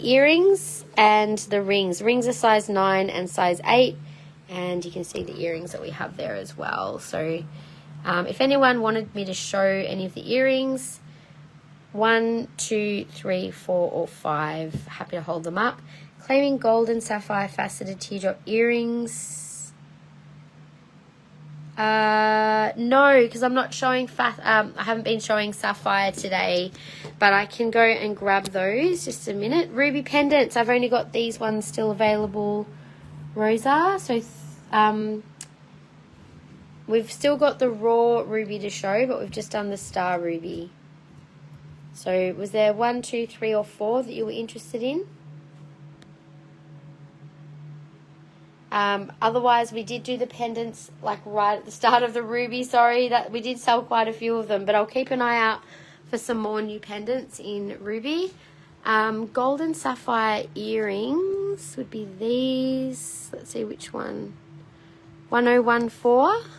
earrings and the rings. Rings are size 9 and size 8. And you can see the earrings that we have there as well. So if anyone wanted me to show any of the earrings, 1, 2, 3, 4, or 5. Happy to hold them up. Claiming gold and sapphire faceted teardrop earrings. No, because I'm not showing I haven't been showing sapphire today, but I can go and grab those. Just a minute. Ruby pendants. I've only got these ones still available, Rosa. So we've still got the raw ruby to show, but we've just done the star ruby. So was there 1, 2, 3, or 4 that you were interested in? Otherwise, we did do the pendants like right at the start of the ruby. Sorry, that we did sell quite a few of them, but I'll keep an eye out for some more new pendants in ruby. Gold and sapphire earrings would be these. Let's see which one. 1014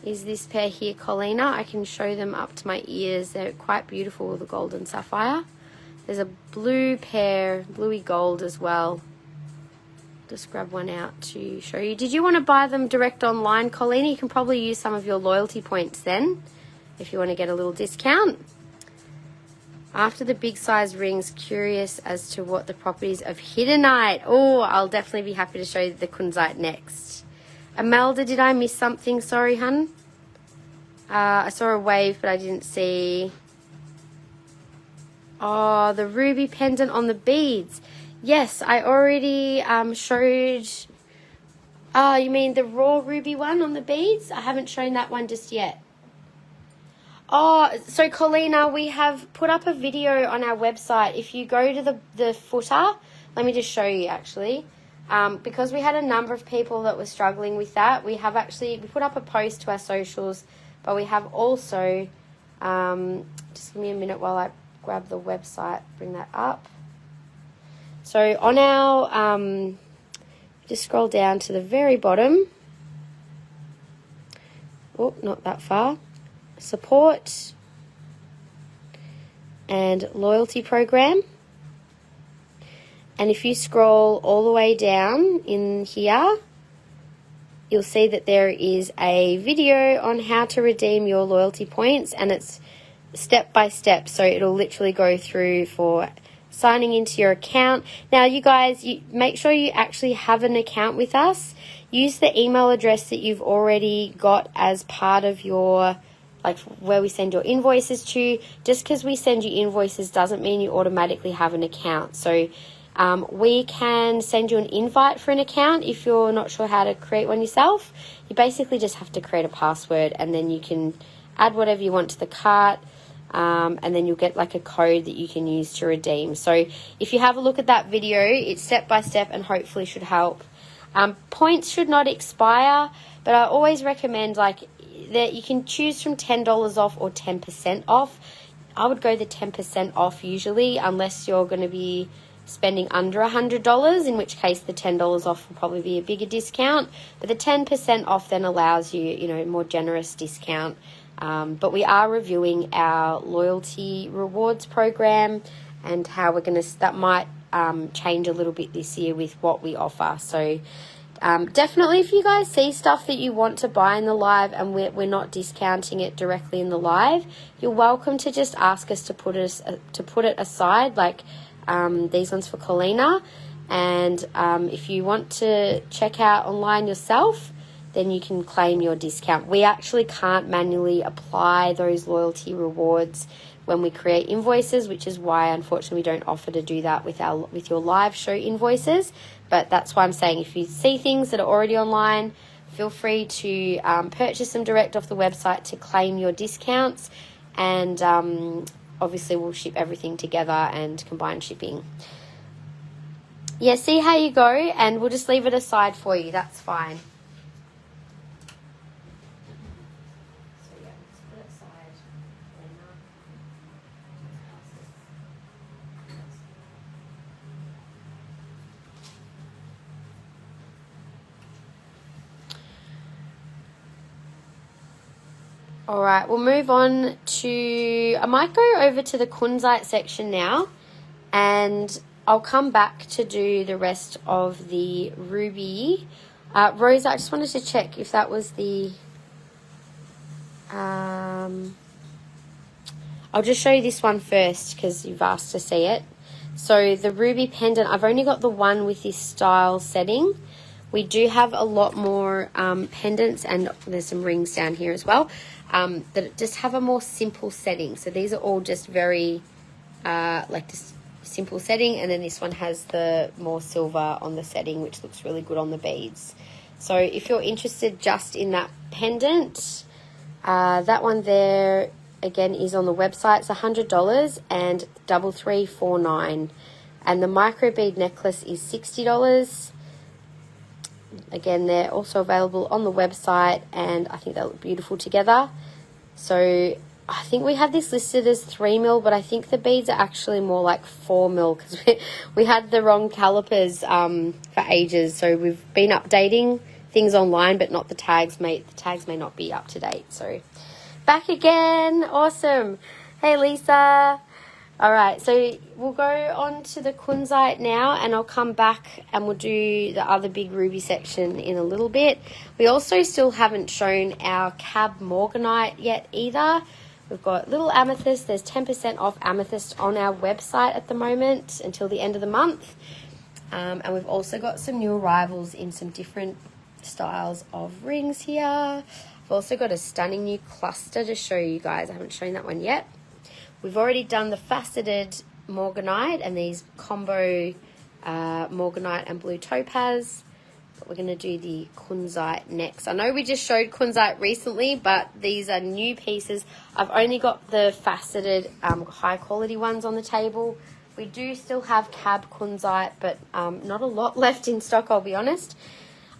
is this pair here, Colina. I can show them up to my ears. They're quite beautiful with the gold and sapphire. There's a blue pair, bluey gold as well. Just grab one out to show you. Did you want to buy them direct online, Colina? You can probably use some of your loyalty points then if you want to get a little discount. After the big size rings, curious as to what the properties of Hiddenite. Oh, I'll definitely be happy to show you the Kunzite next. Amelda, did I miss something? Sorry, hun. I saw a wave, but I didn't see. Oh, the ruby pendant on the beads. Yes, I already showed. Oh, you mean the raw ruby one on the beads? I haven't shown that one just yet. Oh, so Colina, we have put up a video on our website. If you go to the footer, let me just show you actually. Because we had a number of people that were struggling with that, we put up a post to our socials, but we have also, just give me a minute while I grab the website, bring that up. So on our, just scroll down to the very bottom. Oh, not that far. Support and loyalty program. And if you scroll all the way down in here, you'll see that there is a video on how to redeem your loyalty points, and it's step by step. So it'll literally go through for signing into your account. Now, you guys, you make sure you actually have an account with us. Use the email address that you've already got as part of your, like where we send your invoices to. Just because we send you invoices doesn't mean you automatically have an account. So we can send you an invite for an account if you're not sure how to create one yourself. You basically just have to create a password, and then you can add whatever you want to the cart, and then you'll get like a code that you can use to redeem. So if you have a look at that video, it's step by step and hopefully should help. Points should not expire, but I always recommend like that you can choose from $10 off or 10% off. I would go the 10% off usually, unless you're going to be spending under $100, in which case the $10 off will probably be a bigger discount. But the 10% off then allows you, more generous discount. But we are reviewing our loyalty rewards program and how we're going to, that might change a little bit this year with what we offer. So definitely if you guys see stuff that you want to buy in the live and we're not discounting it directly in the live, you're welcome to just ask us to put it aside, like these ones for Colina. And if you want to check out online yourself, then you can claim your discount. We actually can't manually apply those loyalty rewards when we create invoices, which is why unfortunately we don't offer to do that with your live show invoices. But that's why I'm saying if you see things that are already online, feel free to purchase them direct off the website to claim your discounts, and obviously we'll ship everything together and combine shipping. Yeah, see how you go, and we'll just leave it aside for you. That's fine. All right, we'll move on to, I might go over to the Kunzite section now, and I'll come back to do the rest of the ruby. Rosa, I just wanted to check if that was the, I'll just show you this one first because you've asked to see it. So the ruby pendant, I've only got the one with this style setting. We do have a lot more pendants, and there's some rings down here as well, that just have a more simple setting. So these are all just very just simple setting, and then this one has the more silver on the setting, which looks really good on the beads. So if you're interested just in that pendant, that one there again is on the website. It's $100 and 3349, and the micro bead necklace is $60. Again, they're also available on the website, and I think they look beautiful together. So I think we had this listed as 3 mil, but I think the beads are actually more like 4 mil because we had the wrong calipers for ages. So we've been updating things online, but not the tags. The tags may not be up to date. So back again. Awesome. Hey, Lisa. All right, so we'll go on to the Kunzite now, and I'll come back and we'll do the other big ruby section in a little bit. We also still haven't shown our Cab Morganite yet either. We've got little Amethyst. There's 10% off Amethyst on our website at the moment until the end of the month. And we've also got some new arrivals in some different styles of rings here. I've also got a stunning new cluster to show you guys. I haven't shown that one yet. We've already done the faceted Morganite and these combo Morganite and blue topaz. But we're going to do the Kunzite next. I know we just showed Kunzite recently, but these are new pieces. I've only got the faceted high quality ones on the table. We do still have Cab Kunzite, but not a lot left in stock, I'll be honest.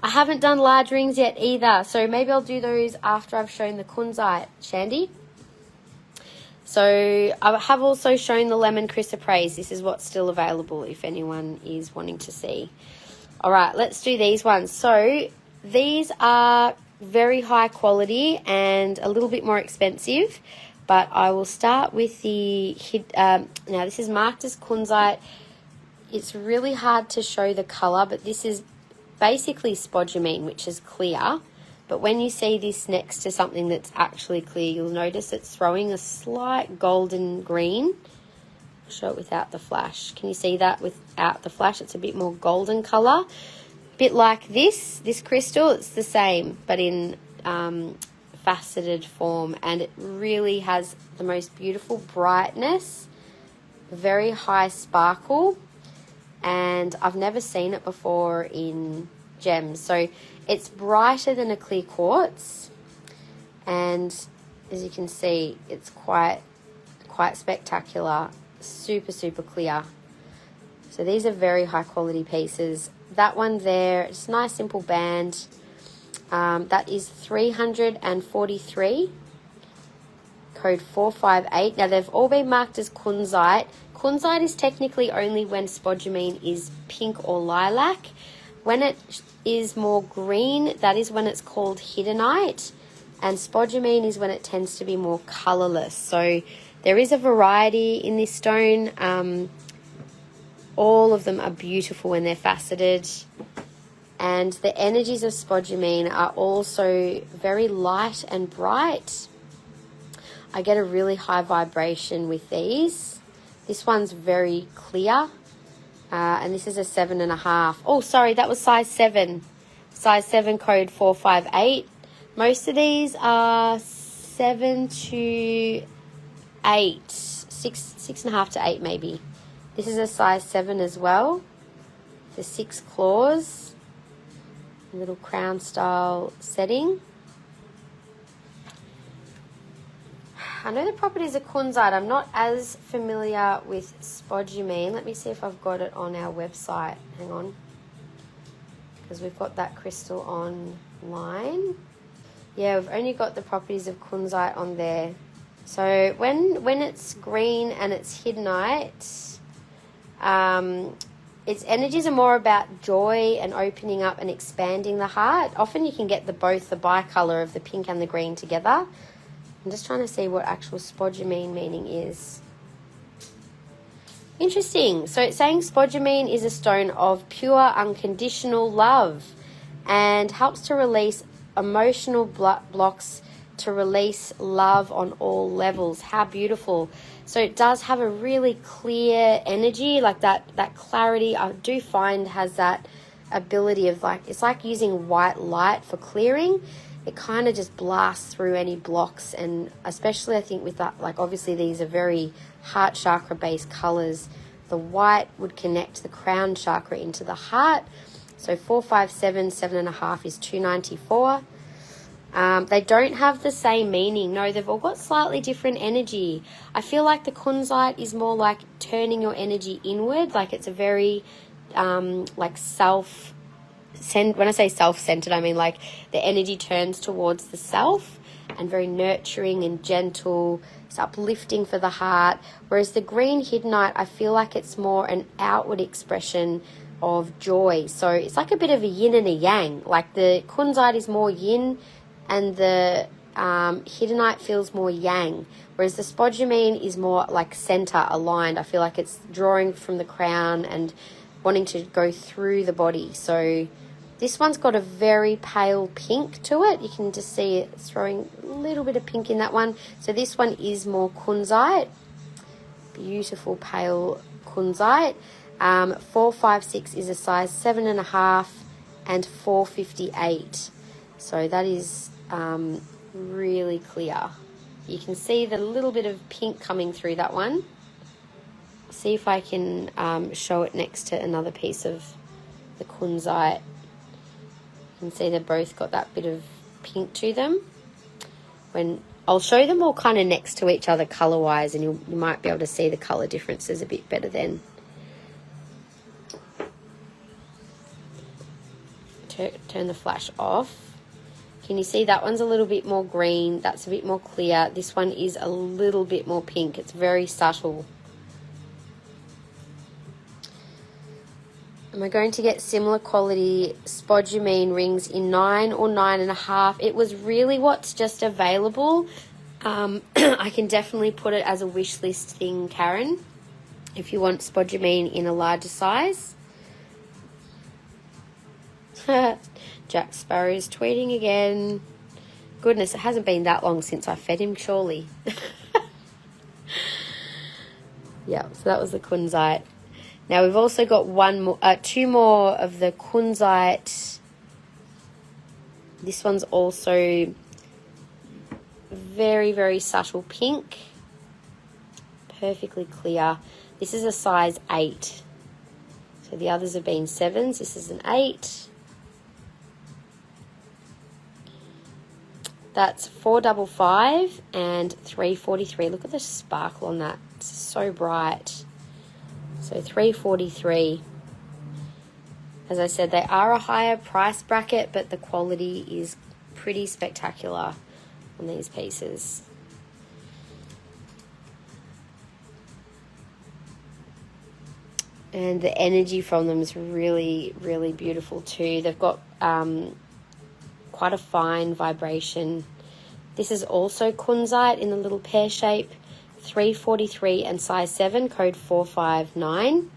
I haven't done large rings yet either, so maybe I'll do those after I've shown the Kunzite, Shandy. So I have also shown the lemon chrysoprase. This is what's still available if anyone is wanting to see. All right, let's do these ones. So these are very high quality and a little bit more expensive, but I will start with the, now this is marked as Kunzite. It's really hard to show the color, but this is basically spodumene, which is clear. But when you see this next to something that's actually clear, you'll notice it's throwing a slight golden green. I'll show it without the flash. Can you see that without the flash? It's a bit more golden color. Bit like this crystal, it's the same, but in faceted form. And it really has the most beautiful brightness, very high sparkle. And I've never seen it before in gems. So it's brighter than a clear quartz, and as you can see, it's quite spectacular, super clear. So these are very high quality pieces. That one there, it's a nice simple band. That is 343, code 458. Now they've all been marked as Kunzite. Kunzite is technically only when spodumene is pink or lilac. When it is more green, that is when it's called hiddenite, and spodumene is when it tends to be more colorless. So there is a variety in this stone. All of them are beautiful when they're faceted, and the energies of spodumene are also very light and bright. I get a really high vibration with these. This one's very clear. And this is a 7.5. Oh, sorry, that was size 7. Size 7, code 458. Most of these are 7 to 8. 6.5 to 8 maybe. This is a size 7 as well. The 6 claws. Little crown style setting. I know the properties of Kunzite. I'm not as familiar with spodumene. Let me see if I've got it on our website. Hang on. Because we've got that crystal online. Yeah, we've only got the properties of Kunzite on there. So when it's green and it's hiddenite, its energies are more about joy and opening up and expanding the heart. Often you can get both the bicolour of the pink and the green together. I'm just trying to see what actual spodumene meaning is. Interesting. So it's saying spodumene is a stone of pure, unconditional love and helps to release emotional blocks, to release love on all levels. How beautiful. So it does have a really clear energy, like that clarity. I do find has that ability of it's like using white light for clearing. It kind of just blasts through any blocks, and especially I think with that, obviously these are very heart chakra based colors. The white would connect the crown chakra into the heart. So 457, 7.5 is 294. They don't have the same meaning. No, they've all got slightly different energy. I feel like the Kunzite is more like turning your energy inward. Like it's a very self when I say self-centered, I mean like the energy turns towards the self and very nurturing and gentle. It's uplifting for the heart. Whereas the green Hiddenite, I feel like it's more an outward expression of joy. So it's like a bit of a yin and a yang. Like the Kunzite is more yin and the Hiddenite feels more yang. Whereas the Spodumene is more like center aligned. I feel like it's drawing from the crown and wanting to go through the body. So this one's got a very pale pink to it. You can just see it throwing a little bit of pink in that one. So this one is more Kunzite. Beautiful pale Kunzite. 456 is a size 7.5 and 458. So that is really clear. You can see the little bit of pink coming through that one. See if I can show it next to another piece of the Kunzite. You can see they've both got that bit of pink to them. When I'll show them all kind of next to each other color-wise, and you might be able to see the color differences a bit better then. Turn the flash off. Can you see that one's a little bit more green? That's a bit more clear. This one is a little bit more pink. It's very subtle. Am I going to get similar quality Spodumene rings in 9 or 9.5? It was really what's just available. I can definitely put it as a wish list thing, Karen, if you want Spodumene in a larger size. Jack Sparrow's tweeting again. Goodness, it hasn't been that long since I fed him, surely. Yeah, so that was the Kunzite. Now we've also got two more of the Kunzite. This one's also very, very subtle pink. Perfectly clear. This is a size 8. So the others have been 7s. This is an 8. That's 455 and 343. Look at the sparkle on that. It's so bright. So 343. As I said, they are a higher price bracket, but the quality is pretty spectacular on these pieces. And the energy from them is really, really beautiful too. They've got quite a fine vibration. This is also Kunzite in the little pear shape, 343 and size 7, code 459.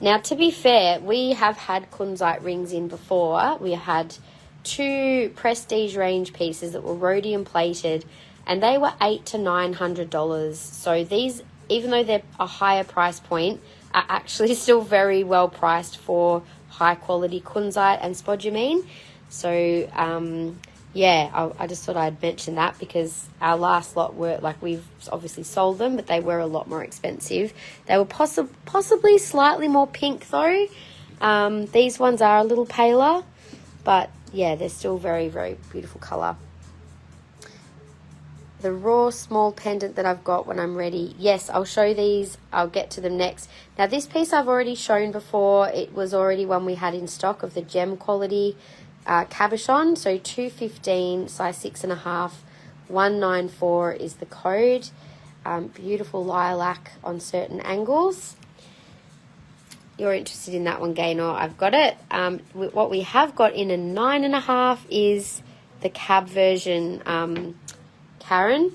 Now, to be fair, we have had Kunzite rings in before. We had 2 prestige range pieces that were rhodium plated, and they were $800 to $900. So these, even though they're a higher price point, are actually still very well priced for high quality Kunzite and Spodumene. So, yeah, I just thought I'd mention that because our last lot were, like, we've obviously sold them, but they were a lot more expensive. They were possibly slightly more pink, though. These ones are a little paler, but, yeah, they're still very, very beautiful colour. The raw small pendant that I've got when I'm ready. Yes, I'll show these. I'll get to them next. Now, this piece I've already shown before. It was already one we had in stock of the gem quality cabochon. So 215, size 6.5, 194 is the code. Beautiful lilac on certain angles. You're interested in that one, Gaynor. I've got it. What we have got in a 9.5 is the cab version, Karen.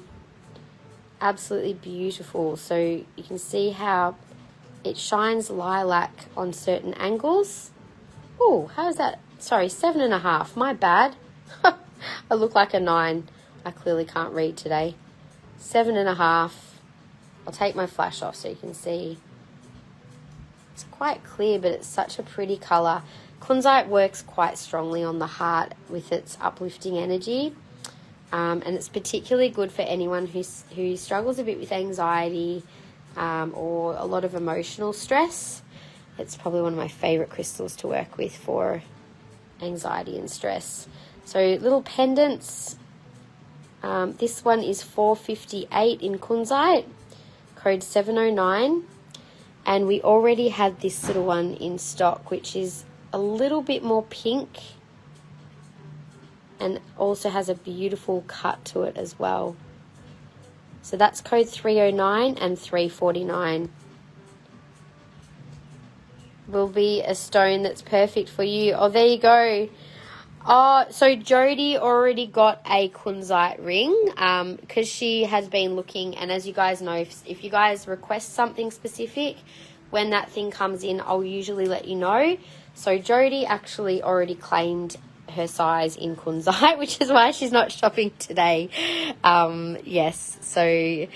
Absolutely beautiful. So you can see how it shines lilac on certain angles. Oh, how is that? Sorry, 7.5. My bad. I look like a 9. I clearly can't read today. 7.5. I'll take my flash off so you can see. It's quite clear, but it's such a pretty colour. Kunzite works quite strongly on the heart with its uplifting energy. And it's particularly good for anyone who struggles a bit with anxiety or a lot of emotional stress. It's probably one of my favourite crystals to work with for anxiety and stress. So little pendants. This one is 458 in Kunzite, code 709. And we already had this little one in stock, which is a little bit more pink and also has a beautiful cut to it as well. So that's code 309 and 349. Will be a stone that's perfect for you. Oh, there you go. Oh, so Jody already got a Kunzite ring because she has been looking, and as you guys know, if you guys request something specific, when that thing comes in, I'll usually let you know. So Jody actually already claimed her size in Kunzite, which is why she's not shopping today. Yes, so you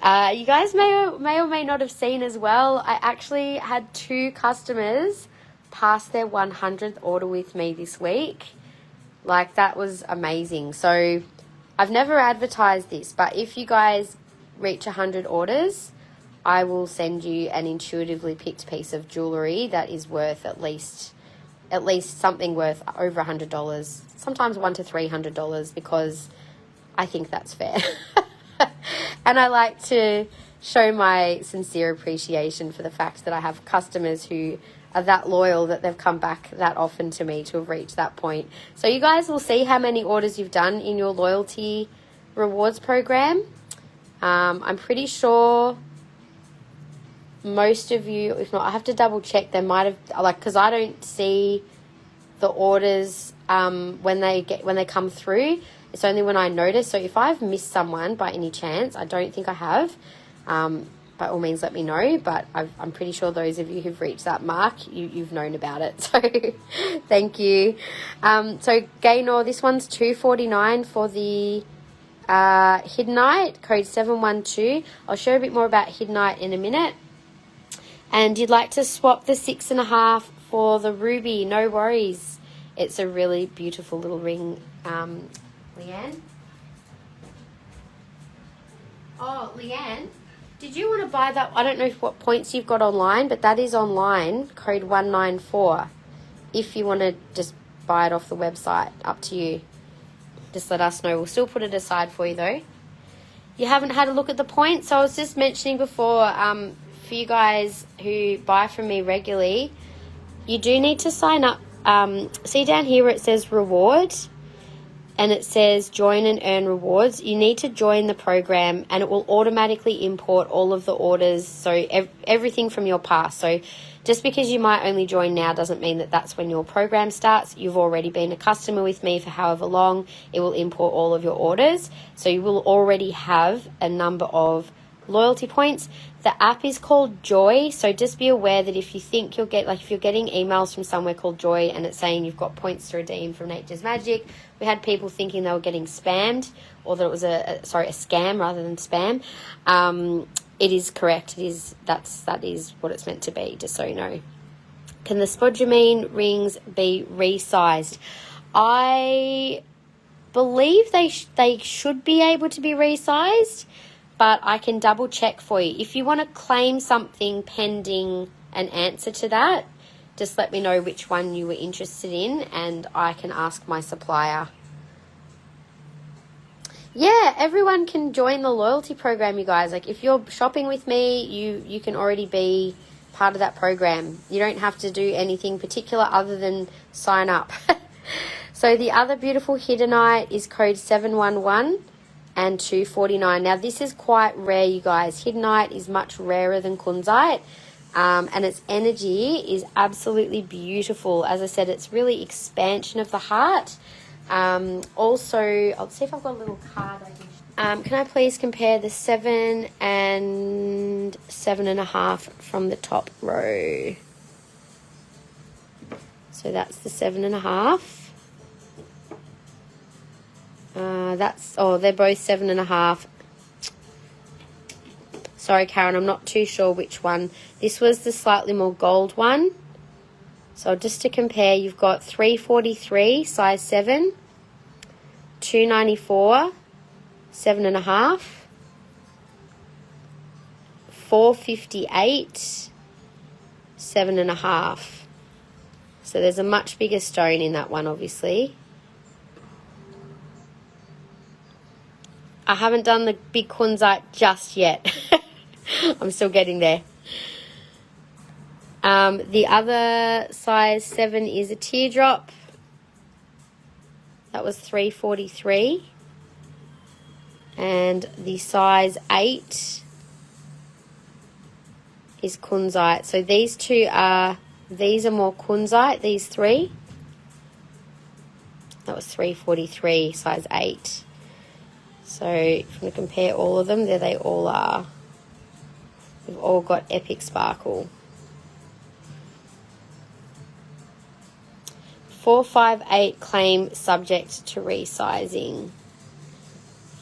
guys may or may not have seen as well, I actually had 2 customers pass their 100th order with me this week. Like, that was amazing. So I've never advertised this, but if you guys reach 100 orders, I will send you an intuitively picked piece of jewellery that is worth at least something worth over $100, sometimes $100 to $300, because I think that's fair. And I like to show my sincere appreciation for the fact that I have customers who are that loyal, that they've come back that often to me to have reached that point. So you guys will see how many orders you've done in your loyalty rewards program. I'm pretty sure most of you, if not, I have to double check, they might have, like, because I don't see the orders when they come through. It's only when I notice. So if I've missed someone by any chance, I don't think I have, by all means let me know, but I'm pretty sure those of you who've reached that mark, you've known about it, so thank you. So Gaynor, this one's $249 for the Hiddenite, code 712. I'll share a bit more about Hiddenite in a minute. And you'd like to swap the 6.5 for the ruby, no worries. It's a really beautiful little ring, Leanne. Oh, Leanne, did you want to buy that? I don't know what points you've got online, but that is online, code 194. If you want to just buy it off the website, up to you. Just let us know. We'll still put it aside for you, though. You haven't had a look at the points? So I was just mentioning before, for you guys who buy from me regularly, you do need to sign up. See down here where it says reward, and it says join and earn rewards. You need to join the program, and it will automatically import all of the orders, so everything from your past. So just because you might only join now doesn't mean that that's when your program starts. You've already been a customer with me for however long. It will import all of your orders, so you will already have a number of loyalty points. The app is called Joy, so just be aware that if you think you'll get, like, if you're getting emails from somewhere called Joy and it's saying you've got points to redeem from Nature's Magic, we had people thinking they were getting spammed, or that it was a scam rather than spam. It is correct. That is what it's meant to be, just so you know. Can the spodumene rings be resized? I believe they should be able to be resized, but I can double check for you. If you want to claim something pending an answer to that, just let me know which one you were interested in and I can ask my supplier. Yeah, everyone can join the loyalty program, you guys. Like, if you're shopping with me, you can already be part of that program. You don't have to do anything particular other than sign up. So the other beautiful Hiddenite is code 711 and 249. Now, this is quite rare, you guys. Hiddenite is much rarer than Kunzite, and its energy is absolutely beautiful. As I said, it's really expansion of the heart. Also, I'll see if I've got a little card I can. Can I please compare the 7 and 7.5 from the top row? So that's the 7.5. They're both 7.5. Sorry, Karen, I'm not too sure which one. This was the slightly more gold one. So just to compare, you've got 343, size 7, 294, 7.5, 458, 7.5. So there's a much bigger stone in that one, obviously. I haven't done the big Kunzite just yet. I'm still getting there. The other size 7 is a teardrop. That was $3.43. And the size 8 is Kunzite. So these are more Kunzite, these 3. That was $3.43, size 8. So if we compare all of them, there they all are. They've all got epic sparkle. 458 claim subject to resizing.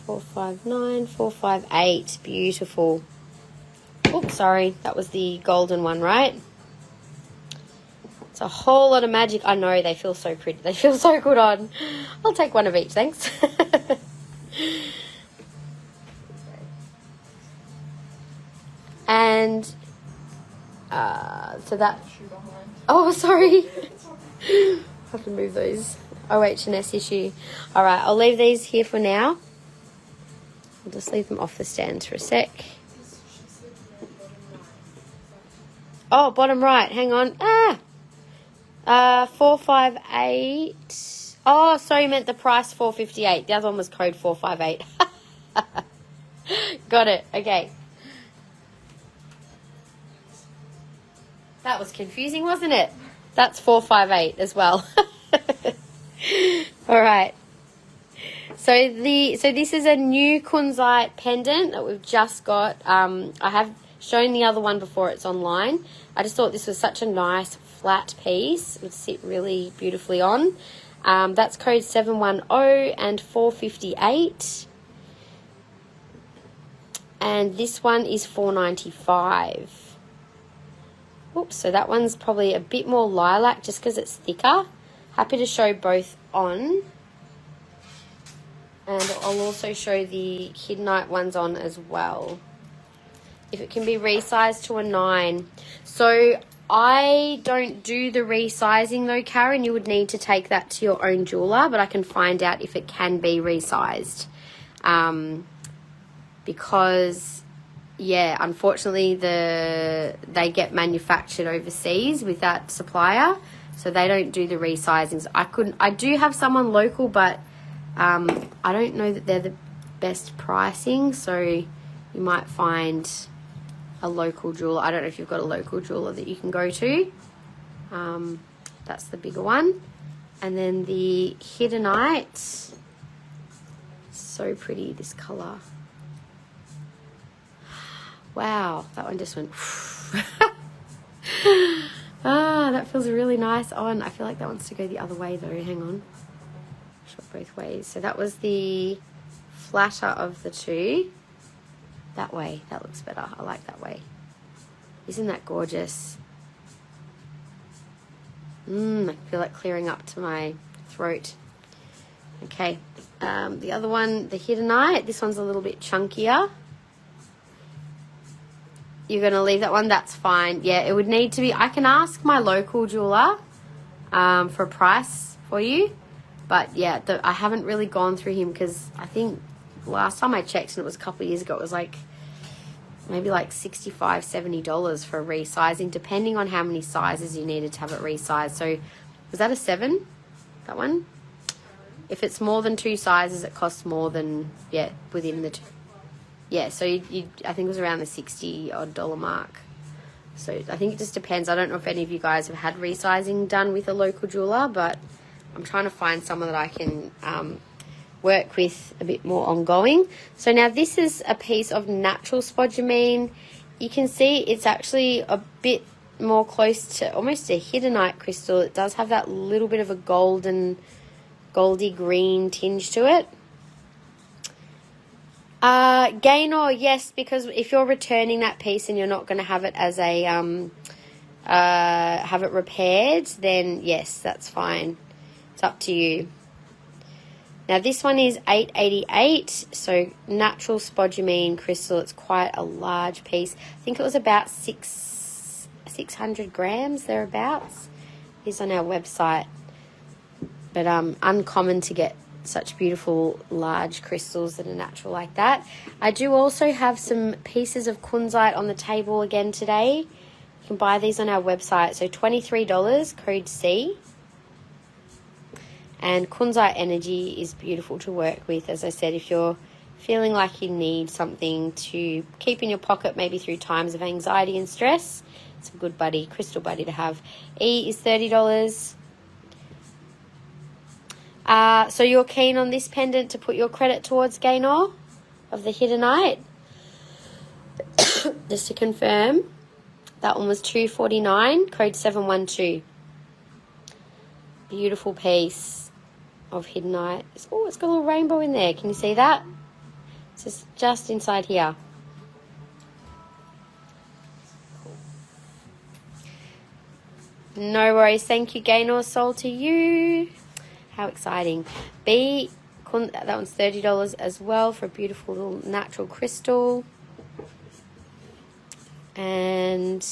459, 458, beautiful. Oops, sorry, that was the golden one, right? It's a whole lot of Magick. I know, they feel so pretty. They feel so good on. I'll take one of each, thanks. And so that... Oh, sorry. I have to move those. OH&S issue. All right, I'll leave these here for now. I'll just leave them off the stands for a sec. Oh, bottom right. Hang on. 458. Oh, sorry, you meant the price $4.58. The other one was code 458. Got it. Okay. That was confusing, wasn't it? That's 458 as well. All right. So this is a new Kunzite pendant that we've just got. I have shown the other one before. It's online. I just thought this was such a nice flat piece. It would sit really beautifully on. That's code 710 and 458. And this one is $4.95. Oops, so that one's probably a bit more lilac just because it's thicker. Happy to show both on. And I'll also show the Hiddenite ones on as well. If it can be resized to a 9. So I don't do the resizing though, Karen. You would need to take that to your own jeweler, but I can find out if it can be resized. Because... yeah, unfortunately, they get manufactured overseas with that supplier, so they don't do the resizings. I do have someone local, but I don't know that they're the best pricing, so you might find a local jeweler. I don't know if you've got a local jeweler that you can go to. That's the bigger one. And then the Hiddenite, so pretty, this colour. Wow, that one just went... that feels really nice on. I feel like that wants to go the other way though. Hang on. Shot both ways. So that was the flatter of the two. That way. That looks better. I like that way. Isn't that gorgeous? I feel like clearing up to my throat. Okay. The other one, the Hiddenite. This one's a little bit chunkier. You're going to leave that one? That's fine. Yeah, it would need to be... I can ask my local jeweler for a price for you. But, yeah, I haven't really gone through him because I think last time I checked, and it was a couple of years ago, it was like maybe like $65, $70 for a resizing, depending on how many sizes you needed to have it resized. So, was that a 7, that one? If it's more than 2 sizes, it costs more than, yeah, within the 2. Yeah, so I think it was around the $60-odd mark. So I think it just depends. I don't know if any of you guys have had resizing done with a local jeweler, but I'm trying to find someone that I can work with a bit more ongoing. So now this is a piece of natural spodumene. You can see it's actually a bit more close to almost a Hiddenite crystal. It does have that little bit of a goldy green tinge to it. Gainor, yes, because if you're returning that piece and you're not going to have it as a have it repaired, then yes, that's fine. It's up to you. Now this one is $8.88, so natural spodumene crystal. It's quite a large piece. I think it was about 600 grams thereabouts. It's on our website, but uncommon to get such beautiful large crystals that are natural like that. I do also have some pieces of Kunzite on the table again today. You can buy these on our website. So $23, code C. And Kunzite Energy is beautiful to work with. As I said, if you're feeling like you need something to keep in your pocket, maybe through times of anxiety and stress, it's a good buddy, crystal buddy to have. E is $30. So you're keen on this pendant to put your credit towards, Gaynor, of the Hiddenite? Just to confirm, that one was $249, code 712. Beautiful piece of Hiddenite. Oh, it's got a little rainbow in there. Can you see that? It's just inside here. No worries. Thank you, Gaynor. Soul to you. How exciting. B, that one's $30 as well for a beautiful little natural crystal. And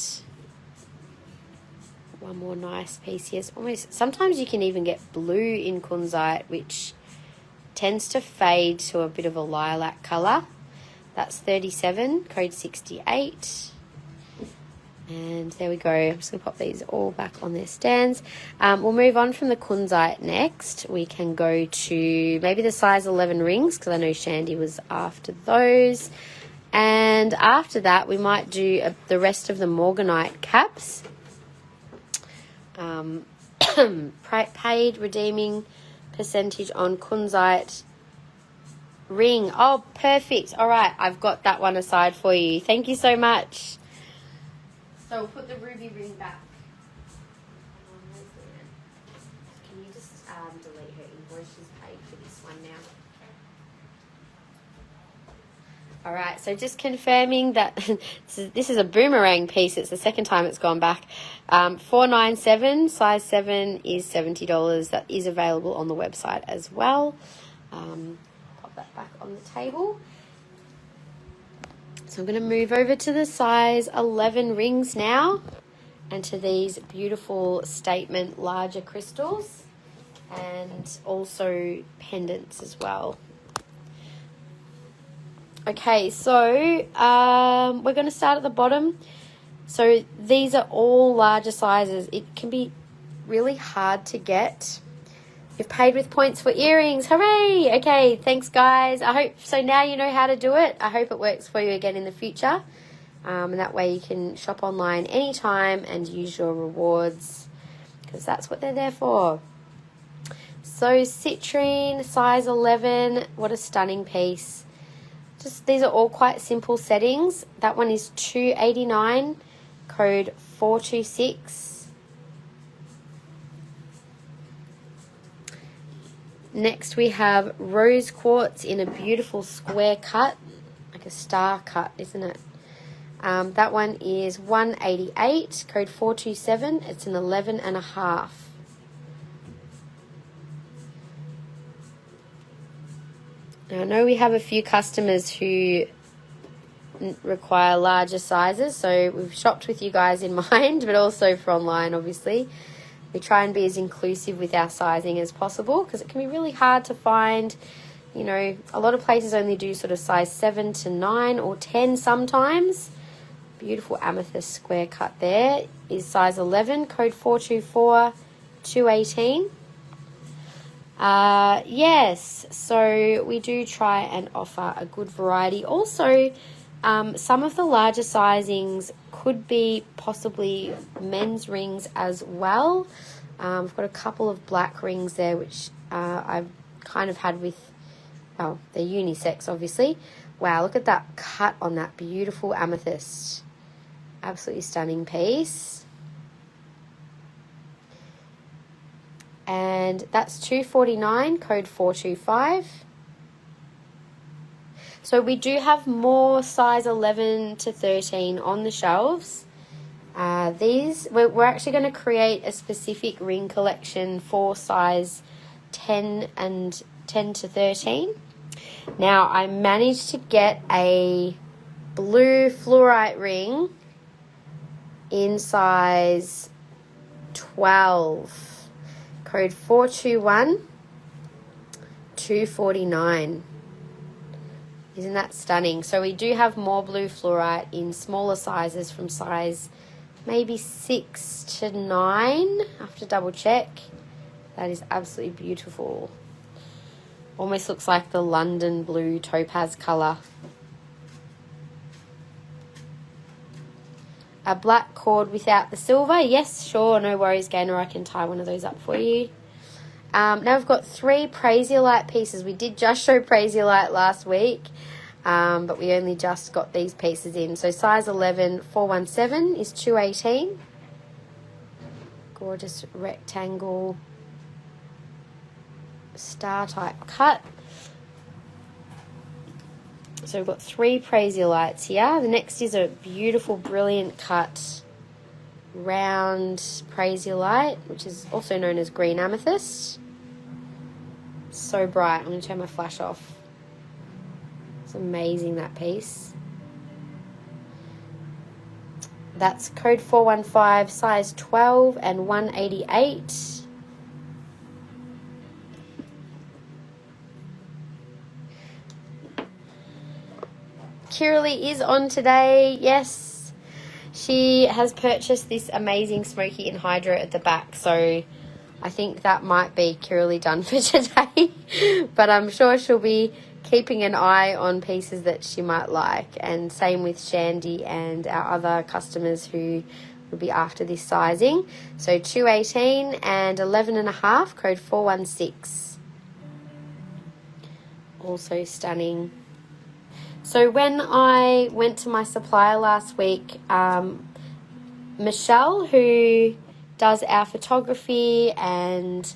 one more nice piece here. Sometimes you can even get blue in Kunzite, which tends to fade to a bit of a lilac colour. That's $37, code 68. And there we go. I'm just going to pop these all back on their stands. We'll move on from the Kunzite next. We can go to maybe the size 11 rings, because I know Shandy was after those. And after that, we might do the rest of the Morganite Cabs. Paid redeeming percentage on Kunzite ring. Oh, perfect. All right, I've got that one aside for you. Thank you so much. So we'll put the ruby ring back. Can you just delete her invoice? She's paid for this one now. All right, so just confirming that this is a boomerang piece. It's the second time it's gone back. $497, size 7 is $70. That is available on the website as well. Pop that back on the table. So I'm going to move over to the size 11 rings now, and to these beautiful statement larger crystals, and also pendants as well. Okay, so we're going to start at the bottom. So these are all larger sizes. It can be really hard to get. You've paid with points for earrings. Hooray! Okay, thanks, guys. I hope so. Now you know how to do it. I hope it works for you again in the future. And that way you can shop online anytime and use your rewards, because that's what they're there for. So citrine, size 11. What a stunning piece. These are all quite simple settings. That one is $289, code 426. Next we have rose quartz in a beautiful square cut, like a star cut, isn't it? That one is $188, code 427. It's an 11.5. Now, I know we have a few customers who require larger sizes, so we've shopped with you guys in mind, but also for online, obviously. We try and be as inclusive with our sizing as possible, because it can be really hard to find. You know, a lot of places only do sort of size 7 to 9 or 10 sometimes. Beautiful amethyst square cut there is size 11, code 424, 218. Yes, so we do try and offer a good variety. Also, some of the larger sizings could be possibly men's rings as well. I've got a couple of black rings there, which I've kind of had with, oh, they're unisex, obviously. Wow, look at that cut on that beautiful amethyst. Absolutely stunning piece. And that's $249, code 425. So we do have more size 11 to 13 on the shelves. We're actually going to create a specific ring collection for size 10 and 10 to 13. Now, I managed to get a blue fluorite ring in size 12. Code 421, 249. Isn't that stunning? So we do have more blue fluorite in smaller sizes from size maybe 6 to 9. I have to double check. That is absolutely beautiful. Almost looks like the London blue topaz colour. A black cord without the silver. Yes, sure, no worries, Gainer. I can tie one of those up for you. Now we've got 3 Prasiolite pieces. We did just show Prasiolite last week, but we only just got these pieces in. So size 11, 417 is 218. Gorgeous rectangle star type cut. So we've got 3 Prasiolites here. The next is a beautiful, brilliant cut round Prasiolite, which is also known as green amethyst. So bright. I'm going to turn my flash off. It's amazing, that piece. That's code 415, size 12 and 188. Kiralee is on today. Yes, she has purchased this amazing smoky and hydro at the back, so I think that might be Kiralee done for today. But I'm sure she'll be keeping an eye on pieces that she might like, and same with Shandy and our other customers who will be after this sizing. So 218 and 11.5, code 416. Also stunning. So when I went to my supplier last week, Michelle, who does our photography and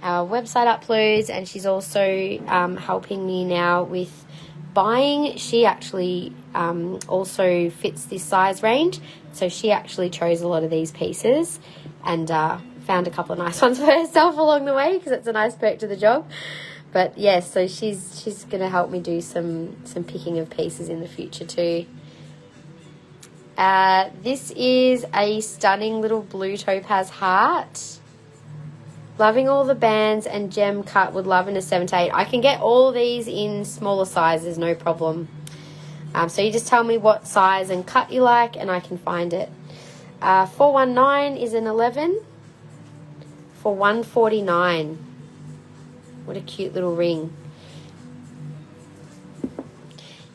our website uploads, and she's also helping me now with buying, she actually also fits this size range. So she actually chose a lot of these pieces and found a couple of nice ones for herself along the way, because it's a nice perk to the job. But yes, so she's going to help me do some picking of pieces in the future too. This is a stunning little blue topaz heart. Loving all the bands and gem cut. Would love in a 7 to 8. I can get all these in smaller sizes, no problem. So you just tell me what size and cut you like and I can find it. 419 is an 11 for 149. What a cute little ring.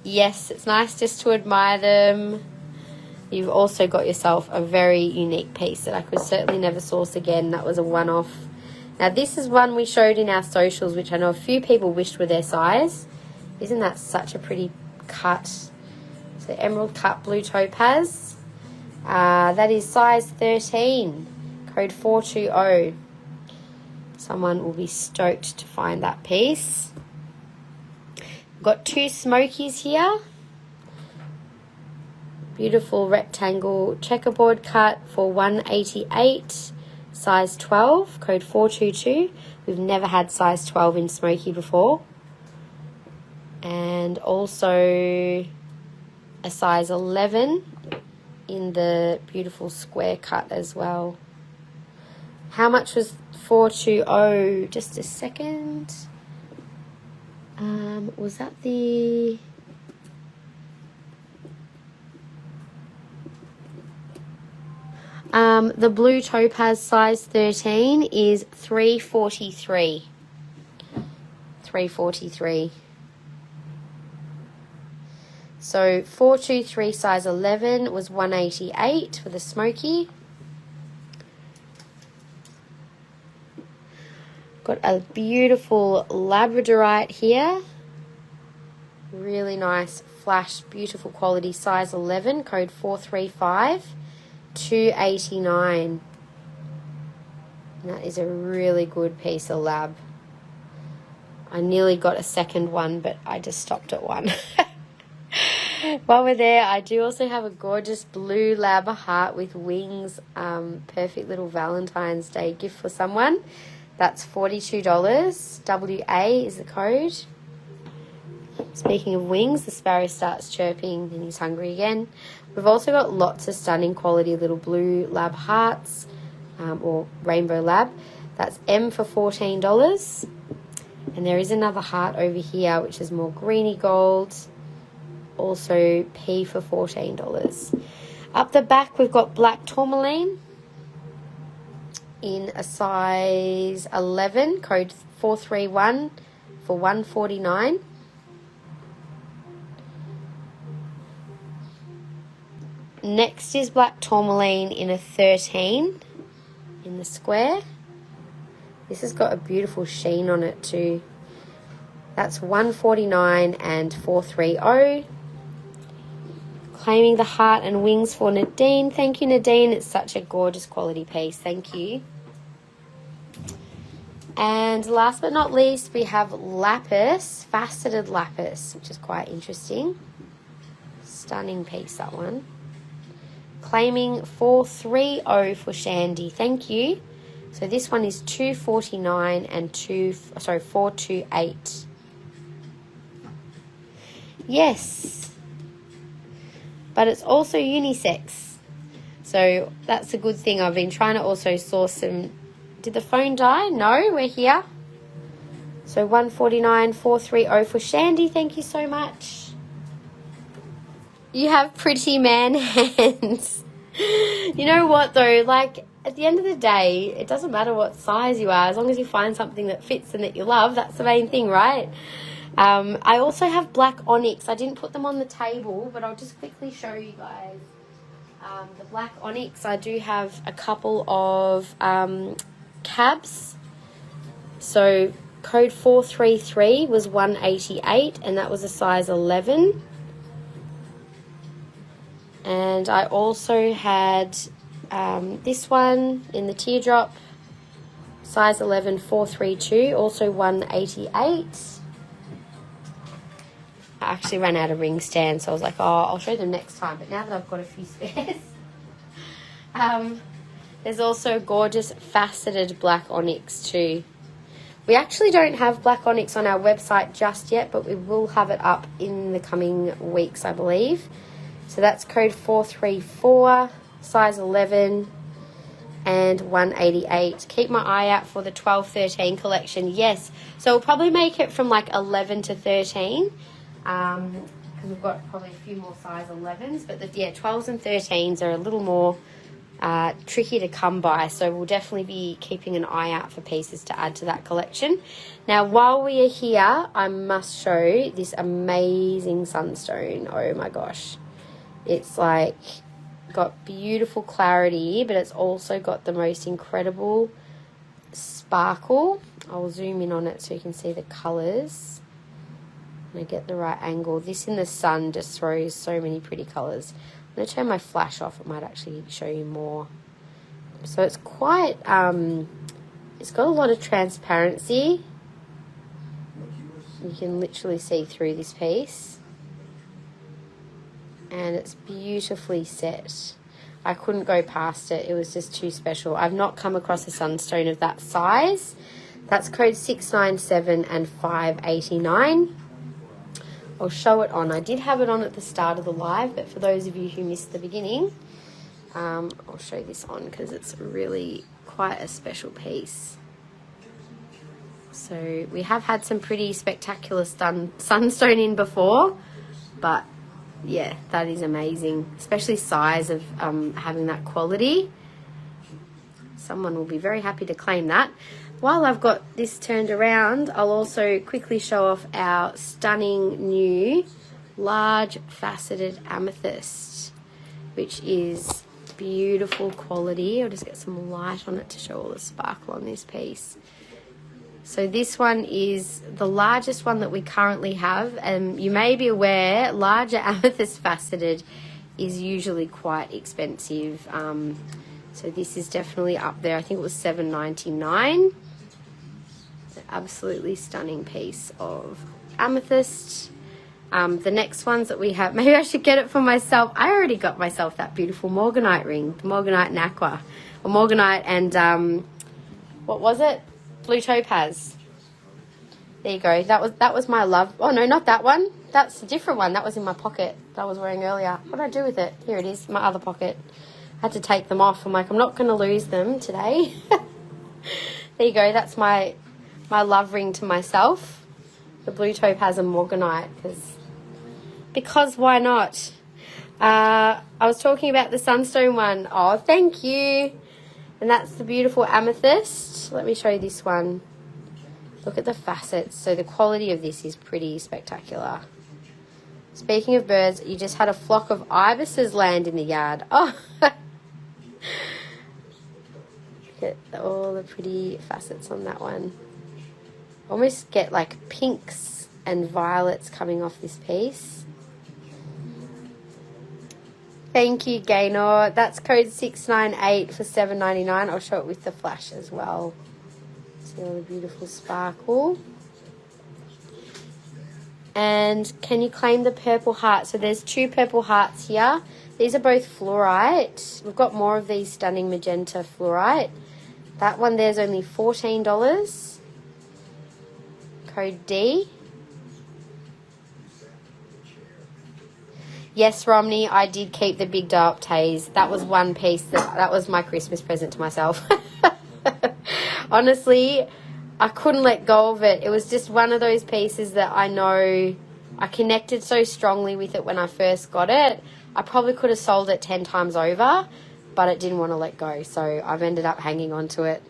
Yes, it's nice just to admire them. You've also got yourself a very unique piece that I could certainly never source again. That was a one-off. Now this is one we showed in our socials, which I know a few people wished were their size. Isn't that such a pretty cut? So emerald cut blue topaz. That is size 13, code 420. Someone will be stoked to find that piece. We've got 2 smokies here. Beautiful rectangle checkerboard cut for 188, size 12, code 422. We've never had size 12 in smoky before. And also a size 11 in the beautiful square cut as well. How much was 420? Just a second. Was that the... the blue topaz size 13 is 343. 343. So 423 size 11 was 188 for the smoky. Got a beautiful labradorite here. Really nice flash, beautiful quality, size 11, code 435, 289. And that is a really good piece of lab. I nearly got a second one, but I just stopped at one. While we're there, I do also have a gorgeous blue lab heart with wings. Perfect little Valentine's Day gift for someone. That's $42. WA is the code. Speaking of wings, the sparrow starts chirping and he's hungry again. We've also got lots of stunning quality little blue lab hearts, or rainbow lab. That's M for $14. And there is another heart over here, which is more greeny gold. Also P for $14. Up the back, we've got black tourmaline in a size 11, code 431 for $149. Next is black tourmaline in a 13 in the square. This has got a beautiful sheen on it too. That's $149 and $430. Claiming the heart and wings for Nadine. Thank you, Nadine. It's such a gorgeous quality piece. Thank you. And last but not least, we have lapis, faceted lapis, which is quite interesting. Stunning piece, that one. Claiming 430 for Shandy. Thank you. So this one is $249 and $428. Yes. But it's also unisex. So that's a good thing. I've been trying to also source some. Did the phone die? No, we're here. So $149, $430 for Shandy. Thank you so much. You have pretty man hands. You know what though, like at the end of the day, it doesn't matter what size you are, as long as you find something that fits and that you love. That's the main thing, right? I also have black onyx. I didn't put them on the table, but I'll just quickly show you guys. The black onyx, I do have a couple of cabs. So code 433 was $188, and that was a size 11. And I also had this one in the teardrop, size 11, 432, also $188. I actually ran out of ring stands, so I was like, oh, I'll show them next time. But now that I've got a few spares. There's also gorgeous faceted black onyx too. We actually don't have black onyx on our website just yet, but we will have it up in the coming weeks, I believe. So that's code 434, size 11, and $188. Keep my eye out for the 12-13 collection. Yes, so we'll probably make it from like 11 to 13, because we've got probably a few more size 11s. But 12s and 13s are a little more tricky to come by. So we'll definitely be keeping an eye out for pieces to add to that collection. Now, while we are here, I must show this amazing sunstone. Oh my gosh. It's like got beautiful clarity, but it's also got the most incredible sparkle. I'll zoom in on it so you can see the colours. And I get the right angle. This in the sun just throws so many pretty colours. I'm going to turn my flash off. It might actually show you more. So it's quite, it's got a lot of transparency. You can literally see through this piece. And it's beautifully set. I couldn't go past it. It was just too special. I've not come across a sunstone of that size. That's code 697 and $589. I'll show it on. I did have it on at the start of the live, but for those of you who missed the beginning, I'll show this on because it's really quite a special piece. So we have had some pretty spectacular sunstone in before, but yeah, that is amazing, especially size of having that quality. Someone will be very happy to claim that. While I've got this turned around, I'll also quickly show off our stunning new large faceted amethyst, which is beautiful quality. I'll just get some light on it to show all the sparkle on this piece. So this one is the largest one that we currently have, and you may be aware larger amethyst faceted is usually quite expensive. So this is definitely up there. I think it was $7.99. It's an absolutely stunning piece of amethyst. The next ones that we have, maybe I should get it for myself. I already got myself that beautiful Morganite ring, the Morganite and Aqua, or Morganite and what was it? Blue topaz. There you go. That was my love. Oh no, not that one. That's a different one. That was in my pocket that I was wearing earlier. What did I do with it? Here it is, my other pocket. I had to take them off. I'm like, I'm not going to lose them today. There you go. That's my love ring to myself. The blue topaz and Morganite. Because why not? I was talking about the sunstone one. Oh, thank you. And that's the beautiful amethyst. Let me show you this one. Look at the facets. So the quality of this is pretty spectacular. Speaking of birds, you just had a flock of ibises land in the yard. Oh, look at all the pretty facets on that one. Almost get like pinks and violets coming off this piece. Thank you, Gaynor. That's code 698 for $7.99. I'll show it with the flash as well. See all the beautiful sparkle. And can you claim the purple heart? So there's 2 purple hearts here. These are both fluorite. We've got more of these stunning magenta fluorite. That one there's only $14. Code D. Yes, Romney, I did keep the big dioptase. That was one piece that was my Christmas present to myself. Honestly, I couldn't let go of it. It was just one of those pieces that I know I connected so strongly with it when I first got it. I probably could have sold it 10 times over, but it didn't want to let go. So I've ended up hanging on to it.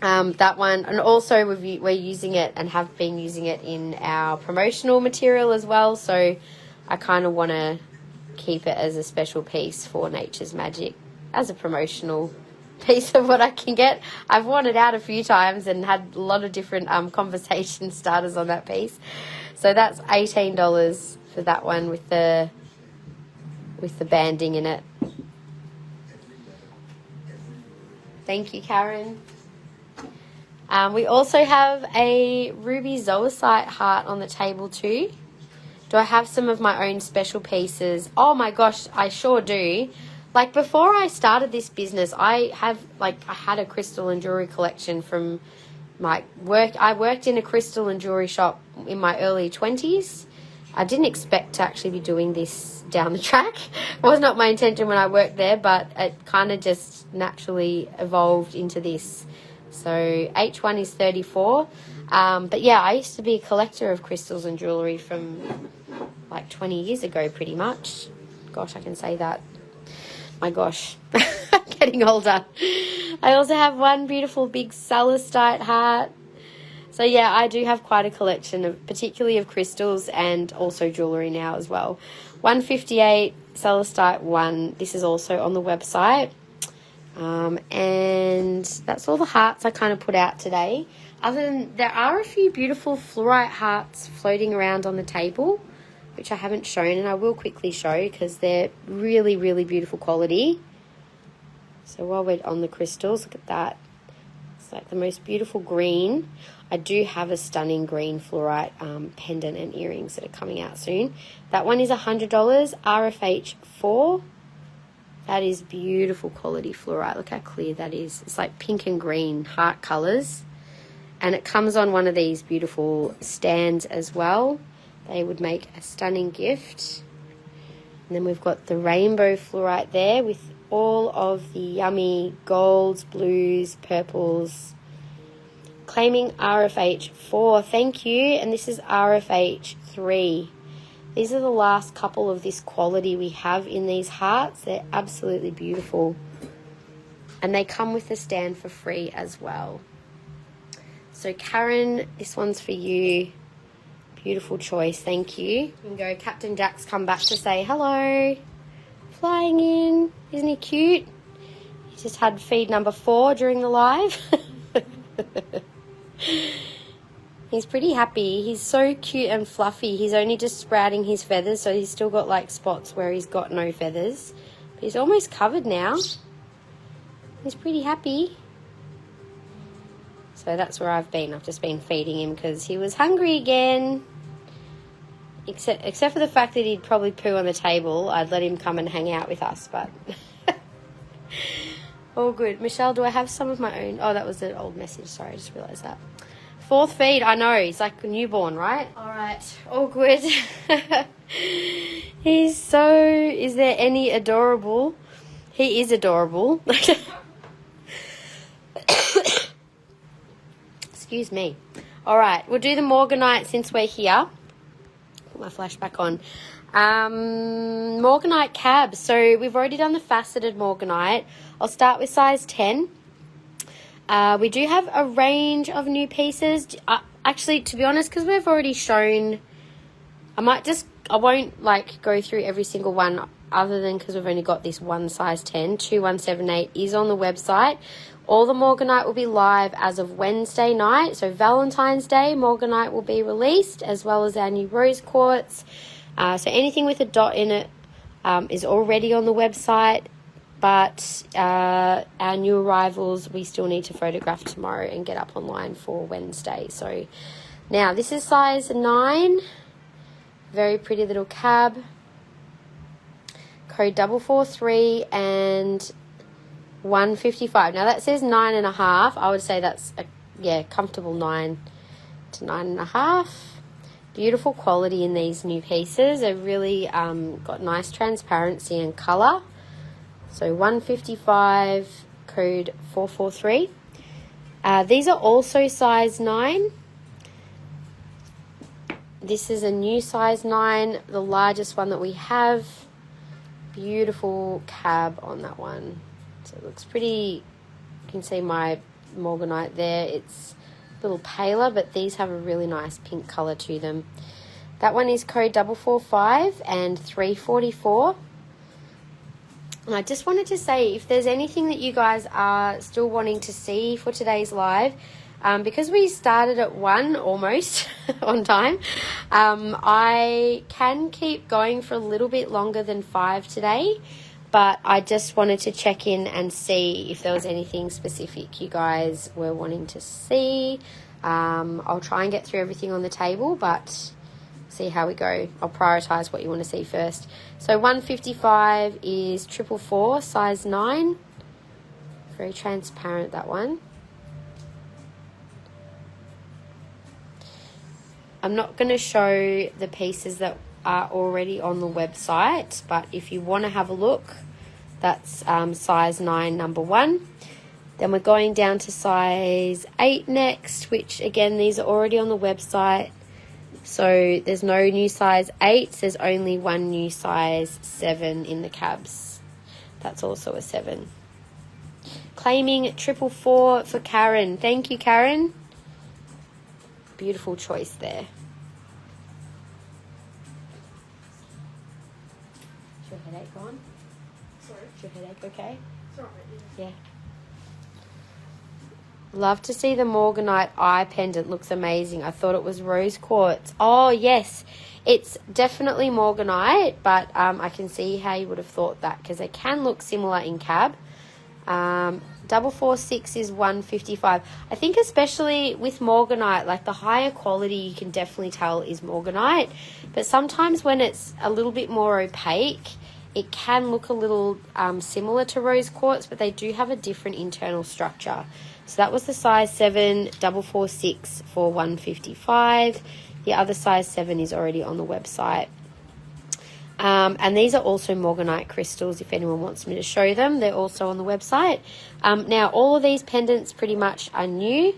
That one, and also we're using it and have been using it in our promotional material as well. So I kind of want to keep it as a special piece for Nature's Magic as a promotional piece of what I can get. I've worn it out a few times and had a lot of different conversation starters on that piece. So that's $18 for that one with the banding in it. Thank you, Karen. We also have a ruby zoisite heart on the table too. Do I have some of my own special pieces? Oh my gosh, I sure do. Like before I started this business, I had a crystal and jewelry collection from my work. I worked in a crystal and jewelry shop in my early 20s. I didn't expect to actually be doing this down the track. It was not my intention when I worked there, but it kind of just naturally evolved into this. So H1 is 34. But yeah, I used to be a collector of crystals and jewellery from like 20 years ago pretty much. Gosh, I can say that. My gosh, I'm getting older. I also have one beautiful big celestite heart. So yeah, I do have quite a collection of, particularly of crystals and also jewellery now as well. 158 celestite 1. This is also on the website. And that's all the hearts I kind of put out today. Other than, there are a few beautiful fluorite hearts floating around on the table, which I haven't shown, and I will quickly show because they're really, really beautiful quality. So while we're on the crystals, look at that. It's like the most beautiful green. I do have a stunning green fluorite pendant and earrings that are coming out soon. That one is $100, RFH 4. That is beautiful quality fluorite. Look how clear that is. It's like pink and green heart colours. And it comes on one of these beautiful stands as well. They would make a stunning gift. And then we've got the rainbow fluorite there with all of the yummy golds, blues, purples. Claiming RFH 4. Thank you. And this is RFH 3. These are the last couple of this quality we have in these hearts. They're absolutely beautiful. And they come with the stand for free as well. So Karen, this one's for you. Beautiful choice, thank you. You can go, Captain Jack's come back to say hello. Flying in, isn't he cute? He just had feed number 4 during the live. He's pretty happy. He's so cute and fluffy. He's only just sprouting his feathers, so he's still got like spots where he's got no feathers. But he's almost covered now. He's pretty happy. So that's where I've been. I've just been feeding him because he was hungry again. Except for the fact that he'd probably poo on the table. I'd let him come and hang out with us, but all good. Michelle, do I have some of my own? Oh, that was an old message. Sorry, I just realised that. 4th feed, I know. He's like a newborn, right? All right, all good. He's so... Is there any adorable? He is adorable. Excuse me. All right, we'll do the Morganite since we're here. Put my flash back on. Morganite Cabs. So we've already done the faceted Morganite. I'll start with size 10. We do have a range of new pieces. Actually, to be honest, because we've already shown, I won't like go through every single one other than because we've only got this one size 10. 2178 is on the website. All the Morganite will be live as of Wednesday night. So Valentine's Day, Morganite will be released, as well as our new rose quartz. So anything with a dot in it is already on the website. But our new arrivals, we still need to photograph tomorrow and get up online for Wednesday. So now this is size 9. Very pretty little cab. Code 443 and 155. Now that says 9.5. I would say that's a comfortable 9 to 9.5. Beautiful quality in these new pieces. They've really got nice transparency and colour. So 155, code 443. These are also size 9. This is a new size 9, the largest one that we have. Beautiful cab on that one. So it looks pretty, you can see my Morganite there. It's a little paler, but these have a really nice pink colour to them. That one is code 445 and 344. And I just wanted to say, if there's anything that you guys are still wanting to see for today's live, because we started at 1 almost on time, I can keep going for a little bit longer than 5 today, but I just wanted to check in and see if there was anything specific you guys were wanting to see. I'll try and get through everything on the table, but see how we go. I'll prioritise what you want to see first. So 155 is 444, size 9. Very transparent, that one. I'm not going to show the pieces that are already on the website, but if you want to have a look, that's size 9, number 1. Then we're going down to size 8 next, which again, these are already on the website. So there's no new size 8, there's only one new size 7 in the cabs. That's also a 7. Claiming 444 for Karen. Thank you, Karen. Beautiful choice there. Is your headache gone? Sorry? Is your headache okay? It's alright, Yeah. Love to see the Morganite eye pendant. Looks amazing. I thought it was rose quartz. Oh, yes. It's definitely Morganite, but I can see how you would have thought that because they can look similar in cab. 446 is 155. I think especially with Morganite, like the higher quality you can definitely tell is Morganite, but sometimes when it's a little bit more opaque, it can look a little similar to rose quartz, but they do have a different internal structure. So that was the size 7, 446 for 155. The other size 7 is already on the website. And these are also Morganite crystals, if anyone wants me to show them. They're also on the website. Now, all of these pendants pretty much are new.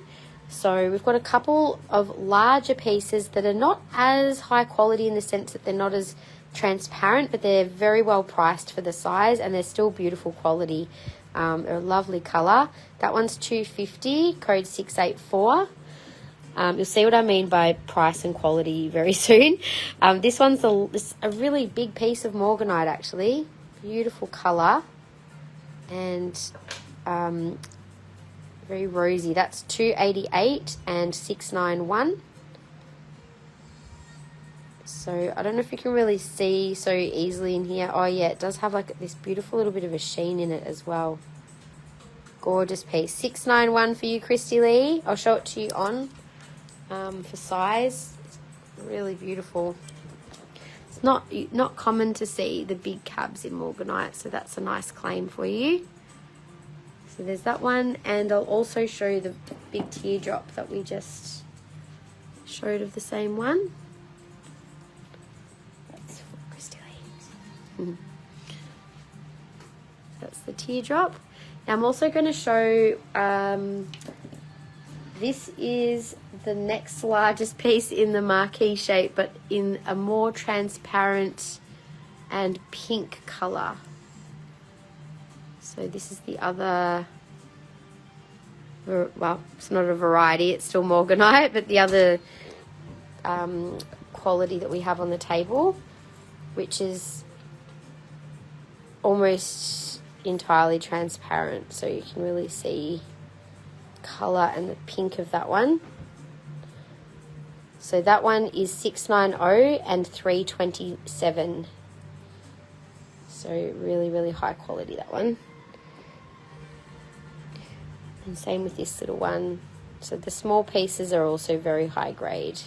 So we've got a couple of larger pieces that are not as high quality in the sense that they're not as transparent, but they're very well priced for the size and they're still beautiful quality. They're a lovely colour. That one's 250, code 684. You'll see what I mean by price and quality very soon. This one's a really big piece of Morganite, actually. Beautiful colour and very rosy. That's 288 and 691. So I don't know if you can really see so easily in here. Oh yeah, it does have like this beautiful little bit of a sheen in it as well. Gorgeous piece. 691 for you, Christy Lee. I'll show it to you on for size. It's really beautiful. It's not common to see the big cabs in Morganite, so that's a nice claim for you. So there's that one, and I'll also show you the big teardrop that we just showed of the same one. That's for Christy Lee. That's the teardrop. Now I'm also going to show this is the next largest piece in the marquee shape, but in a more transparent and pink color. So this is the other, well, it's not a variety, it's still Morganite, but the other quality that we have on the table, which is almost entirely transparent, so you can really see color and the pink of that one. So that one is 690 and 327. So really high quality, that one. And same with this little one. So the small pieces are also very high grade.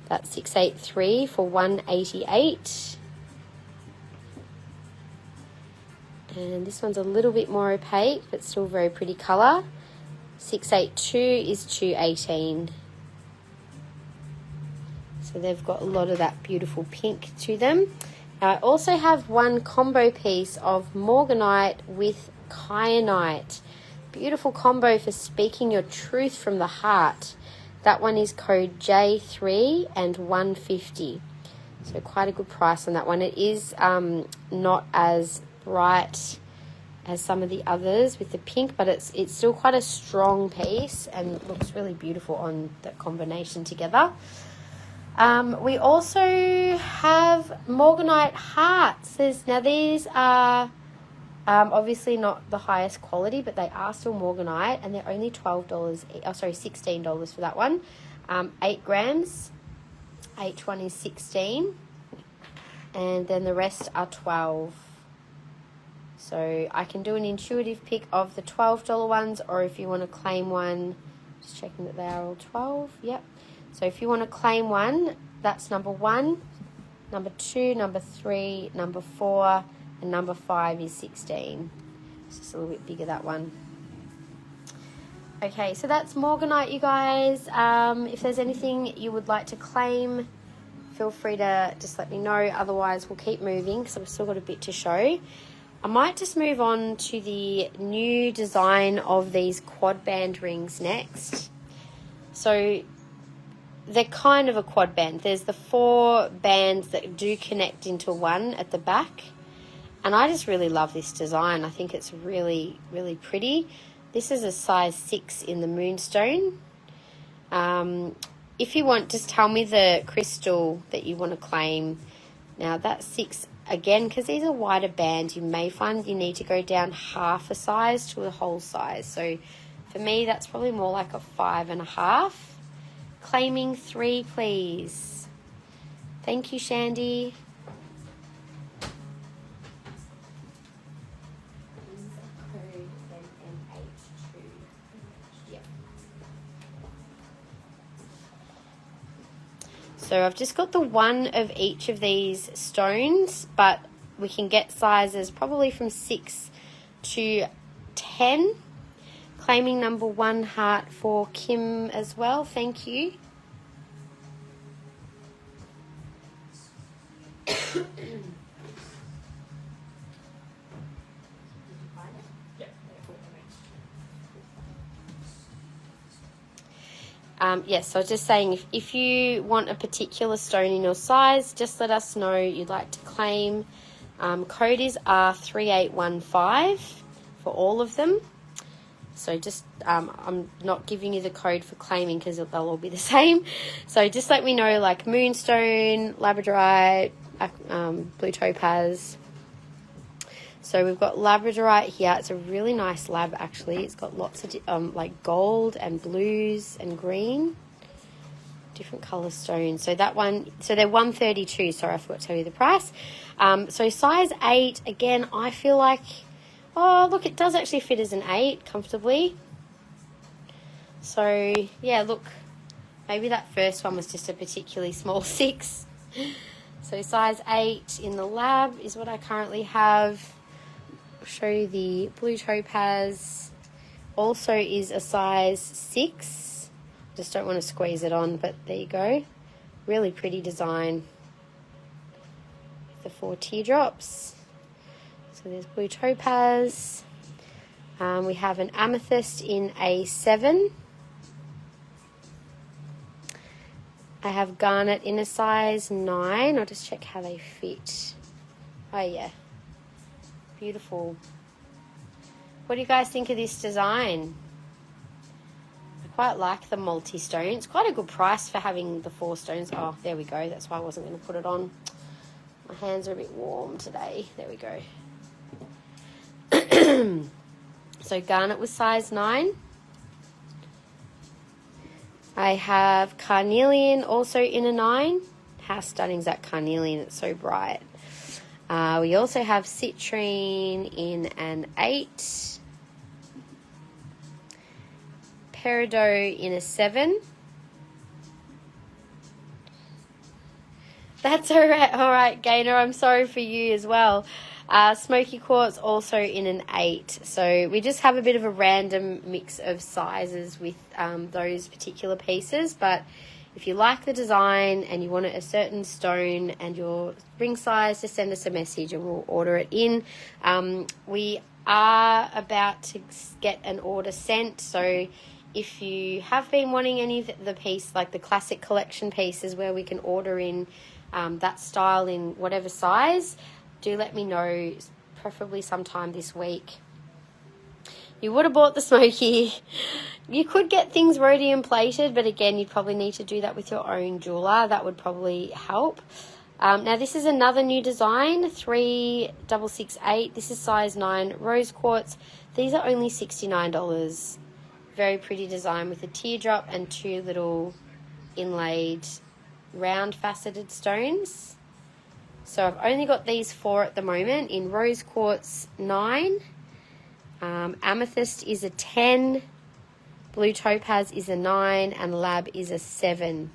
That's 683 for 188. And this one's a little bit more opaque, but still very pretty color. 682 is 218. So they've got a lot of that beautiful pink to them. Now I also have one combo piece of Morganite with Kyanite. Beautiful combo for speaking your truth from the heart. That one is code J3 and 150. So quite a good price on that one. It is not as bright as some of the others with the pink, but it's still quite a strong piece and looks really beautiful on that combination together. We also have Morganite hearts. Now these are obviously not the highest quality, but they are still Morganite, and they're only $16 for that one. 8 grams. Each one is 16, and then the rest are 12. So I can do an intuitive pick of the $12 ones, or if you want to claim one, just checking that they are all 12. Yep. So if you want to claim one, that's number 1, number 2, number 3, number 4, and number 5 is 16. It's just a little bit bigger, that one. Okay, so that's Morganite, you guys. If there's anything you would like to claim, feel free to just let me know. Otherwise, we'll keep moving because I've still got a bit to show. I might just move on to the new design of these quad band rings next. So they're kind of a quad band. There's the 4 bands that do connect into one at the back. And I just really love this design. I think it's really pretty. This is a size 6 in the moonstone. If you want, just tell me the crystal that you want to claim. Now that's 6. Again, because these are wider bands, you may find you need to go down half a size to a whole size. So for me, that's probably more like a 5.5. Claiming 3, please. Thank you, Shandy. So I've just got the 1 of each of these stones, but we can get sizes probably from 6 to 10. Claiming number 1 heart for Kim as well. Thank you. Yes, so I was just saying, if you want a particular stone in your size, just let us know you'd like to claim. Code is R3815 for all of them. So just, I'm not giving you the code for claiming because they'll all be the same. So just let me know, like moonstone, labradorite, blue topaz. So we've got labradorite here. It's a really nice lab, actually. It's got lots of like gold and blues and green, different color stones. So that one, so they're $132. Sorry, I forgot to tell you the price. So size 8, again, I feel like, oh, look, it does actually fit as an 8 comfortably. So yeah, look, maybe that first one was just a particularly small 6. So size 8 in the lab is what I currently have. Show you the blue topaz. Also is a size 6. Just don't want to squeeze it on, but there you go. Really pretty design. The 4 teardrops. So there's blue topaz. We have an amethyst in A7. I have garnet in a size 9. I'll just check how they fit. Oh yeah, beautiful. What do you guys think of this design? I quite like the multi-stone. It's quite a good price for having the 4 stones. Oh, there we go. That's why I wasn't going to put it on. My hands are a bit warm today. There we go. So garnet was size 9. I have carnelian also in a 9. How stunning is that carnelian? It's so bright. We also have citrine in an 8. Peridot in a 7. That's all right, Gaynor. I'm sorry for you as well. Smoky quartz also in an 8. So we just have a bit of a random mix of sizes with those particular pieces. But if you like the design and you want a certain stone and your ring size, just send us a message and we'll order it in. We are about to get an order sent. So if you have been wanting any of the piece, like the classic collection pieces where we can order in that style in whatever size, do let me know, preferably sometime this week. You would have bought the smoky. You could get things rhodium plated, but again, you'd probably need to do that with your own jeweler. That would probably help. Now, this is another new design, 3668. This is size 9 rose quartz. These are only $69. Very pretty design with a teardrop and 2 little inlaid round faceted stones. So I've only got these 4 at the moment in rose quartz 9. Amethyst is a 10. Blue topaz is a 9 and lab is a 7.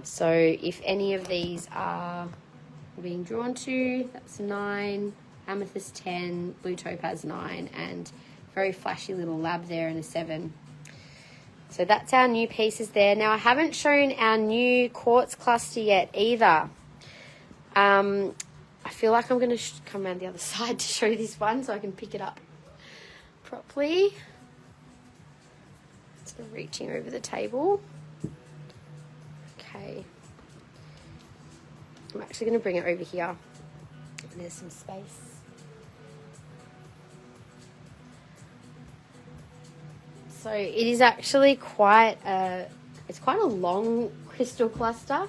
So if any of these are being drawn to, that's 9, amethyst 10, blue topaz 9, and very flashy little lab there and a 7. So that's our new pieces there. Now I haven't shown our new quartz cluster yet either. I feel like I'm going to come around the other side to show this one so I can pick it up properly. So reaching over the table. Okay. I'm actually going to bring it over here. And there's some space. So it is actually quite a long crystal cluster.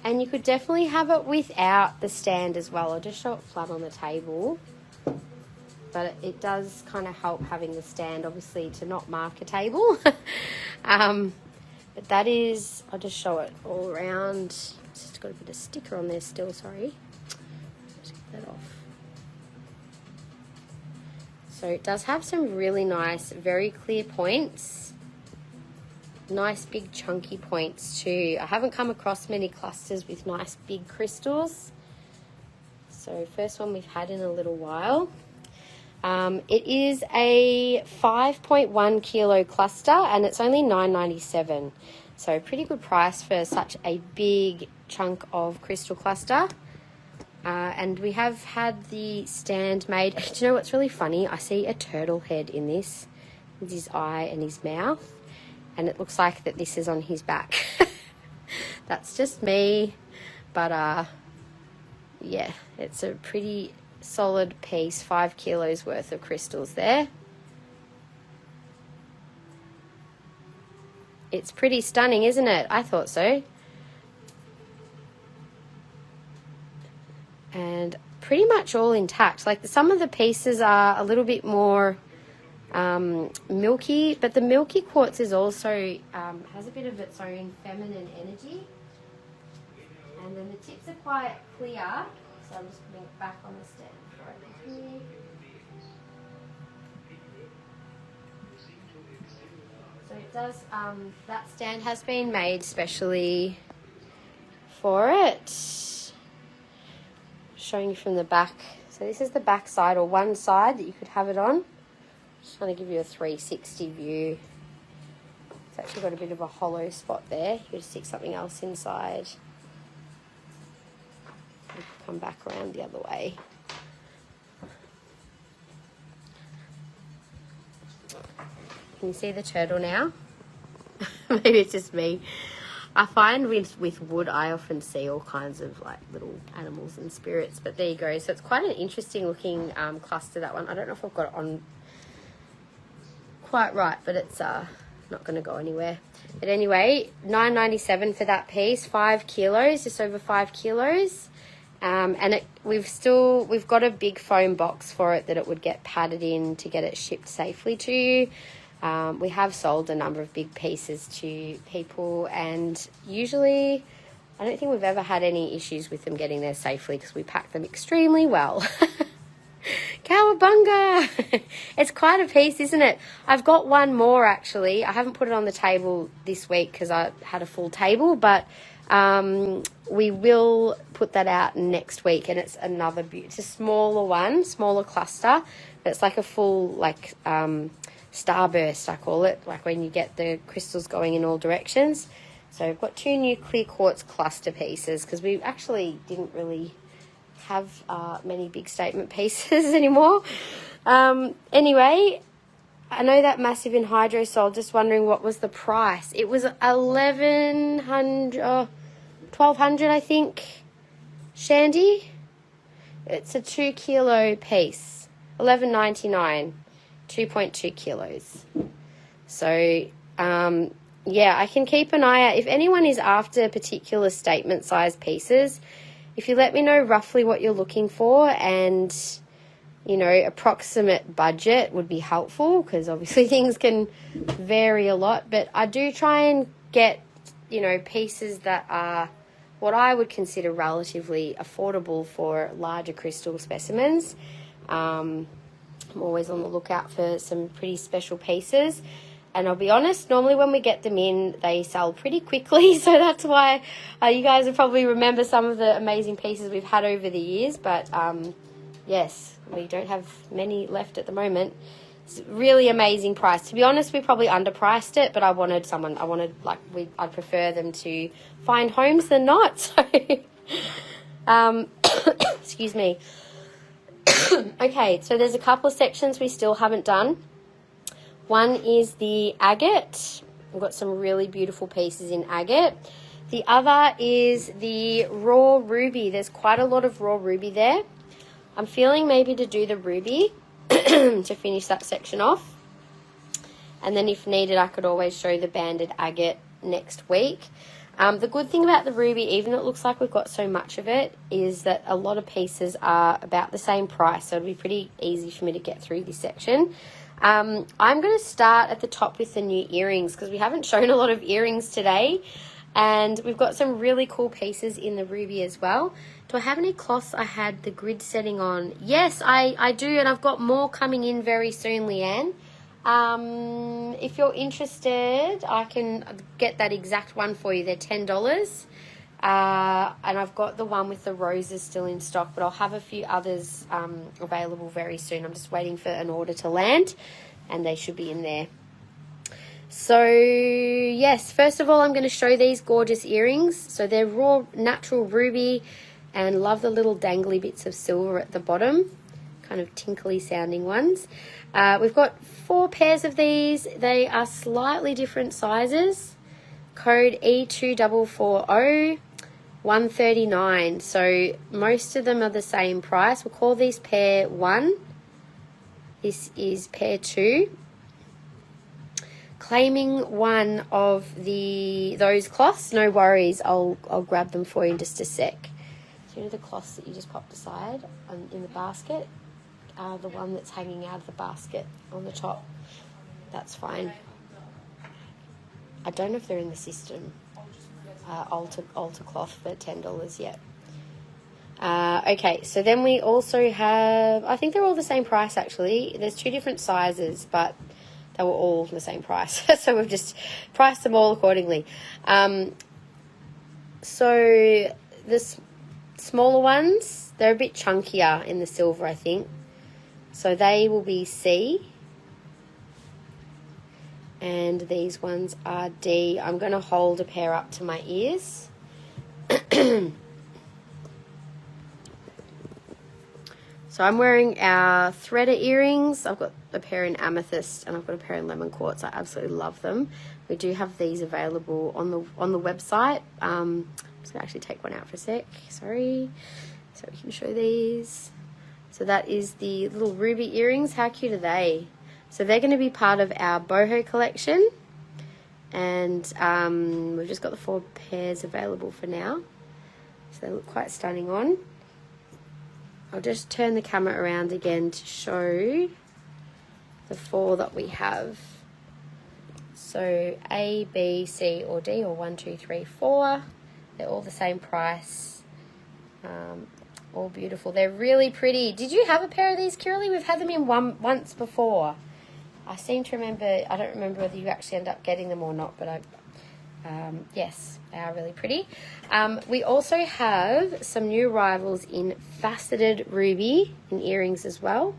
And you could definitely have it without the stand as well. I'll just show it flat on the table. But it does kind of help having the stand, obviously, to not mark a table. But that is, I'll just show it all around. It's just got a bit of sticker on there still, sorry. Just get that off. So it does have some really nice, very clear points. Nice big chunky points too. I haven't come across many clusters with nice big crystals. So first one we've had in a little while. It is a 5.1 kilo cluster and it's only $9.97. So pretty good price for such a big chunk of crystal cluster. And we have had the stand made. Do you know what's really funny? I see a turtle head in this with his eye and his mouth. And it looks like that this is on his back. That's just me. But, yeah, it's a pretty solid piece. 5 kilos worth of crystals there. It's pretty stunning, isn't it? I thought so. And pretty much all intact. Like some of the pieces are a little bit more milky, but the milky quartz is also has a bit of its own feminine energy, and then the tips are quite clear, so I'm just putting it back on the stand right here. So it does, that stand has been made specially for it. Showing you from the back. So this is the back side, or one side that you could have it on. Just trying to give you a 360 view. It's actually got a bit of a hollow spot there. You could stick something else inside. Come back around the other way. Can you see the turtle now? Maybe it's just me. I find with wood, I often see all kinds of like little animals and spirits, but there you go. So it's quite an interesting looking cluster, that one. I don't know if I've got it on quite right, but it's not going to go anywhere. But anyway, $9.97 for that piece, 5 kilos, just over 5 kilos. And we've got a big foam box for it that it would get padded in to get it shipped safely to you. We have sold a number of big pieces to people, and usually I don't think we've ever had any issues with them getting there safely because we pack them extremely well. Cowabunga! It's quite a piece, isn't it? I've got one more actually. I haven't put it on the table this week because I had a full table, but we will put that out next week, and it's another it's a smaller one, smaller cluster, but it's like a full like starburst, I call it, like when you get the crystals going in all directions. So I've got 2 new clear quartz cluster pieces because we actually didn't really have many big statement pieces anymore. Anyway, I know that massive in hydro sold. Just wondering what was the price. It was $1,200, I think. Shandy, it's a 2 kilo piece, $11.99, 2.2 kilos. So yeah, I can keep an eye out if anyone is after particular statement size pieces. If you let me know roughly what you're looking for, and you know, approximate budget would be helpful, because obviously things can vary a lot. But I do try and get, you know, pieces that are what I would consider relatively affordable for larger crystal specimens. I'm always on the lookout for some pretty special pieces. And I'll be honest, normally when we get them in, they sell pretty quickly. So that's why you guys will probably remember some of the amazing pieces we've had over the years. But yes, we don't have many left at the moment. It's a really amazing price. To be honest, we probably underpriced it, but I'd prefer them to find homes than not. So, excuse me. Okay, so there's a couple of sections we still haven't done. One is the agate. We've got some really beautiful pieces in agate. The other is the raw ruby. There's quite a lot of raw ruby there. I'm feeling maybe to do the ruby to finish that section off. And then if needed, I could always show the banded agate next week. The good thing about the ruby, even though it looks like we've got so much of it, is that a lot of pieces are about the same price. So it'll be pretty easy for me to get through this section. I'm going to start at the top with the new earrings, because we haven't shown a lot of earrings today, and we've got some really cool pieces in the ruby as well. Do I have any cloths I had the grid setting on? Yes, I do, and I've got more coming in very soon, Leanne. If you're interested, I can get that exact one for you. They're $10. And I've got the one with the roses still in stock, but I'll have a few others available very soon. I'm just waiting for an order to land, and they should be in there. So yes, first of all, I'm going to show these gorgeous earrings. So they're raw natural ruby, and love the little dangly bits of silver at the bottom, kind of tinkly sounding ones. We've got 4 pairs of these. They are slightly different sizes. Code E2440. $139. So most of them are the same price. We'll call these pair 1. This is pair 2. Claiming one of those cloths, no worries. I'll grab them for you in just a sec. So you know the cloths that you just popped aside in the basket? The one that's hanging out of the basket on the top. That's fine. I don't know if they're in the system. Altar cloth for $10 yet. Okay, so then we also have, I think they're all the same price actually. There's 2 different sizes, but they were all the same price. So we've just priced them all accordingly. So the smaller ones, they're a bit chunkier in the silver, I think. So they will be C. And these ones are D. I'm going to hold a pair up to my ears. So So I'm wearing our threader earrings. I've got a pair in Amethyst and I've got a pair in Lemon Quartz. I absolutely love them. We do have these available on the website. I'm just gonna actually take one out for a sec. Sorry. So we can show these. So that is the little ruby earrings. How cute are they? So they're going to be part of our boho collection. And we've just got the 4 pairs available for now. So they look quite stunning on. I'll just turn the camera around again to show the 4 that we have. So A, B, C, or D, or 1, 2, 3, 4. They're all the same price. All beautiful. They're really pretty. Did you have a pair of these, Kiralee? We've had them in once before. I seem to remember, I don't remember whether you actually end up getting them or not, but yes, they are really pretty. We also have some new arrivals in faceted ruby in earrings as well.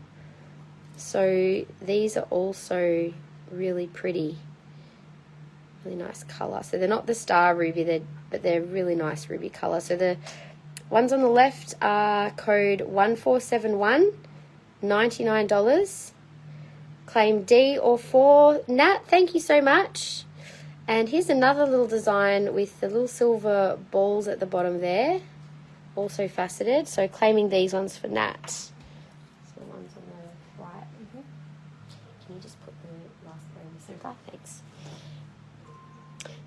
So these are also really pretty. Really nice colour. So they're not the star ruby, but they're really nice ruby colour. So the ones on the left are code 1471, $99. Claim D or 4. Nat, thank you so much. And here's another little design with the little silver balls at the bottom there. Also faceted. So claiming these ones for Nat. So the ones on the right. Can you just put the last pair in the centre? Thanks.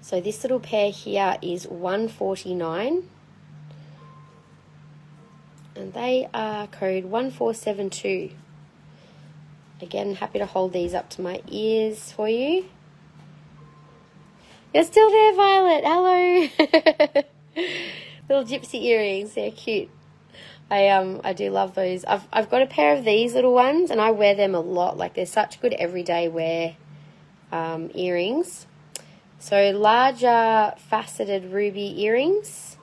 So this little pair here is $149. And they are code 1472. Again, happy to hold these up to my ears for you. You're still there, Violet. Hello. Little gypsy earrings. They're cute. I do love those. I've got a pair of these little ones, and I wear them a lot. Like, they're such good everyday wear earrings. So larger faceted ruby earrings.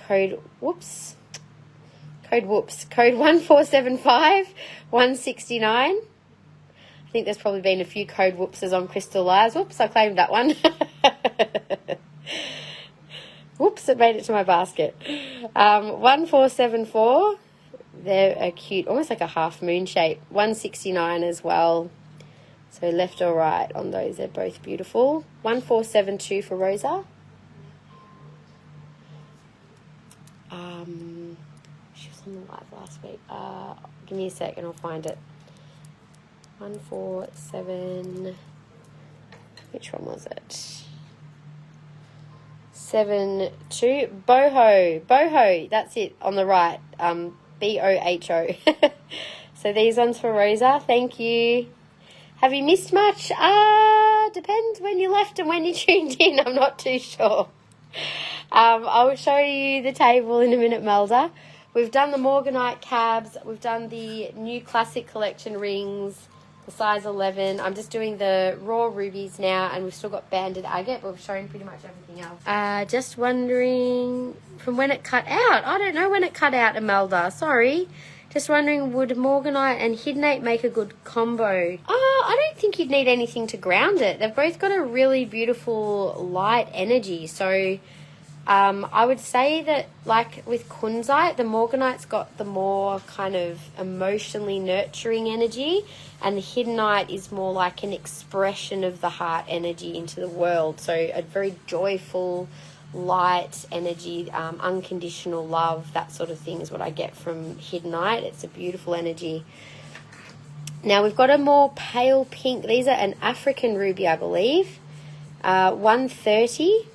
Code 1475, 169. I think there's probably been a few code whoopses on Crystal Lies. Whoops, I claimed that one. Whoops, it made it to my basket. 1474. They're cute, almost like a half moon shape. 169 as well. So left or right on those, they're both beautiful. 1472 for Rosa. She was on the live last week. Give me a sec and I'll find it. 147. Which one was it? 72. Boho. That's it on the right. BOHO. So these ones for Rosa. Thank you. Have you missed much? Depends when you left and when you tuned in. I'm not too sure. I'll show you the table in a minute, Melda. We've done the Morganite Cabs. We've done the new Classic Collection rings, the size 11. I'm just doing the raw rubies now, and we've still got banded agate, but we've shown pretty much everything else. Just wondering from when it cut out. I don't know when it cut out, Imelda. Sorry. Just wondering, would Morganite and Hidnate make a good combo? I don't think you'd need anything to ground it. They've both got a really beautiful light energy. So I would say that, like with Kunzite, the Morganite's got the more kind of emotionally nurturing energy, and the Hidnate is more like an expression of the heart energy into the world. So a very joyful, light energy, unconditional love, that sort of thing is what I get from Hidnate. It's a beautiful energy. Now we've got a more pale pink. These are an African ruby, I believe. 130,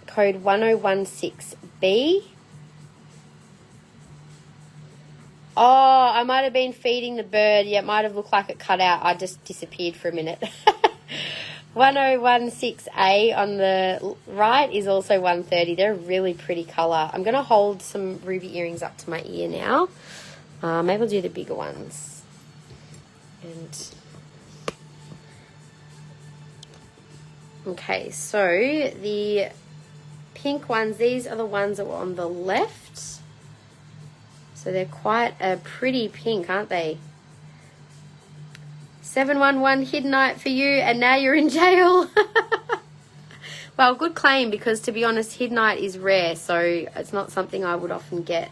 code 1016B. Oh, I might have been feeding the bird. Yeah, it might have looked like it cut out. I just disappeared for a minute. 1016A on the right is also 130. They're a really pretty colour. I'm going to hold some ruby earrings up to my ear now. Maybe I'll do the bigger ones. And okay, so the pink ones, these are the ones that were on the left. So they're quite a pretty pink, aren't they? 711 Hidnate for you, and now you're in jail. Well, good claim, because to be honest, Hidnate is rare, so it's not something I would often get.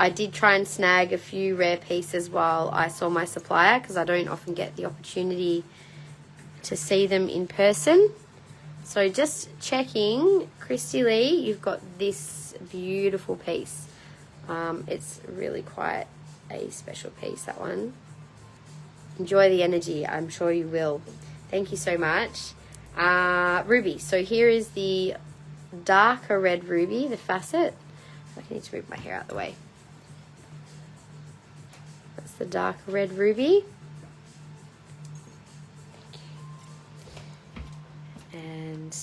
I I did try and snag a few rare pieces while I saw my supplier, because I don't often get the opportunity to see them in person. So just checking, Christy Lee, you've got this beautiful piece. It's really quite a special piece, that one. Enjoy the energy, I'm sure you will. Thank you so much. Ruby, so here is the darker red ruby, the facet. I need to move my hair out of the way. That's the darker red ruby. And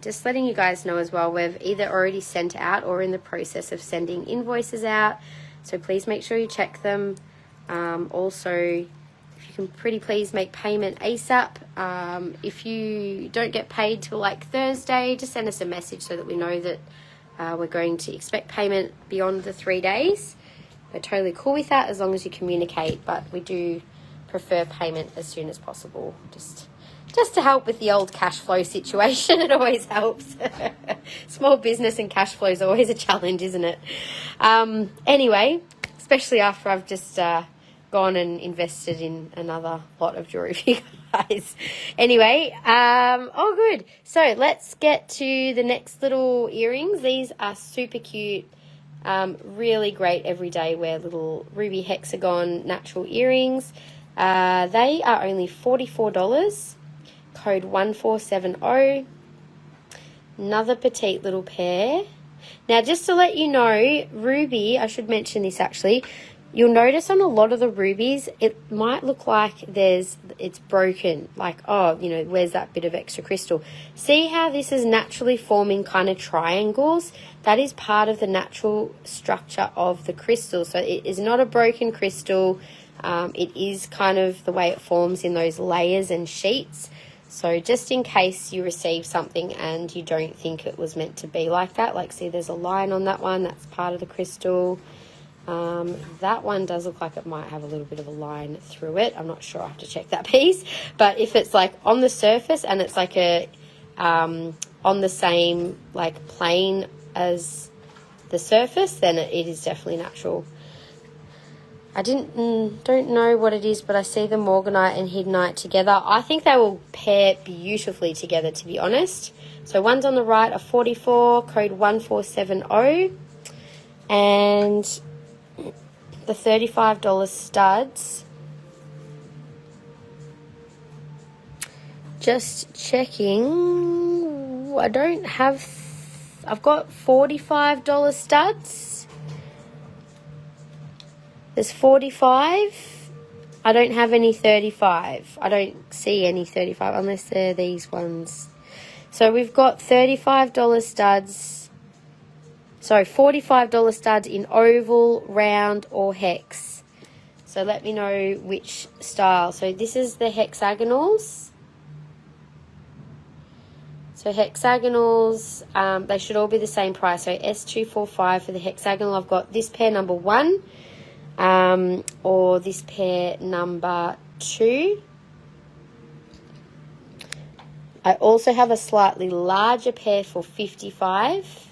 just letting you guys know as well, we've either already sent out or in the process of sending invoices out, so please make sure you check them. Also, if you can pretty please make payment ASAP. If you don't get paid till like Thursday, just send us a message so that we know that we're going to expect payment beyond the 3 days. We're totally cool with that as long as you communicate, but we do prefer payment as soon as possible, just to help with the old cash flow situation. It always helps. Small business and cash flow is always a challenge, isn't it? Anyway, especially after I've just gone and invested in another lot of jewelry for you guys. Anyway, all good. So let's get to the next little earrings. These are super cute, really great everyday wear little ruby hexagon natural earrings. They are only $44. Code 1470. Another petite little pair. Now, just to let you know, ruby, I should mention this actually, you'll notice on a lot of the rubies, it might look like it's broken, like, oh, you know, where's that bit of extra crystal? See how this is naturally forming kind of triangles? That is part of the natural structure of the crystal. So it is not a broken crystal. It is kind of the way it forms in those layers and sheets. So just in case you receive something and you don't think it was meant to be like that, like see there's a line on that one, that's part of the crystal. That one does look like it might have a little bit of a line through it. I'm not sure, I have to check that piece. But if it's like on the surface and it's like a on the same like plane as the surface, then it is definitely natural. I don't know what it is, but I see the Morganite and Hiddenite together. I think they will pair beautifully together, to be honest. So ones on the right are 44, code 1470. And the $35 studs. Just checking. I've got $45 studs. There's 45. I don't have any 35. I don't see any 35 unless they're these ones. So we've got $35 studs. Sorry, $45 studs in oval, round, or hex. So let me know which style. So this is the hexagonals. So hexagonals, they should all be the same price. So S245 for the hexagonal. I've got this pair number 1. Or this pair number 2. I also have a slightly larger pair for 55.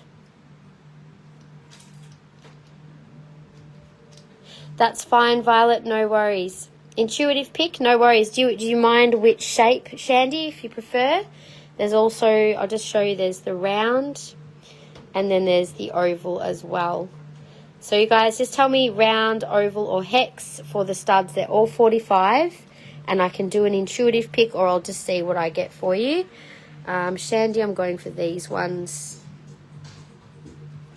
That's fine, Violet, no worries. Intuitive pick, no worries. Do you mind which shape, Shandy, if you prefer? There's also, I'll just show you, there's the round and then there's the oval as well. So you guys just tell me round, oval, or hex for the studs. They're all 45, and I can do an intuitive pick, or I'll just see what I get for you. Shandy, I'm going for these ones.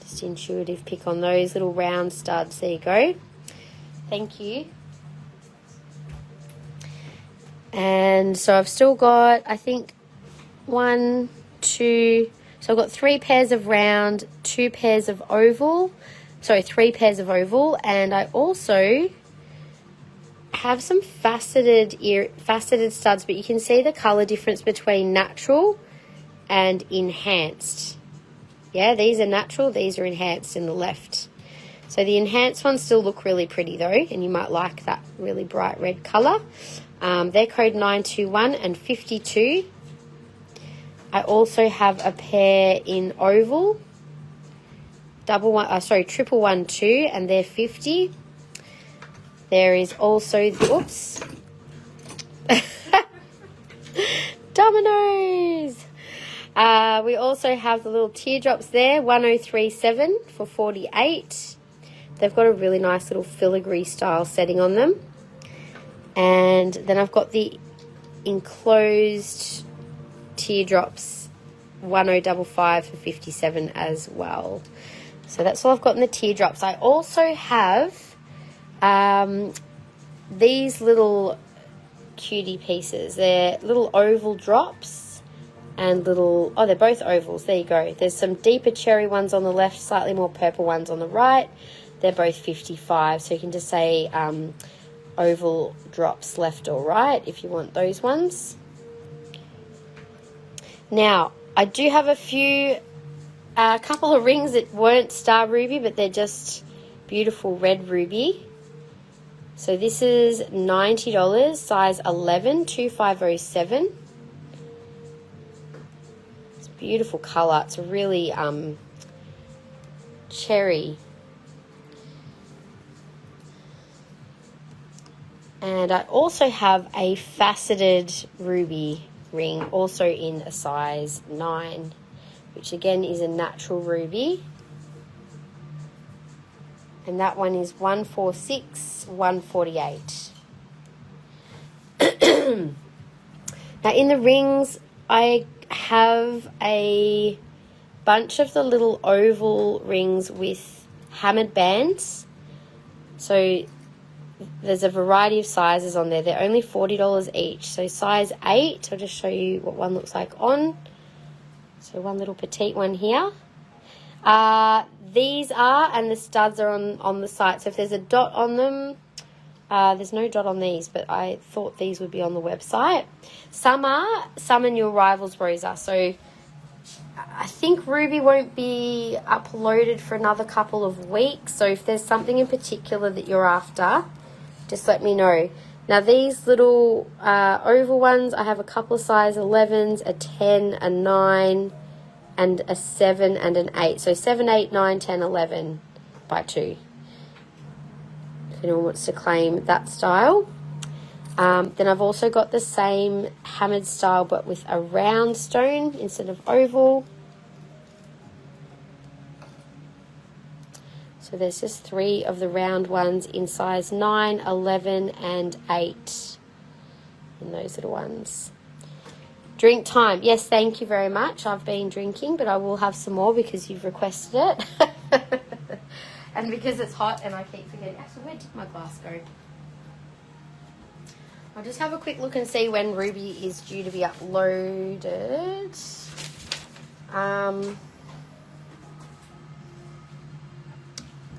Just intuitive pick on those little round studs. There you go. Thank you. And so I've still got, I think, 1, 2. So I've got 3 pairs of round, 2 pairs of oval. Sorry, 3 pairs of oval, and I also have some faceted studs, but you can see the color difference between natural and enhanced. Yeah, these are natural, these are enhanced in the left. So the enhanced ones still look really pretty though, and you might like that really bright red color. They're code 921 and 52. I also have a pair in oval. triple 1-2, and they're 50. There is also oops. Dominoes. We also have the little teardrops there, 1037 for 48. They've got a really nice little filigree style setting on them. And then I've got the enclosed teardrops, 1055 for 57 as well. So that's all I've got in the teardrops. I also have these little cutie pieces. They're little oval drops and little, oh, they're both ovals. There you go. There's some deeper cherry ones on the left, slightly more purple ones on the right. They're both 55. So you can just say oval drops left or right if you want those ones. Now, I do have a couple of rings that weren't star ruby, but they're just beautiful red ruby. So this is $90, size 11, 2507. It's a beautiful colour. It's a really cherry. And I also have a faceted ruby ring, also in a size 9, which again is a natural ruby. And that one is 146, 148. Now in the rings, I have a bunch of the little oval rings with hammered bands. So there's a variety of sizes on there. They're only $40 each. So size 8, I'll just show you what one looks like on. So one little petite one here. These are, and the studs are on the site. So if there's a dot on them, there's no dot on these, but I thought these would be on the website. Some are, some are new arrivals, Rosa. So I think Ruby won't be uploaded for another couple of weeks. So if there's something in particular that you're after, just let me know. Now these little oval ones, I have a couple of size 11s, a 10, a 9, and a 7 and an 8. So 7, 8, 9, 10, 11 by 2. If anyone wants to claim that style. Then I've also got the same hammered style but with a round stone instead of oval. So there's just 3 of the round ones in size 9, 11 and 8. And those are the ones. Drink time. Yes, thank you very much. I've been drinking, but I will have some more because you've requested it. And because it's hot and I keep forgetting. Actually, where did my glass go? I'll just have a quick look and see when Ruby is due to be uploaded.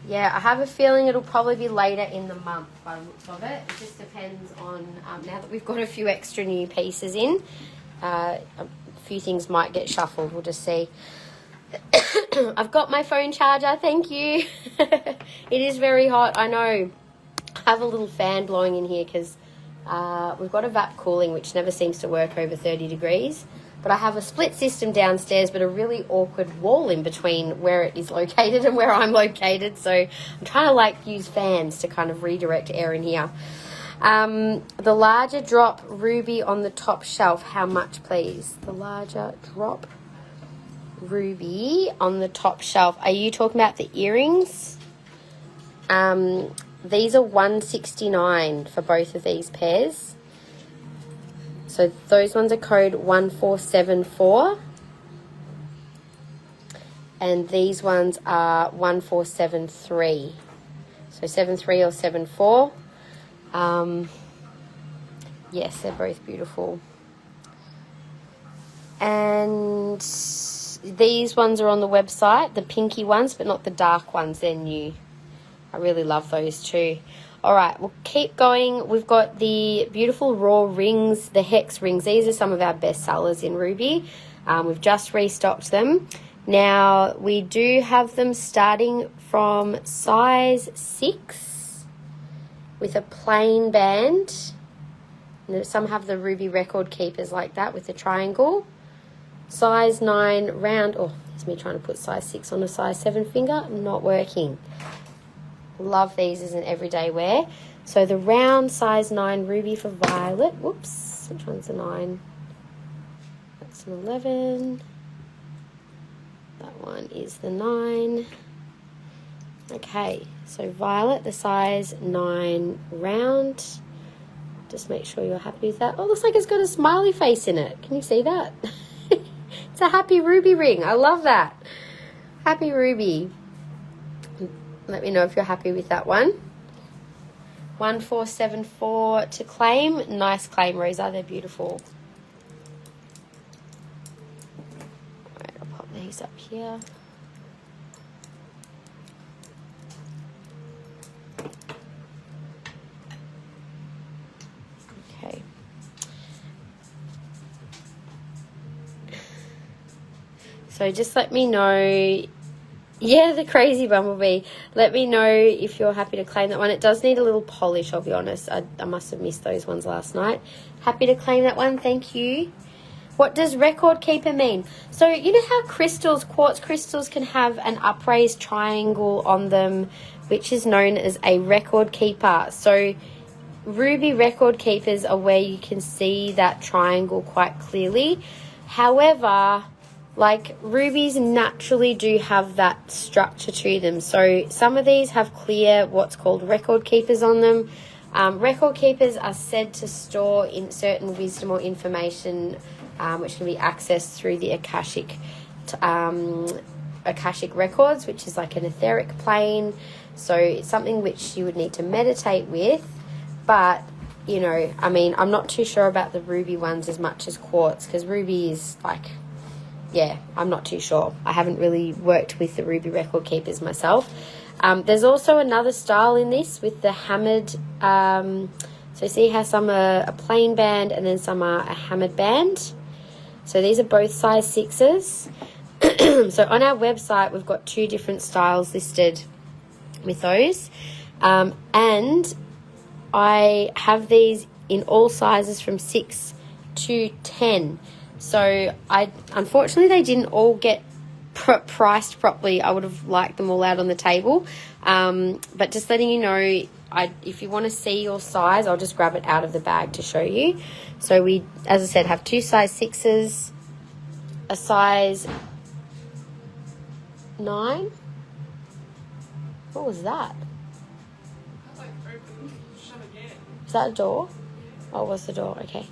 Yeah, I have a feeling it'll probably be later in the month by the looks of it. It just depends on, now that we've got a few extra new pieces in, a few things might get shuffled. We'll just see. I've got my phone charger. Thank you. It is very hot. I know. I have a little fan blowing in here because we've got a VAP cooling which never seems to work over 30 degrees. But I have a split system downstairs, but a really awkward wall in between where it is located and where I'm located. So I'm trying to use fans to kind of redirect air in here. The larger drop ruby on the top shelf, how much please? The larger drop ruby on the top shelf. Are you talking about the earrings? These are $169 for both of these pairs. So those ones are code 1474. And these ones are 1473. So 73 or 74. Yes, they're both beautiful. And these ones are on the website, the pinky ones, but not the dark ones. They're new. I really love those too. All right, we'll keep going. We've got the beautiful raw rings, the hex rings. These are some of our best sellers in Ruby. We've just restocked them. Now, we do have them starting from size 6 with a plain band. And some have the Ruby record keepers like that with the triangle. size 9 round. Oh, it's me trying to put size 6 on a size 7 finger. Not working. Love these as an everyday wear. So the round size 9 ruby for Violet. Whoops, which one's a 9? That's an 11. That one is the 9. Okay, so Violet, the size 9 round. Just make sure you're happy with that. Oh, looks like it's got a smiley face in it. Can you see that? It's a happy ruby ring. I love that. Happy ruby. Let me know if you're happy with that one. 1474 to claim. Nice claim, Rosa. They're beautiful. Alright, I'll pop these up here. Okay. So just let me know. Yeah, the crazy bumblebee. Let me know if you're happy to claim that one. It does need a little polish, I'll be honest. I must have missed those ones last night. Happy to claim that one. Thank you. What does record keeper mean? So you know how crystals, quartz crystals, can have an upraised triangle on them, which is known as a record keeper. So ruby record keepers are where you can see that triangle quite clearly. However, like, rubies naturally do have that structure to them. So some of these have clear, what's called record keepers on them. Record keepers are said to store in certain wisdom or information, which can be accessed through the Akashic records, which is like an etheric plane. So it's something which you would need to meditate with. But, you know, I mean, I'm not too sure about the ruby ones as much as quartz, because ruby is like... yeah, I'm not too sure. I haven't really worked with the ruby record keepers myself. There's also another style in this with the hammered. So see how some are a plain band and then some are a hammered band. So these are both size 6s. So on our website, we've got 2 different styles listed with those. And I have these in all sizes from 6 to 10. So unfortunately they didn't all get priced properly. I would have liked them all out on the table. But just letting you know, if you want to see your size, I'll just grab it out of the bag to show you. So we, as I said, have 2 size 6s, a size 9. What was that? Is that a door? Oh, it was the door. Okay.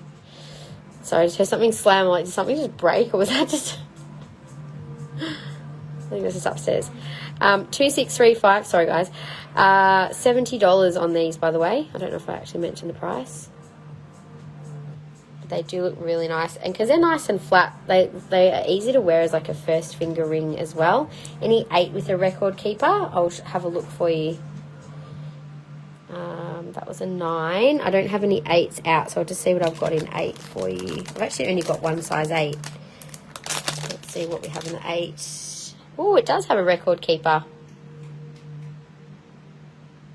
Sorry, I just heard something slam. Like, did something just break, or was that just... I think this is upstairs. 2635. Sorry, guys. $70 on these, by the way. I don't know if I actually mentioned the price. But they do look really nice, and because they're nice and flat, they are easy to wear as like a first finger ring as well. Any 8 with a record keeper, I'll have a look for you. That was a 9. I don't have any 8s out, so I'll just see what I've got in 8 for you. I've actually only got one size 8. Let's see what we have in the 8. Oh, it does have a record keeper.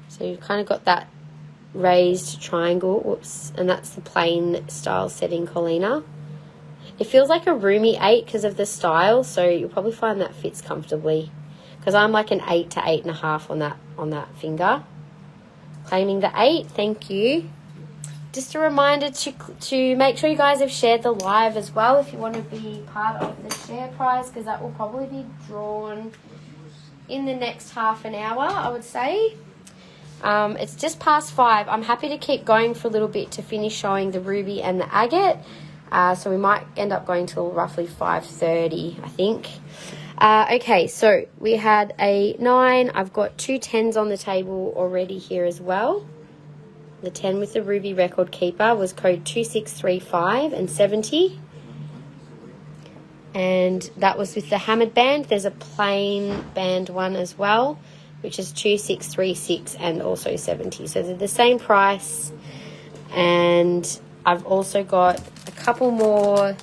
So you've kind of got that raised triangle. Whoops. And that's the plain style setting, Colina. It feels like a roomy 8 because of the style, so you'll probably find that fits comfortably. Because I'm like an 8 to 8.5 on that finger. Claiming the 8, thank you. Just a reminder to make sure you guys have shared the live as well if you want to be part of the share prize, because that will probably be drawn in the next half an hour, I would say. It's just past 5. I'm happy to keep going for a little bit to finish showing the ruby and the agate. So we might end up going till roughly 5:30, I think. Okay, so we had a 9. I've got 2 10s on the table already here as well. The 10 with the ruby record keeper was code 2635 and 70. And that was with the hammered band. There's a plain band one as well, which is 2636 and also 70. So they're the same price. And I've also got a couple more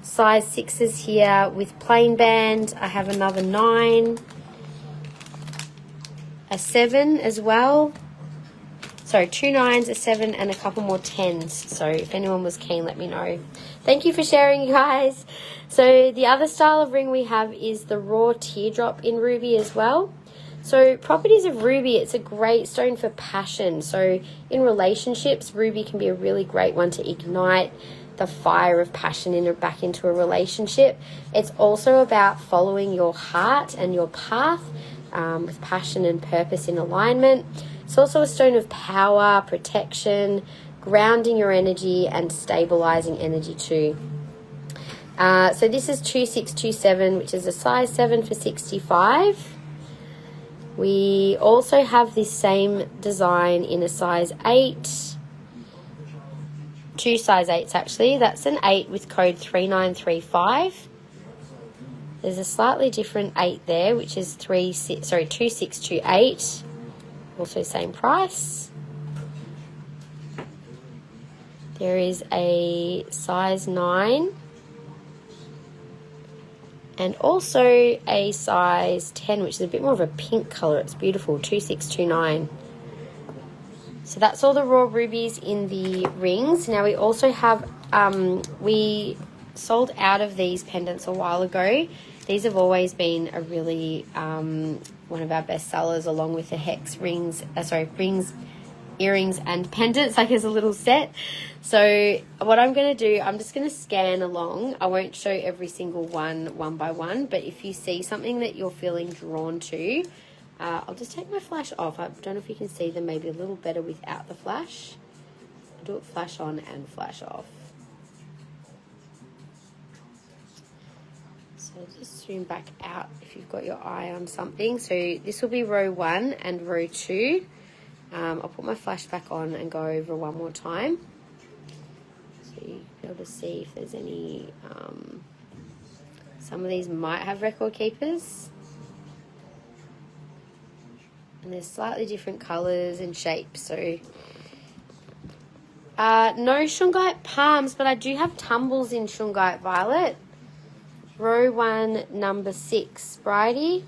size 6s here with plain band. I have another 9, a 7 as well. So 2 9s, a 7, and a couple more 10s. So if anyone was keen, let me know. Thank you for sharing, you guys. So the other style of ring we have is the raw teardrop in ruby as well. So properties of ruby, it's a great stone for passion. So in relationships, ruby can be a really great one to ignite the fire of passion back into a relationship. It's also about following your heart and your path with passion and purpose in alignment. It's also a stone of power, protection, grounding your energy, and stabilizing energy too. So this is 2627, which is a size 7 for 65. We also have this same design in a size 8. 2 size 8s actually. That's an 8 with code 3935. There's a slightly different 8 there, which is 2628. Also same price. There is a size 9. And also a size 10, which is a bit more of a pink colour. It's beautiful, 2629. So that's all the raw rubies in the rings. Now we also have, we sold out of these pendants a while ago. These have always been a really, one of our best sellers, along with the hex rings, rings, earrings and pendants, like as a little set. So what I'm going to do, I'm just going to scan along. I won't show every single one by one, but if you see something that you're feeling drawn to, I'll just take my flash off. I don't know if you can see them maybe a little better without the flash. I'll do it flash on and flash off. So just zoom back out if you've got your eye on something. So this will be row 1 and row 2. I'll put my flash back on and go over one more time. So you'll be able to see if there's any, some of these might have record keepers. And there's slightly different colours and shapes. So no shungite palms, but I do have tumbles in shungite violet. Row 1, number 6, Bridie.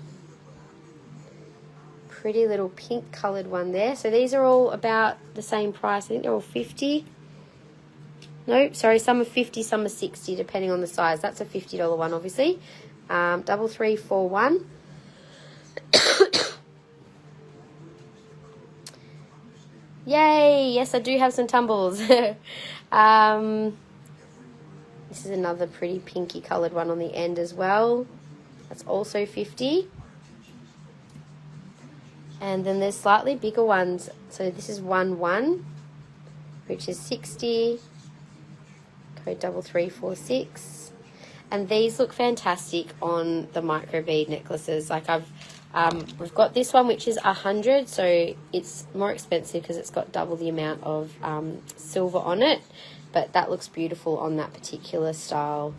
Pretty little pink coloured one there. So these are all about the same price. I think they're all 50. Nope, sorry, some are 50, some are 60, depending on the size. That's a $50 one, obviously. 3341. Yay! Yes, I do have some tumbles. This is another pretty pinky coloured one on the end as well. That's also 50. And then there's slightly bigger ones. So this is 1, which is 60. Code 3346. And these look fantastic on the micro bead necklaces. Like we've got this one, which is 100. So it's more expensive because it's got double the amount of silver on it. But that looks beautiful on that particular style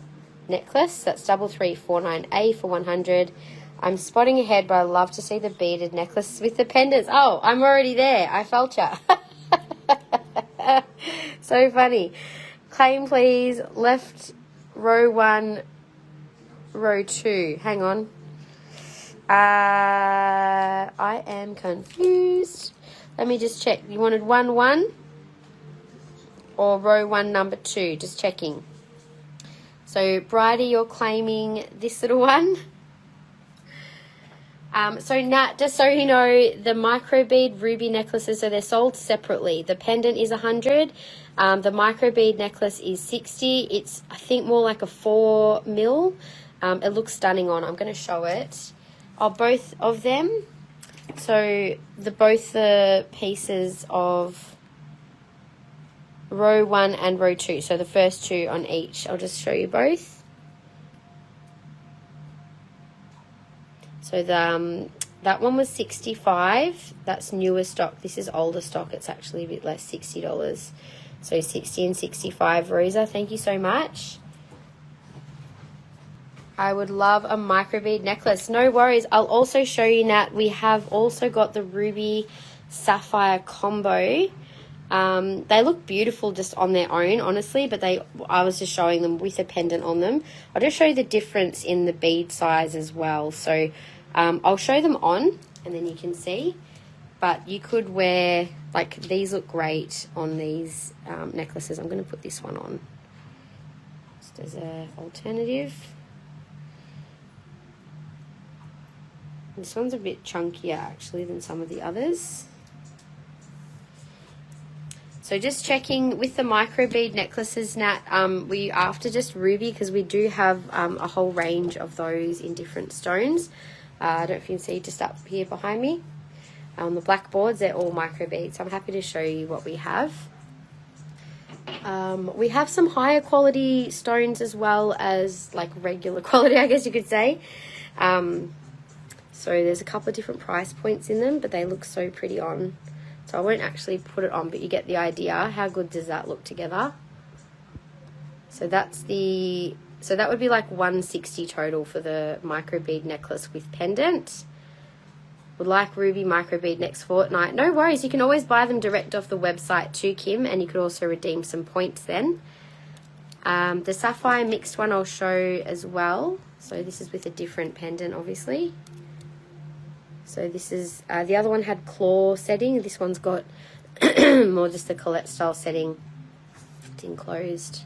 necklace. That's 3349A for 100. I'm spotting ahead, but I love to see the beaded necklace with the pendants. Oh, I'm already there. I felt ya. So funny. Claim, please. Left row 1, row 2. Hang on. I am confused. Let me just check. You wanted 1 or row 1, number 2? Just checking. So, Bridie, you're claiming this little one. So Nat, just so you know, the micro bead ruby necklaces, so they're sold separately. The pendant is 100. The micro bead necklace is 60. It's, I think, more like a 4 mil. It looks stunning on. I'm going to show it. Oh, both of them. So both the pieces of row 1 and row 2. So the first 2 on each. I'll just show you both. So that one was 65. That's newer stock. This is older stock. It's actually a bit less, $60. So 60 and 65. Rosa, thank you so much. I would love a microbead necklace. No worries. I'll also show you, Nat. We have also got the ruby sapphire combo. They look beautiful just on their own, honestly, but I was just showing them with a pendant on them. I'll just show you the difference in the bead size as well. So I'll show them on and then you can see. but you could wear, like, these look great on these necklaces. I'm going to put this one on just as an alternative. This one's a bit chunkier actually than some of the others. So just checking with the micro bead necklaces, Nat, we after just ruby, because we do have a whole range of those in different stones. I don't know if you can see just up here behind me. On the blackboards, they're all micro beads. So I'm happy to show you what we have. We have some higher quality stones as well as like regular quality, I guess you could say. So there's a couple of different price points in them, but they look so pretty on. So I won't actually put it on, but you get the idea. How good does that look together? So that's the, so that would be like $160 total for the micro bead necklace with pendant. Would like ruby micro bead next fortnight. No worries, you can always buy them direct off the website too, Kim, and you could also redeem some points then. The sapphire mixed one I'll show as well. So this is with a different pendant, obviously. So this is, the other one had claw setting. This one's got more just the Colette style setting. It's enclosed.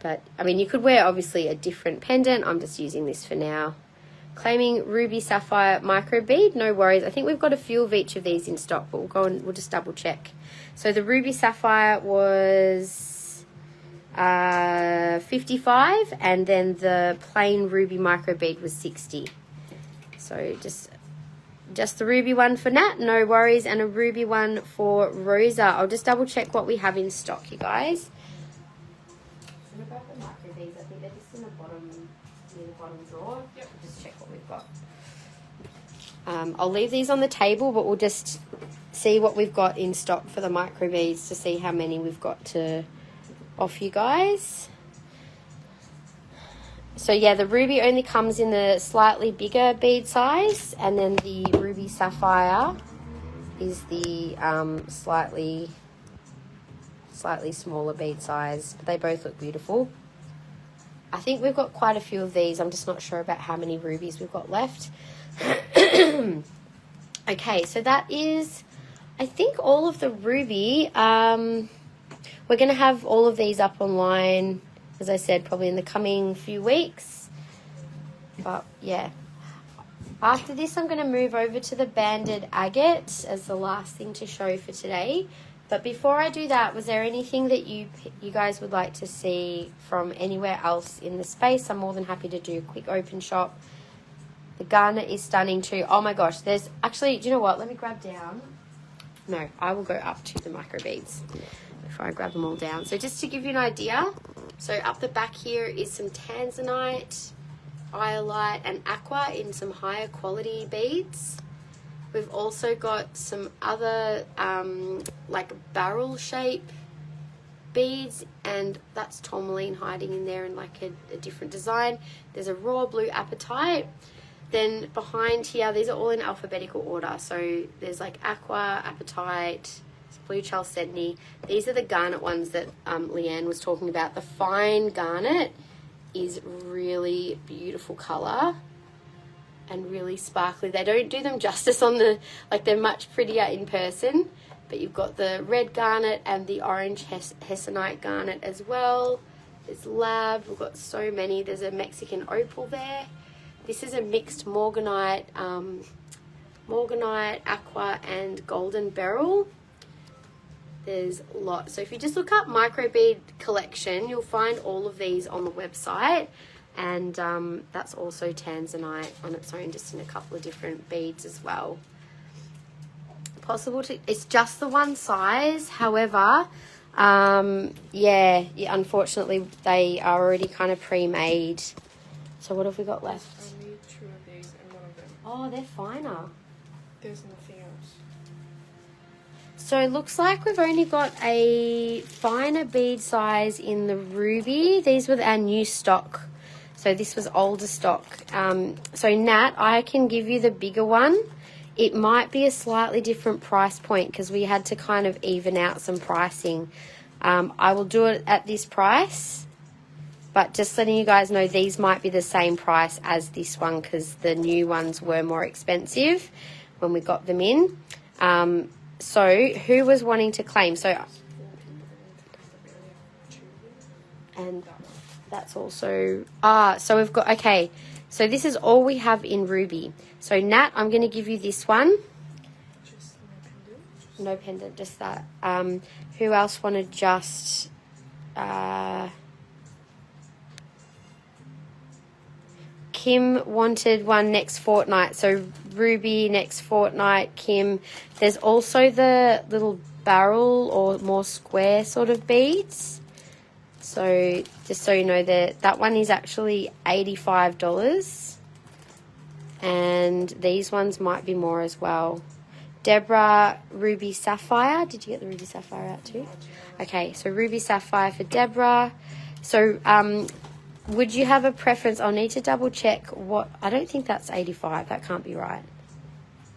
But, I mean, you could wear, obviously, a different pendant. I'm just using this for now. Claiming ruby sapphire micro bead. No worries. I think we've got a few of each of these in stock, but we'll go and we'll just double check. So the ruby sapphire was 55, and then the plain ruby micro bead was 60. So just the ruby one for Nat, no worries, and a ruby one for Rosa. I'll just double check what we have in stock, you guys. I'm gonna grab the micro beads. I think they're just in the bottom, near the bottom drawer. Yep. Just check what we've got. I'll leave these on the table, but we'll just see what we've got in stock for the micro beads to see how many we've got to offer you guys. So yeah, the ruby only comes in the slightly bigger bead size, and then the ruby sapphire is the slightly smaller bead size. But they both look beautiful. I think we've got quite a few of these. I'm just not sure about how many rubies we've got left. Okay, so that is, I think, all of the ruby. We're going to have all of these up online, as I said, probably in the coming few weeks. But yeah, after this I'm going to move over to the banded agate as the last thing to show for today. But before I do that, was there anything that you guys would like to see from anywhere else in the space? I'm more than happy to do a quick open shop. The garnet is stunning too. Oh my gosh, there's actually, do you know what? Let me grab down. No, I will go up to the micro beads before I grab them all down. So just to give you an idea, so up the back here is some tanzanite, iolite and aqua in some higher quality beads. We've also got some other like barrel shape beads, and that's tourmaline hiding in there in like a different design. There's a raw blue apatite. Then behind here, these are all in alphabetical order. So there's like aqua, apatite, blue chalcedony. These are the garnet ones that Leanne was talking about. The fine garnet is really beautiful colour and really sparkly. They don't do them justice on the, like, they're much prettier in person. But you've got the red garnet and the orange hessonite garnet as well. There's lab, we've got so many. There's a Mexican opal there. This is a mixed Morganite, Morganite, aqua and golden beryl. There's a lot. So if you just look up microbead collection, you'll find all of these on the website. And that's also tanzanite on its own, just in a couple of different beads as well. Possible to, it's just the one size. However, yeah, unfortunately they are already kind of pre-made. So what have we got left? I need 2 of these and 1 of them. Oh, they're finer. There's nothing else. So it looks like we've only got a finer bead size in the ruby. These were our new stock. So this was older stock. So Nat, I can give you the bigger one. It might be a slightly different price point because we had to kind of even out some pricing. I will do it at this price. But just letting you guys know, these might be the same price as this one because the new ones were more expensive when we got them in. So who was wanting to claim? So, and that's also, so we've got, okay, so this is all we have in ruby. So Nat, I'm going to give you this one. No pendant, just that. Who else wanted just, Kim wanted one next fortnight. So ruby next fortnight, Kim. There's also the little barrel or more square sort of beads. So just so you know, that one is actually $85. And these ones might be more as well. Deborah, ruby sapphire. Did you get the ruby sapphire out too? Okay, so ruby sapphire for Deborah. So would you have a preference? I'll need to double check what, I don't think that's 85. That can't be right.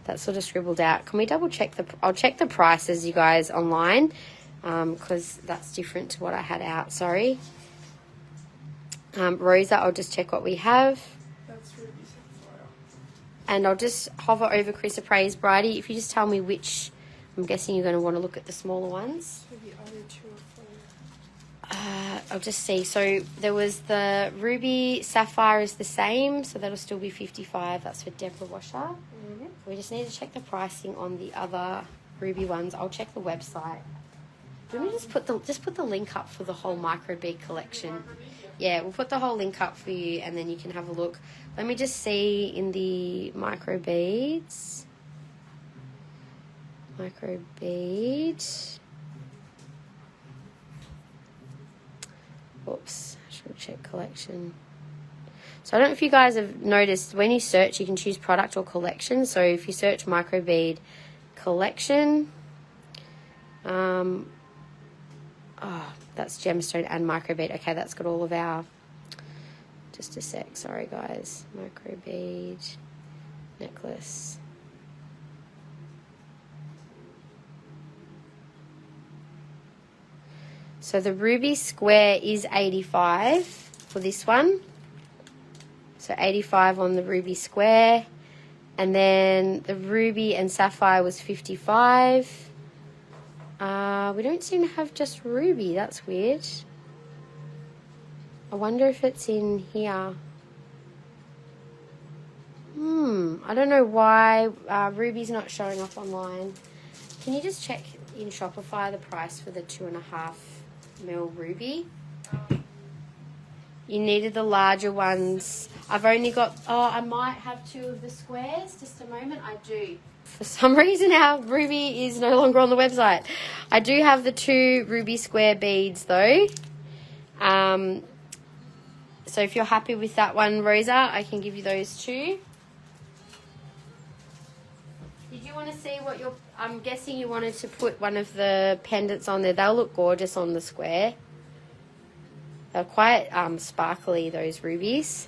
That's sort of scribbled out. Can we double check I'll check the prices, you guys, online, because that's different to what I had out. Sorry. Rosa, I'll just check what we have. That's ruby sapphire. And I'll just hover over Chrysoprase, Bridie. If you just tell me which, I'm guessing you're going to want to look at the smaller ones. So the other two are for... I'll just see. So there was the ruby sapphire is the same, so that'll still be 55. That's for Deborah Washer. Mm-hmm. We just need to check the pricing on the other ruby ones. I'll check the website. Let me just put the link up for the whole micro bead collection. Yeah, we'll put the whole link up for you, and then you can have a look. Let me just see in the micro beads. Micro bead. Oops, I should check collection. So I don't know if you guys have noticed, when you search, you can choose product or collection. So if you search microbead collection, that's gemstone and microbead. Okay, that's got all of our, just a sec, sorry guys. Microbead necklace. So the ruby square is 85 for this one. So 85 on the ruby square. And then the ruby and sapphire was 55. We don't seem to have just ruby. That's weird. I wonder if it's in here. I don't know why ruby's not showing up online. Can you just check in Shopify the price for the 2.5 mil ruby? You needed the larger ones. I've only got, I might have 2 of the squares. Just a moment, I do. For some reason, our ruby is no longer on the website. I do have the 2 ruby square beads though. So if you're happy with that one, Rosa, I can give you those 2. Did you want to see what I'm guessing you wanted to put one of the pendants on there. They'll look gorgeous on the square. They're quite sparkly, those rubies.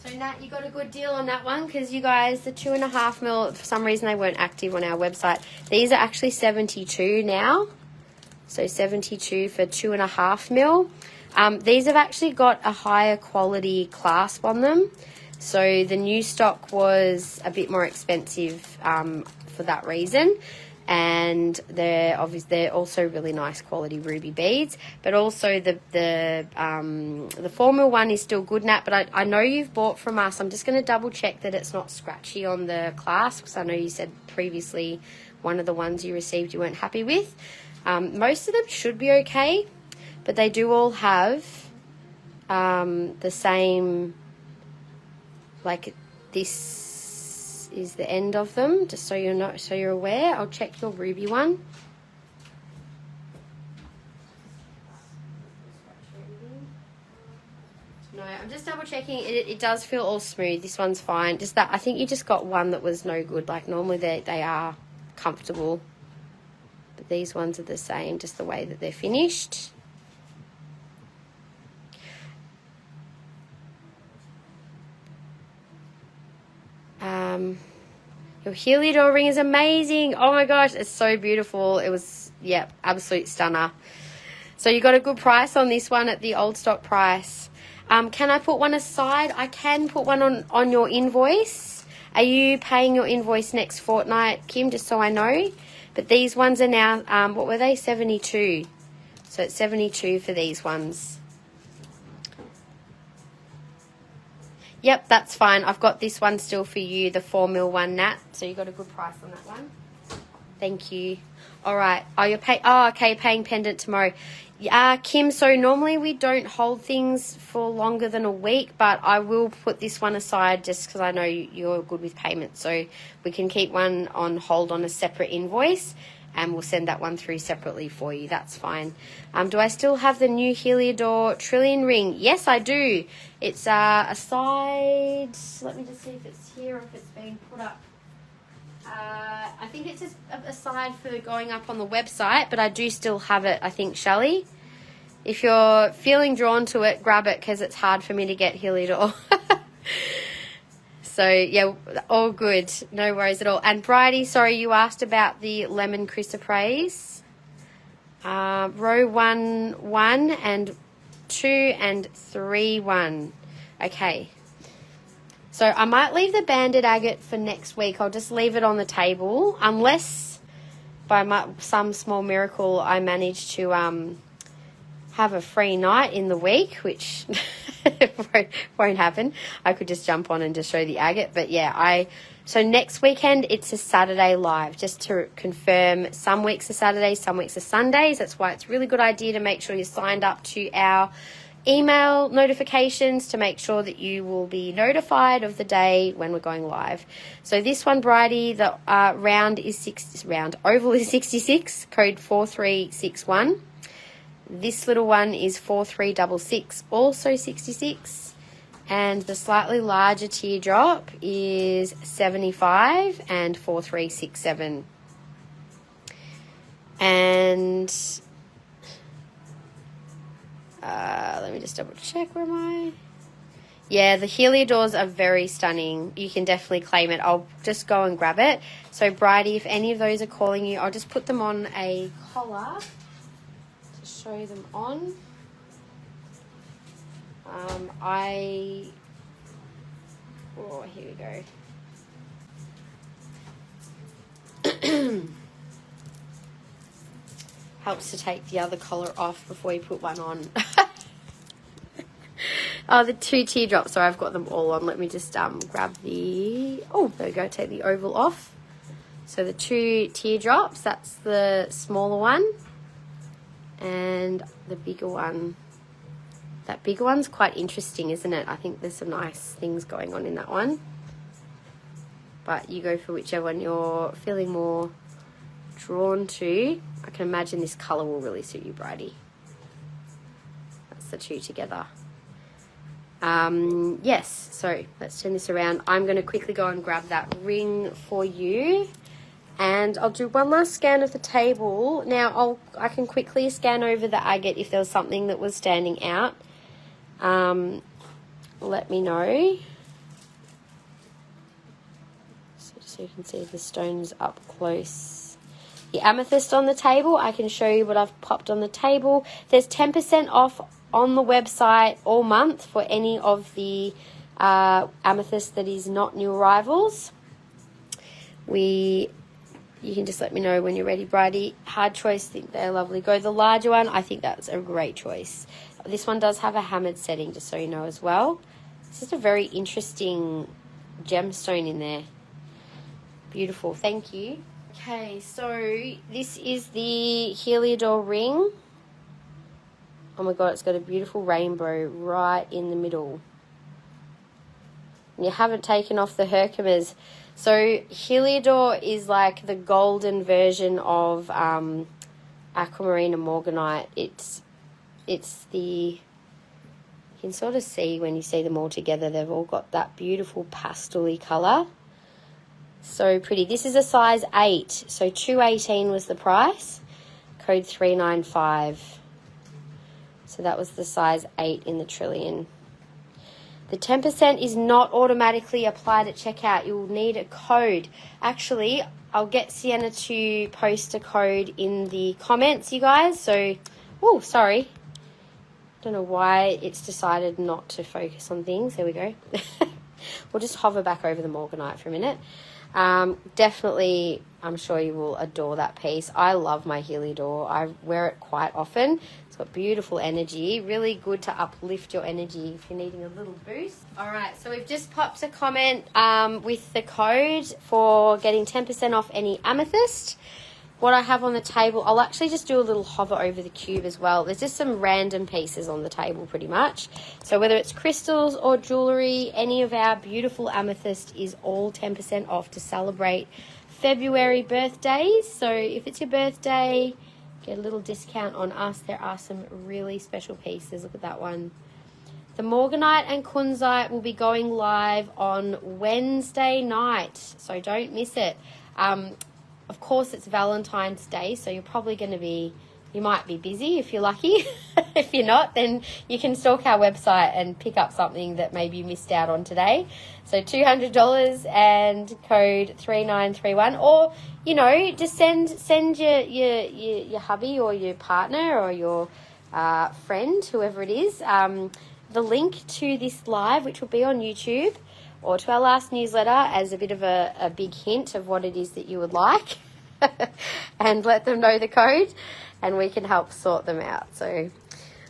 So Nat, you got a good deal on that one, because you guys, the 2.5 mil, for some reason they weren't active on our website. These are actually 72 now. So 72 for 2.5 mil. These have actually got a higher quality clasp on them. So the new stock was a bit more expensive for that reason. And they're also really nice quality ruby beads, but also the 4 mil one is still good, Nat. But I know you've bought from us. I'm just going to double check that it's not scratchy on the clasp, because I know you said previously one of the ones you received you weren't happy with. Most of them should be okay, but they do all have the same, like this is the end of them, just so you're aware. I'll check your ruby one. No, I'm just double checking. It does feel all smooth. This one's fine. Just that I think you just got one that was no good. Like normally they are comfortable, but these ones are the same, just the way that they're finished. Your Heliodor ring is amazing. Oh my gosh, it's so beautiful. It was, yeah, absolute stunner. So you got a good price on this one at the old stock price. Can I put one aside? I can put one on your invoice. Are you paying your invoice next fortnight, Kim, just so I know? But these ones are now, what were they, 72. So it's 72 for these ones. Yep, that's fine. I've got this one still for you, the 4mm one, Nat. So you got a good price on that one. Thank you. All right. Oh, you're paying. Oh, okay. Paying pendant tomorrow. Kim. So normally we don't hold things for longer than a week, but I will put this one aside just because I know you're good with payment. So we can keep one on hold on a separate invoice, and we'll send that one through separately for you. That's fine. Do I still have the new Heliodor Trillion ring? Yes, I do. It's a side. Let me just see if it's here or if it's being put up. I think it's just a side for going up on the website, but I do still have it, I think, Shelley. If you're feeling drawn to it, grab it because it's hard for me to get Heliodor. So, yeah, all good. No worries at all. And Bridie, sorry, you asked about the lemon chrysoprase. Row 1, 1, and 2, and 3, 1. Okay. So I might leave the banded agate for next week. I'll just leave it on the table unless by some small miracle I manage to have a free night in the week, which won't happen. I could just jump on and just show the agate. But yeah, so next weekend it's a Saturday live, just to confirm. Some weeks are Saturdays, some weeks are Sundays. That's why it's a really good idea to make sure you're signed up to our email notifications to make sure that you will be notified of the day when we're going live. So this one, Bridie, the oval is 66, code 4361. This little one is 4366, also 66. And the slightly larger teardrop is 75 and 4367. And let me just double check. Where am I? Yeah, the Heliodors are very stunning. You can definitely claim it. I'll just go and grab it. So, Bridie, if any of those are calling you, I'll just put them on a collar to show them on. Oh, here we go. Helps to take the other collar off before you put one on. Oh, the 2 teardrops. So I've got them all on. Let me just grab the... Oh, there we go. Take the oval off. So the 2 teardrops, that's the smaller one. And the bigger one. That bigger one's quite interesting, isn't it? I think there's some nice things going on in that one. But you go for whichever one you're feeling more drawn to. I can imagine this colour will really suit you, Bridie. That's the 2 together. Yes, so let's turn this around. I'm going to quickly go and grab that ring for you. And I'll do one last scan of the table. Now, I can quickly scan over the agate if there was something that was standing out. Let me know. So you can see the stones up close. The amethyst on the table, I can show you what I've popped on the table. There's 10% off on the website all month for any of the amethyst that is not new arrivals. You can just let me know when you're ready, Bridie. Hard choice, think they're lovely. Go the larger one, I think that's a great choice. This one does have a hammered setting, just so you know as well. It's just a very interesting gemstone in there. Beautiful, thank you. Okay, so this is the Heliodor ring. Oh my god, it's got a beautiful rainbow right in the middle. And you haven't taken off the Herkimer. So Heliodor is like the golden version of aquamarine and morganite. It's the, you can sort of see when you see them all together, they've all got that beautiful pastel-y colour. So pretty. This is a size 8, so $218 was the price, code 395. So that was the size 8 in the Trillion. The 10% is not automatically applied at checkout. You'll need a code. Actually, I'll get Sienna to post a code in the comments, you guys. So, oh, sorry. Don't know why it's decided not to focus on things. There we go. We'll just hover back over the Morganite for a minute. Definitely, I'm sure you will adore that piece. I love my Heliodor. I wear it quite often. It's got beautiful energy, really good to uplift your energy if you're needing a little boost. All right, so we've just popped a comment with the code for getting 10% off any amethyst. What I have on the table, I'll actually just do a little hover over the cube as well. There's just some random pieces on the table pretty much. So whether it's crystals or jewellery, any of our beautiful amethyst is all 10% off to celebrate February birthdays. So if it's your birthday, get a little discount on us. There are some really special pieces. Look at that one. The Morganite and Kunzite will be going live on Wednesday night, so don't miss it. Of course, it's Valentine's Day, so you're probably going to be, you might be busy if you're lucky. If you're not, then you can stalk our website and pick up something that maybe you missed out on today. So $200 and code 3931, or, you know, just send your hubby or your partner or your friend, whoever it is, the link to this live, which will be on YouTube, or to our last newsletter as a bit of a big hint of what it is that you would like, and let them know the code and we can help sort them out. So,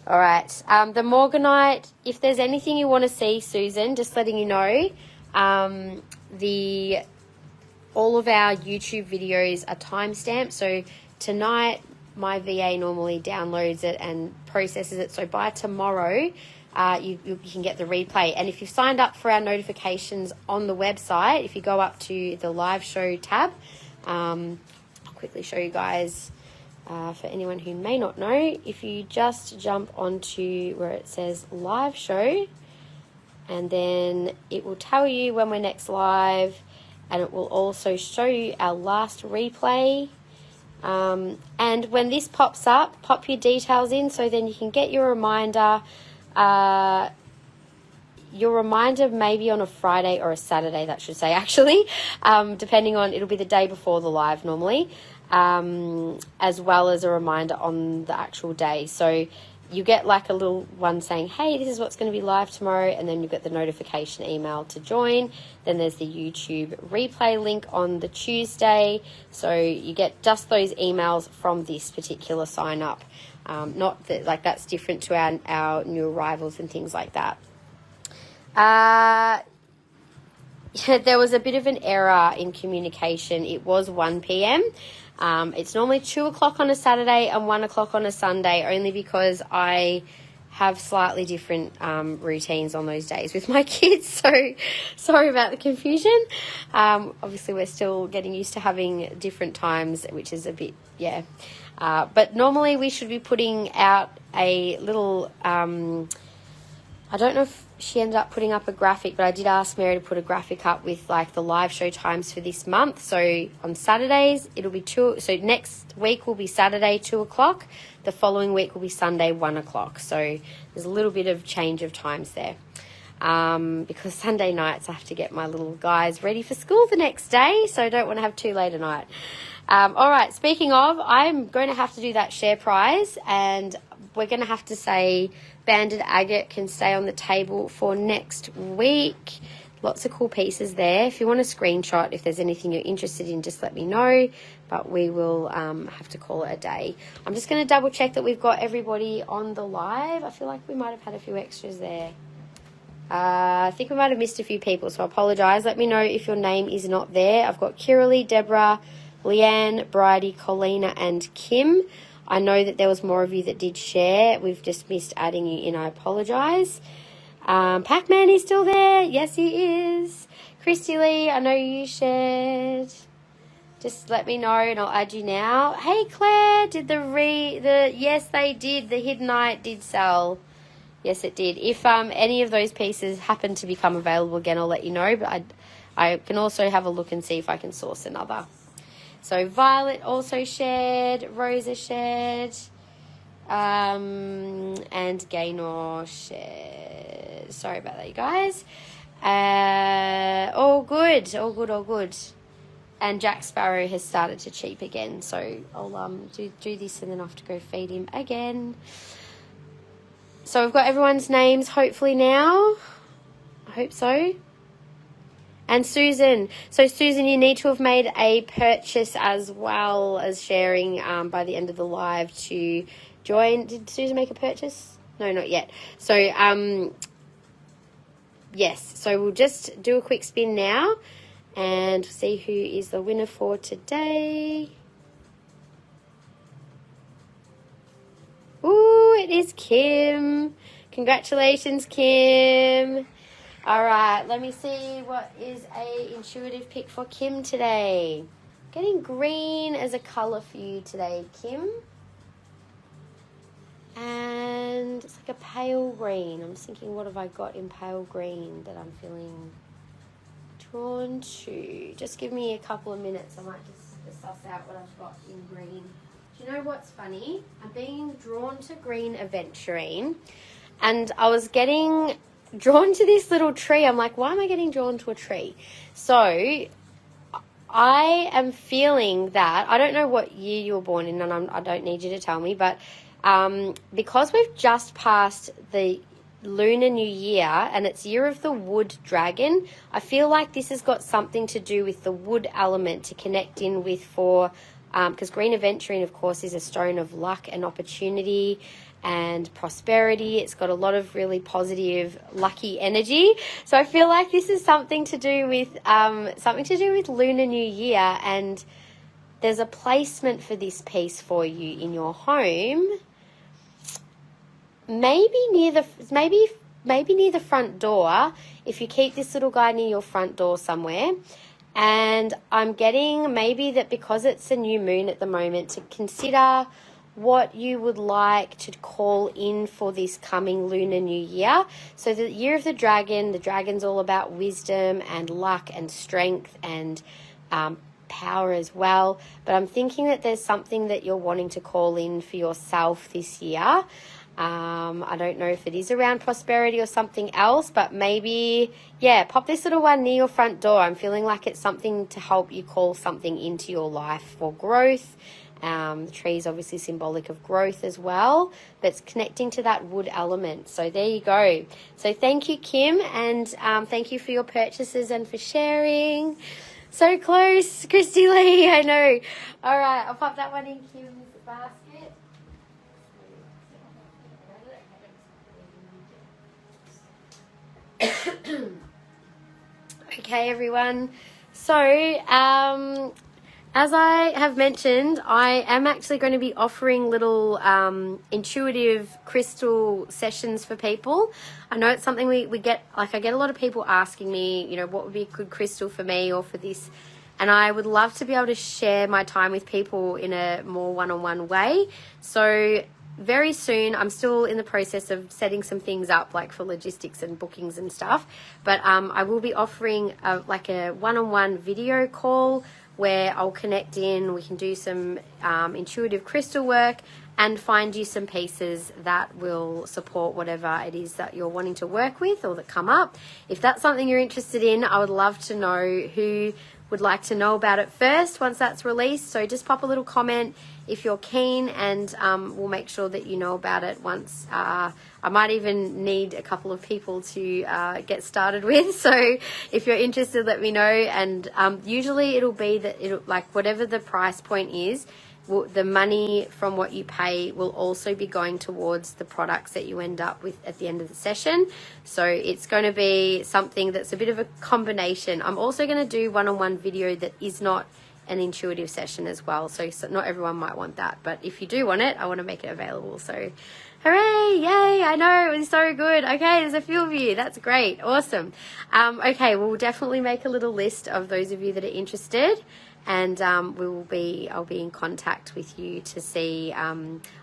all right. The Morganite, if there's anything you want to see, Susan, just letting you know, all of our YouTube videos are timestamped. So tonight, my VA normally downloads it and processes it. So by tomorrow, you can get the replay. And if you've signed up for our notifications on the website, if you go up to the live show tab, I'll quickly show you guys, for anyone who may not know, if you just jump onto where it says live show, and then it will tell you when we're next live, and it will also show you our last replay. And when this pops up, pop your details in so then you can get your reminder. Your reminder maybe on a Friday or a Saturday, that should say, actually, depending on, it'll be the day before the live normally, as well as a reminder on the actual day. So you get like a little one saying, hey, this is what's going to be live tomorrow, and then you get the notification email to join. Then there's the YouTube replay link on the Tuesday. So you get just those emails from this particular sign up. Not that, like, that's different to our new arrivals and things like that. There was a bit of an error in communication. It was 1 p.m. It's normally 2 o'clock on a Saturday and 1 o'clock on a Sunday, only because I have slightly different routines on those days with my kids. So sorry about the confusion. Obviously, we're still getting used to having different times, which is a bit, yeah. But normally we should be putting out a little, I don't know if she ended up putting up a graphic, but I did ask Mary to put a graphic up with like the live show times for this month. So on Saturdays, it'll be so next week will be Saturday, 2 o'clock. The following week will be Sunday, 1 o'clock. So there's a little bit of change of times there. Because Sunday nights I have to get my little guys ready for school the next day, so I don't want to have too late a night. All right, speaking of, I'm going to have to do that share prize, and we're going to have to say banded agate can stay on the table for next week. Lots of cool pieces there. If you want a screenshot, if there's anything you're interested in, just let me know, but we will have to call it a day. I'm just going to double check that we've got everybody on the live. I feel like we might have had a few extras there. I think we might have missed a few people, so I apologise. Let me know if your name is not there. I've got Kiralee, Deborah, Leanne, Bridie, Colina and Kim. I know that there was more of you that did share. We've just missed adding you in. I apologise. Pac-Man is still there. Yes, he is. Christy Lee, I know you shared. Just let me know and I'll add you now. Hey, Claire, did yes, they did. The Hiddenite did sell. Yes, it did. If any of those pieces happen to become available again, I'll let you know. But I can also have a look and see if I can source another. So Violet also shared, Rosa shared, and Gaynor shared. Sorry about that, you guys. All good, all good, all good. And Jack Sparrow has started to cheep again, so I'll do this and then I have to go feed him again. So we've got everyone's names hopefully now. I hope so. And Susan. So, Susan, you need to have made a purchase as well as sharing by the end of the live to join. Did Susan make a purchase? No, not yet. So, yes. So, we'll just do a quick spin now and see who is the winner for today. Ooh, it is Kim. Congratulations, Kim. All right, let me see what is a intuitive pick for Kim today. Getting green as a colour for you today, Kim. And it's like a pale green. I'm just thinking, what have I got in pale green that I'm feeling drawn to? Just give me a couple of minutes. I might just suss out what I've got in green. Do you know what's funny? I'm being drawn to green aventurine, and I was getting drawn to this little tree. I'm like, why am I getting drawn to a tree? So I am feeling that, I don't know what year you were born in, and I don't need you to tell me, but because we've just passed the Lunar New Year and it's Year of the Wood Dragon, I feel like this has got something to do with the wood element to connect in with for, because green aventurine, of course, is a stone of luck and opportunity and prosperity. It's got a lot of really positive, lucky energy. So I feel like this is something to do with Lunar New Year, and there's a placement for this piece for you in your home. Maybe near the front door, if you keep this little guy near your front door somewhere. And I'm getting maybe that because it's a new moon at the moment, to consider what you would like to call in for this coming Lunar New Year. So the Year of the dragon's all about wisdom and luck and strength and power as well. But I'm thinking that there's something that you're wanting to call in for yourself this year. I don't know if it is around prosperity or something else, but maybe, yeah, pop this little one near your front door. I'm feeling like it's something to help you call something into your life for growth. The tree is obviously symbolic of growth as well, but it's connecting to that wood element. So there you go. So thank you, Kim, and thank you for your purchases and for sharing. So close, Christy Lee, I know. All right, I'll pop that one in Kim's basket. Okay, everyone. So, as I have mentioned, I am actually going to be offering little intuitive crystal sessions for people. I know it's something we get, like I get a lot of people asking me, you know, what would be a good crystal for me or for this. And I would love to be able to share my time with people in a more one-on-one way. So very soon, I'm still in the process of setting some things up, like for logistics and bookings and stuff. But I will be offering like a one-on-one video call where I'll connect in, we can do some intuitive crystal work and find you some pieces that will support whatever it is that you're wanting to work with or that come up. If that's something you're interested in, I would love to know who would like to know about it first once that's released. So just pop a little comment if you're keen, and we'll make sure that you know about it once. I might even need a couple of people to get started with. So if you're interested, let me know. And usually it'll be that it'll, like, whatever the price point is, the money from what you pay will also be going towards the products that you end up with at the end of the session. So it's going to be something that's a bit of a combination. I'm also going to do one-on-one video that is not an intuitive session as well. So not everyone might want that, but if you do want it, I want to make it available. So hooray, yay, I know, it was so good. Okay, there's a few of you. That's great. Awesome. Okay, we'll definitely make a little list of those of you that are interested. And I'll be in contact with you to see.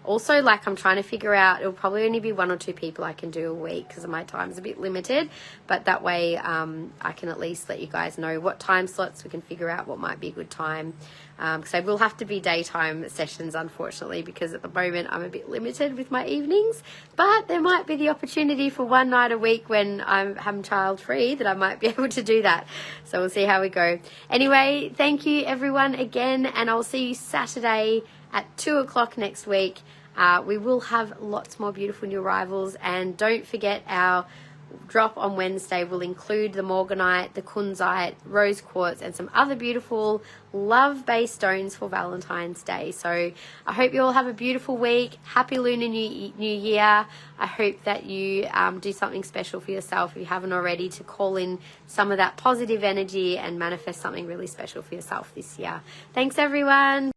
Also, like, I'm trying to figure out, it'll probably only be 1 or 2 people I can do a week because my time's a bit limited. But that way I can at least let you guys know what time slots we can figure out what might be a good time. Because they will have to be daytime sessions, unfortunately, because at the moment I'm a bit limited with my evenings. But there might be the opportunity for one night a week when I'm child free that I might be able to do that. So we'll see how we go. Anyway, thank you everyone again, and I'll see you Saturday at 2 o'clock next week. We will have lots more beautiful new arrivals, and don't forget our drop on Wednesday will include the Morganite, the Kunzite, rose quartz, and some other beautiful love-based stones for Valentine's Day. So I hope you all have a beautiful week. Happy Lunar New Year. I hope that you do something special for yourself, if you haven't already, to call in some of that positive energy and manifest something really special for yourself this year. Thanks, everyone.